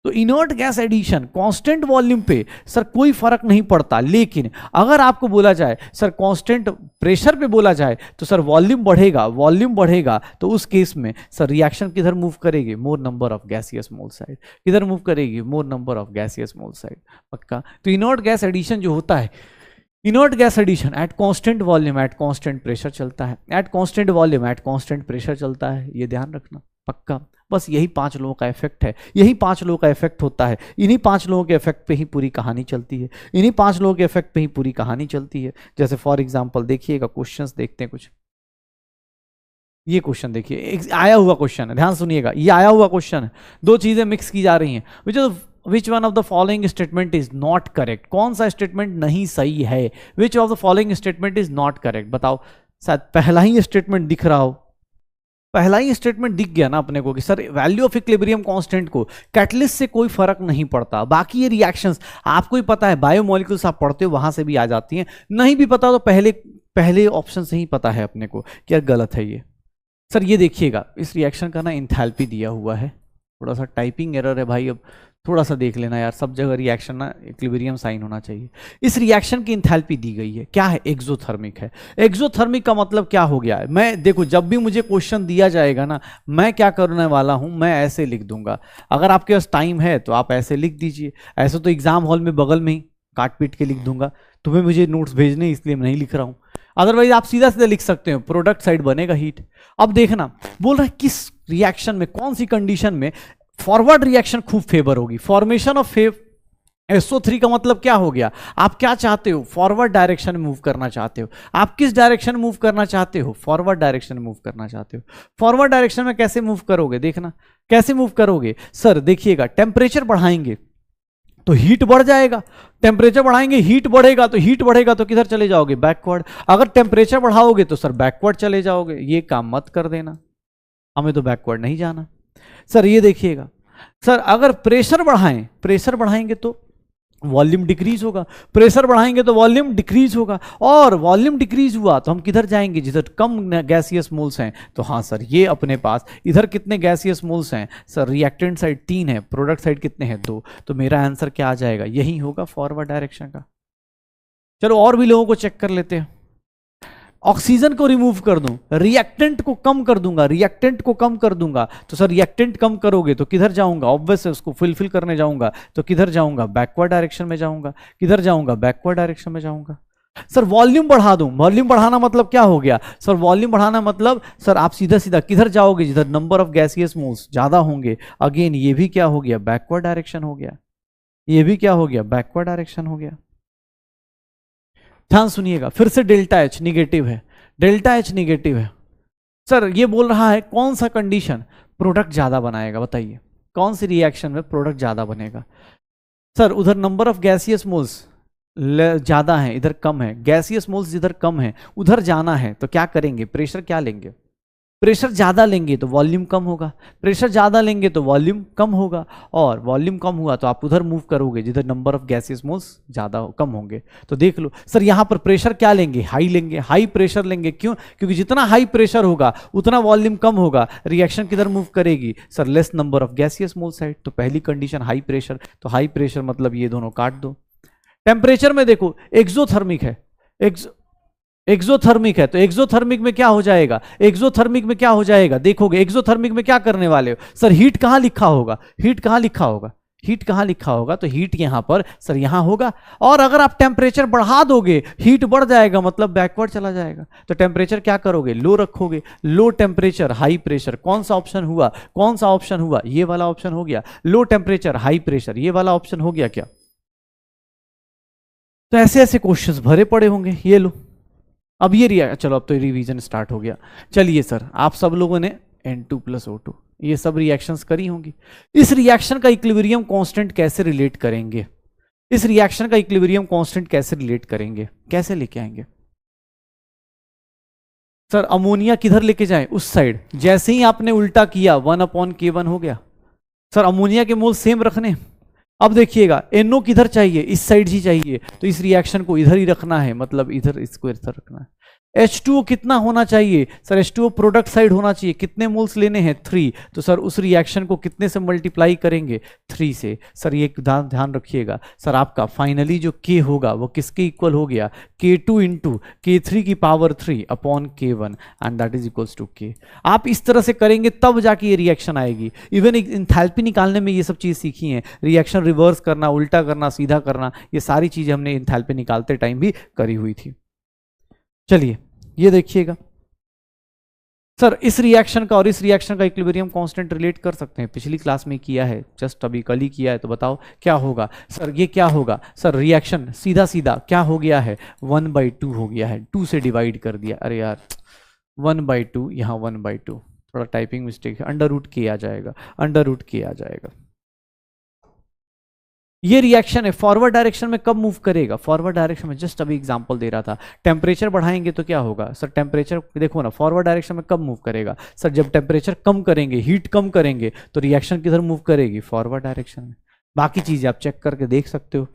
तो inert gas addition constant volume पे सर कोई फर्क नहीं पड़ता, लेकिन अगर आपको बोला जाए सर कांस्टेंट प्रेशर पे बोला जाए तो सर वॉल्यूम बढ़ेगा, वॉल्यूम बढ़ेगा, तो उस केस में सर रिएक्शन किधर मूव करेगी, more number of gaseous mole side, किधर मूव करेगी, more number of gaseous mole side. पक्का। तो इनर्ट गैस एडिशन जो होता है, inert gas addition at constant volume at constant pressure चलता है, at constant volume at constant pressure चलता है, ये ध्यान रखना। पक्का। बस यही 5 लोगों का इफेक्ट है, यही 5 लोगों का इफेक्ट होता है, इन्हीं 5 लोगों के इफेक्ट पे ही पूरी कहानी चलती है, इन्हीं 5 लोगों के इफेक्ट पे ही पूरी कहानी चलती है। जैसे फॉर एग्जांपल देखिएगा, क्वेश्चंस देखते हैं कुछ। ये क्वेश्चन देखिए, आया हुआ क्वेश्चन है, ध्यान सुनिएगा, ये आया हुआ क्वेश्चन है, दो चीजें मिक्स की जा रही हैं। Which one of the following statement is not correct, कौन सा स्टेटमेंट नहीं सही है, which of the following statement is not correct, बताओ। शायद पहला ही स्टेटमेंट दिख रहा हो, पहला ही स्टेटमेंट दिख गया ना अपने को कि sir value of equilibrium constant को कैटलिस्ट से कोई फर्क नहीं पड़ता। बाकी ये रिएक्शंस आपको ही पता है, बायोमोलिक्यूल्स आप पढ़ते हो वहां से भी आ जाती हैं, नहीं भी पता तो पहले ऑप्शन से ही पता है अपने को कि यार गलत है ये। सर ये देखिएगा, इस रिएक्शन का ना इंथैल्पी दिया हुआ है, थोड़ा सा टाइपिंग एरर है भाई, अब थोड़ा सा देख लेना यार, सब जगह रिएक्शन ना इक्विलिब्रियम साइन होना चाहिए। इस रिएक्शन की इंथैल्पी दी गई है, क्या है, एक्सोथर्मिक है। एक्सोथर्मिक का मतलब क्या हो गया है, मैं देखो जब भी मुझे क्वेश्चन दिया जाएगा ना, मैं क्या करने वाला हूं, मैं ऐसे लिख दूंगा। अगर आपके पास टाइम है तो आप ऐसे लिख दीजिए, ऐसे तो एग्जाम हॉल में बगल में ही काट पीट के लिख दूंगा, तुम्हें मुझे नोट्स भेजने इसलिए मैं नहीं लिख रहा हूं। अदरवाइज आप सीधा सीधा लिख सकते हो, प्रोडक्ट साइड बनेगा हीट। अब देखना बोल रहा है किस रिएक्शन में, कौन सी कंडीशन में फॉरवर्ड रिएक्शन खूब फेवर होगी। फॉर्मेशन ऑफ SO3 का मतलब क्या हो गया, आप क्या चाहते हो, फॉरवर्ड डायरेक्शन में मूव करना चाहते हो। आप किस डायरेक्शन में मूव करना चाहते हो, फॉरवर्ड डायरेक्शन में मूव करना चाहते हो। फॉरवर्ड डायरेक्शन में कैसे मूव करोगे, देखना कैसे मूव करोगे। सर देखिएगा, टेम्परेचर बढ़ाएंगे तो हीट बढ़ जाएगा, टेम्परेचर बढ़ाएंगे हीट बढ़ेगा, तो हीट बढ़ेगा तो किधर चले जाओगे, बैकवर्ड। अगर टेम्परेचर बढ़ाओगे तो सर बैकवर्ड चले जाओगे, ये काम मत कर देना, हमें तो बैकवर्ड नहीं जाना। सर ये देखिएगा, सर अगर प्रेशर बढ़ाएंगे तो वॉल्यूम डिक्रीज होगा, प्रेशर बढ़ाएंगे तो वॉल्यूम डिक्रीज होगा, और वॉल्यूम डिक्रीज हुआ तो हम किधर जाएंगे, जिधर कम गैसियस मोल्स हैं। तो हाँ सर, ये अपने पास इधर कितने गैसियस मोल्स हैं, सर रिएक्टेंट साइड 3 है, प्रोडक्ट साइड कितने हैं 2, तो मेरा आंसर क्या आ जाएगा, यही होगा फॉरवर्ड डायरेक्शन का। चलो और भी लोगों को चेक कर लेते हैं। ऑक्सीजन को रिमूव कर दूं, रिएक्टेंट को कम कर दूंगा, रिएक्टेंट को कम कर दूंगा, तो सर रिएक्टेंट कम करोगे तो किधर जाऊंगा, ऑब्वियस है उसको फुलफिल करने जाऊंगा, तो किधर जाऊंगा, बैकवर्ड डायरेक्शन में जाऊंगा, किधर जाऊंगा, बैकवर्ड डायरेक्शन में जाऊंगा। सर वॉल्यूम बढ़ा दूं, वॉल्यूम बढ़ाना मतलब क्या हो गया, सर वॉल्यूम बढ़ाना मतलब सर आप सीधा सीधा किधर जाओगे, जिधर नंबर ऑफ गैसियस मोल्स ज्यादा होंगे। अगेन ये भी क्या हो गया, बैकवर्ड डायरेक्शन हो गया, ये भी क्या हो गया, बैकवर्ड डायरेक्शन हो गया। ध्यान सुनिएगा, फिर से डेल्टा एच निगेटिव है, डेल्टा एच निगेटिव है। सर ये बोल रहा है कौन सा कंडीशन प्रोडक्ट ज्यादा बनाएगा, बताइए कौन सी रिएक्शन में प्रोडक्ट ज्यादा बनेगा। सर उधर नंबर ऑफ गैसियस मोल्स ज्यादा है, इधर कम है, गैसियस मोल्स जिधर कम है उधर जाना है, तो क्या करेंगे, प्रेशर क्या लेंगे, प्रेशर ज्यादा लेंगे तो वॉल्यूम कम होगा, प्रेशर ज्यादा लेंगे तो वॉल्यूम कम होगा, और वॉल्यूम कम हुआ तो आप उधर मूव करोगे जिधर नंबर ऑफ गैसियस मोल्स ज्यादा कम होंगे। तो देख लो सर यहां पर प्रेशर क्या लेंगे, हाई लेंगे, हाई प्रेशर लेंगे, क्यों, क्योंकि जितना हाई प्रेशर होगा उतना वॉल्यूम कम होगा, रिएक्शन किधर मूव करेगी, sir less number of gaseous mole side. तो पहली कंडीशन हाई प्रेशर, तो हाई प्रेशर मतलब ये दोनों काट दो। टेम्परेचर में देखो एक्सोथर्मिक है, एक्सोथर्मिक है, तो एक्सोथर्मिक में क्या हो जाएगा, एक्सोथर्मिक में क्या हो जाएगा, देखोगे एक्सोथर्मिक में क्या करने वाले हो, सर हीट कहां लिखा होगा, हीट कहां लिखा होगा, हीट कहां लिखा होगा, तो हीट यहां पर सर यहां होगा। और अगर आप टेम्परेचर बढ़ा दोगे हीट बढ़ जाएगा, मतलब बैकवर्ड चला जाएगा। तो टेम्परेचर क्या करोगे, लो रखोगे, लो टेम्परेचर हाई प्रेशर, कौन सा ऑप्शन हुआ, कौन सा ऑप्शन हुआ, ये वाला ऑप्शन हो गया, लो टेम्परेचर हाई प्रेशर, ये वाला ऑप्शन हो गया क्या। तो ऐसे ऐसे क्वेश्चंस भरे पड़े होंगे, ये लो अब ये चलो अब तो रिवीजन स्टार्ट हो गया। चलिए सर आप सब लोगों ने N2 + O2 ये सब रिएक्शंस करी होंगी। इस रिएक्शन का इक्विलिब्रियम कांस्टेंट कैसे रिलेट करेंगे, इस रिएक्शन का इक्विलिब्रियम कांस्टेंट कैसे रिलेट करेंगे, कैसे लेके आएंगे। सर अमोनिया किधर लेके जाएं, उस साइड, जैसे ही आपने उल्टा किया 1/K1 हो गया। सर अमोनिया के मोल सेम रखने। अब देखिएगा NO किधर चाहिए, इस साइड ही चाहिए, तो इस रिएक्शन को इधर ही रखना है, मतलब इधर इसको इधर रखना है। H2O कितना होना चाहिए, सर H2O प्रोडक्ट साइड होना चाहिए, कितने मोल्स लेने हैं 3, तो सर उस रिएक्शन को कितने से मल्टीप्लाई करेंगे 3 से। सर ये ध्यान रखिएगा, सर आपका फाइनली जो K होगा वो किसके इक्वल हो गया, K2 × K3⁻³ and that is equals to K। आप इस तरह से करेंगे तब जाके ये रिएक्शन आएगी। इवन इंथैल्पी निकालने में ये सब चीज सीखी है, रिएक्शन रिवर्स करना, उल्टा करना, सीधा करना, ये सारी चीजें हमने इंथैल्पी निकालते टाइम भी करी हुई थी। चलिए ये देखिएगा सर इस रिएक्शन का और इस रिएक्शन का इक्विलिब्रियम कांस्टेंट रिलेट कर सकते हैं, पिछली क्लास में किया है, जस्ट अभी कल ही किया है, तो बताओ क्या होगा सर, ये क्या होगा सर, रिएक्शन सीधा सीधा क्या हो गया है, 1/2 हो गया है, 2 से डिवाइड कर दिया, अरे यार 1/2, यहाँ 1/2, थोड़ा टाइपिंग मिस्टेक है, √k आ जाएगा, √k आ जाएगा। ये रिएक्शन है, फॉरवर्ड डायरेक्शन में कब मूव करेगा, फॉरवर्ड डायरेक्शन में, जस्ट अभी एग्जांपल दे रहा था, टेम्परेचर बढ़ाएंगे तो क्या होगा सर, टेम्परेचर देखो ना फॉरवर्ड डायरेक्शन में कब मूव करेगा सर, जब टेम्परेचर कम करेंगे, हीट कम करेंगे, तो रिएक्शन किधर मूव करेगी, फॉरवर्ड डायरेक्शन में। बाकी चीजें आप चेक करके देख सकते हो।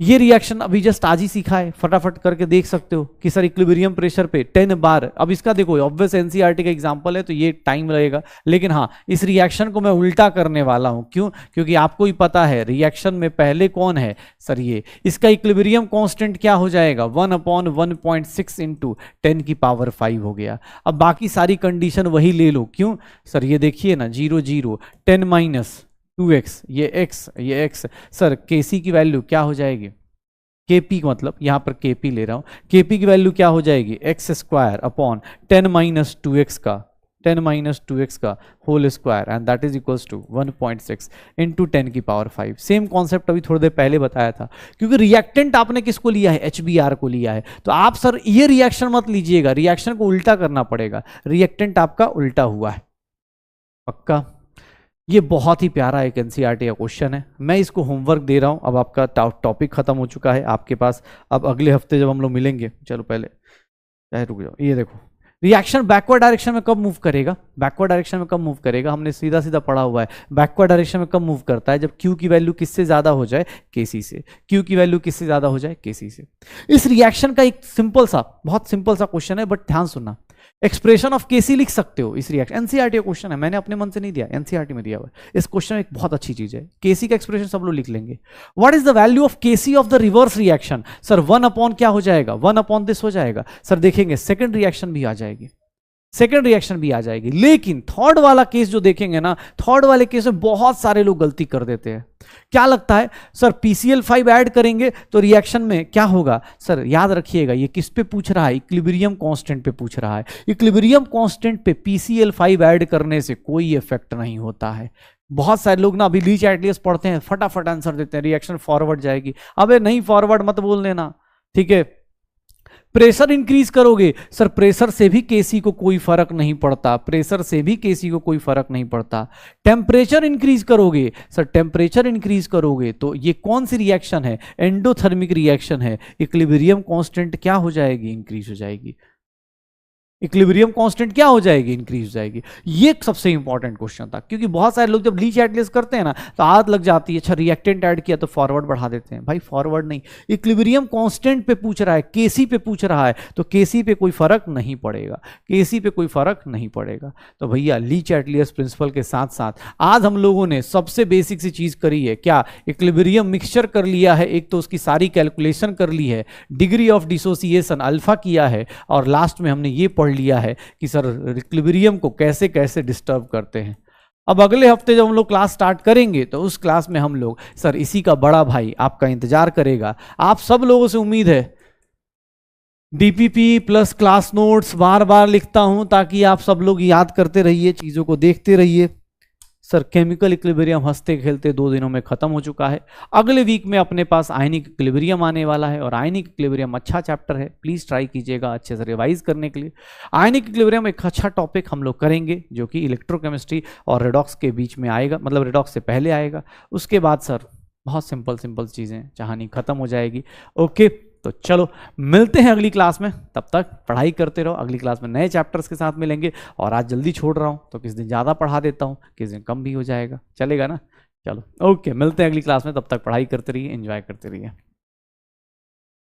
ये रिएक्शन अभी जस्ट आज ही सीखा है, फटाफट करके देख सकते हो कि सर इक्विलिब्रियम प्रेशर पे 10 बार, अब इसका देखो ऑब्वियस एनसीईआरटी का एग्जांपल है तो ये टाइम लगेगा, लेकिन हाँ इस रिएक्शन को मैं उल्टा करने वाला हूं, क्यों, क्योंकि आपको ही पता है रिएक्शन में पहले कौन है सर, ये इसका इक्विलिब्रियम कांस्टेंट क्या हो जाएगा, 1/1.6 इंटू 10⁵ हो गया। अब बाकी सारी कंडीशन वही ले लो, क्यों सर, ये देखिए ना 0 0 10 - 2x, ये x सर, kc की वैल्यू क्या हो जाएगी, kp मतलब यहां पर kp ले रहा हूं, kp की वैल्यू क्या हो जाएगी, x² /10 - 2x का 10 - 2x का whole square, and that is equals to 1.6 into 10⁵। Same concept अभी थोड़ी देर पहले बताया था, क्योंकि रिएक्टेंट आपने किसको लिया है, HBr को लिया है, तो आप सर ये रिएक्शन मत लीजिएगा, रिएक्शन को उल्टा करना पड़ेगा, रिएक्टेंट आपका उल्टा हुआ है, पक्का। ये बहुत ही प्यारा एक एनसीईआरटी का क्वेश्चन है, मैं इसको होमवर्क दे रहा हूं। अब आपका टॉपिक खत्म हो चुका है आपके पास, अब अगले हफ्ते जब हम लोग मिलेंगे, चलो पहले चाहे रुक जाओ, ये देखो रिएक्शन बैकवर्ड डायरेक्शन में कब मूव करेगा, बैकवर्ड डायरेक्शन में कब मूव करेगा, हमने सीधा सीधा पढ़ा हुआ है, बैकवर्ड डायरेक्शन में कब मूव करता है, जब Q की वैल्यू किससे ज्यादा हो जाए, Kc से, Q की वैल्यू किससे ज्यादा हो जाए, Kc से। इस रिएक्शन का एक सिंपल सा, बहुत सिंपल सा क्वेश्चन है, बट ध्यान सुनना, एक्सप्रेशन ऑफ केसी लिख सकते हो इस रिएक्शन, एनसीईआरटी का क्वेश्चन है, मैंने अपने मन से नहीं दिया, एनसीईआरटी में दिया हुआ है। इस क्वेश्चन में एक बहुत अच्छी चीज है, केसी का एक्सप्रेशन सब लोग लिख लेंगे। What is the value of KC of the reverse reaction, sir 1 क्या हो जाएगा, 1 दिस हो जाएगा, सर देखेंगे सेकंड रिएक्शन भी आ जाएगी, सेकेंड रिएक्शन भी आ जाएगी, लेकिन थर्ड वाला केस जो देखेंगे ना, थर्ड वाले केस में बहुत सारे लोग गलती कर देते हैं। क्या लगता है सर PCl5 ऐड करेंगे तो रिएक्शन में क्या होगा, सर याद रखिएगा ये किस पे पूछ रहा है, इक्विलिब्रियम कांस्टेंट पे पूछ रहा है। इक्विलिब्रियम कांस्टेंट पे PCl5 ऐड करने से कोई इफेक्ट नहीं होता है। बहुत सारे लोग ना अभी लीच एटलियस पढ़ते हैं, फटाफट आंसर देते हैं, रिएक्शन फॉरवर्ड जाएगी, अबे नहीं फॉरवर्ड मत बोल देना, ठीक है। प्रेशर इंक्रीज करोगे, सर प्रेशर से भी केसी को कोई फर्क नहीं पड़ता, प्रेशर से भी केसी को कोई फर्क नहीं पड़ता। टेम्परेचर इंक्रीज करोगे, सर टेम्परेचर इंक्रीज करोगे तो ये कौन सी रिएक्शन है, एंडोथर्मिक रिएक्शन है, इक्विलिब्रियम कांस्टेंट क्या हो जाएगी, इंक्रीज हो जाएगी, इक्विलिब्रियम कांस्टेंट क्या हो जाएगी, इंक्रीज हो जाएगी। ये सबसे इंपॉर्टेंट क्वेश्चन था, क्योंकि बहुत सारे लोग जब लीच एटलियस करते हैं ना तो आदत लग जाती है, अच्छा रिएक्टेंट ऐड किया तो फॉरवर्ड बढ़ा देते हैं, भाई फॉरवर्ड नहीं, इक्विलिब्रियम कांस्टेंट पे पूछ रहा है, केसी पे पूछ रहा है, तो केसी पे कोई फर्क नहीं पड़ेगा, केसी पे कोई फर्क नहीं पड़ेगा। तो भैया लीच एटलियस प्रिंसिपल के साथ साथ आज हम लोगों ने सबसे बेसिक सी चीज करी है, क्या, इक्विलिब्रियम मिक्सचर कर लिया है, एक तो उसकी सारी कैलकुलेशन कर ली है, डिग्री ऑफ डिसोसिएशन अल्फा किया है, और लास्ट में हमने ये पढ़ लिया है कि सर इक्विलिब्रियम को कैसे कैसे डिस्टर्ब करते हैं। अब अगले हफ्ते जब हम लोग क्लास स्टार्ट करेंगे तो उस क्लास में हम लोग, सर इसी का बड़ा भाई आपका इंतजार करेगा। आप सब लोगों से उम्मीद है डीपीपी प्लस क्लास नोट्स बार बार लिखता हूं ताकि आप सब लोग याद करते रहिए, चीजों को देखते रहिए। सर केमिकल इक्विलिब्रियम हंसते खेलते 2 दिनों में खत्म हो चुका है। अगले वीक में अपने पास आयनिक इक्विलिब्रियम आने वाला है, और आयनिक इक्विलिब्रियम अच्छा चैप्टर है, प्लीज ट्राई कीजिएगा अच्छे से रिवाइज करने के लिए। आयनिक इक्विलिब्रियम एक अच्छा टॉपिक हम लोग करेंगे जो कि इलेक्ट्रोकेमिस्ट्री और रेडॉक्स के बीच में आएगा, मतलब रेडॉक्स से पहले आएगा। उसके बाद सर बहुत सिंपल चीजें, कहानी खत्म हो जाएगी। ओके, तो चलो मिलते हैं अगली क्लास में, तब तक पढ़ाई करते रहो। अगली क्लास में नए चैप्टर्स के साथ मिलेंगे, और आज जल्दी छोड़ रहा हूँ तो किस दिन ज़्यादा पढ़ा देता हूँ, किस दिन कम भी हो जाएगा, चलेगा ना। चलो ओके, मिलते हैं अगली क्लास में, तब तक पढ़ाई करते रहिए, एंजॉय करते रहिए।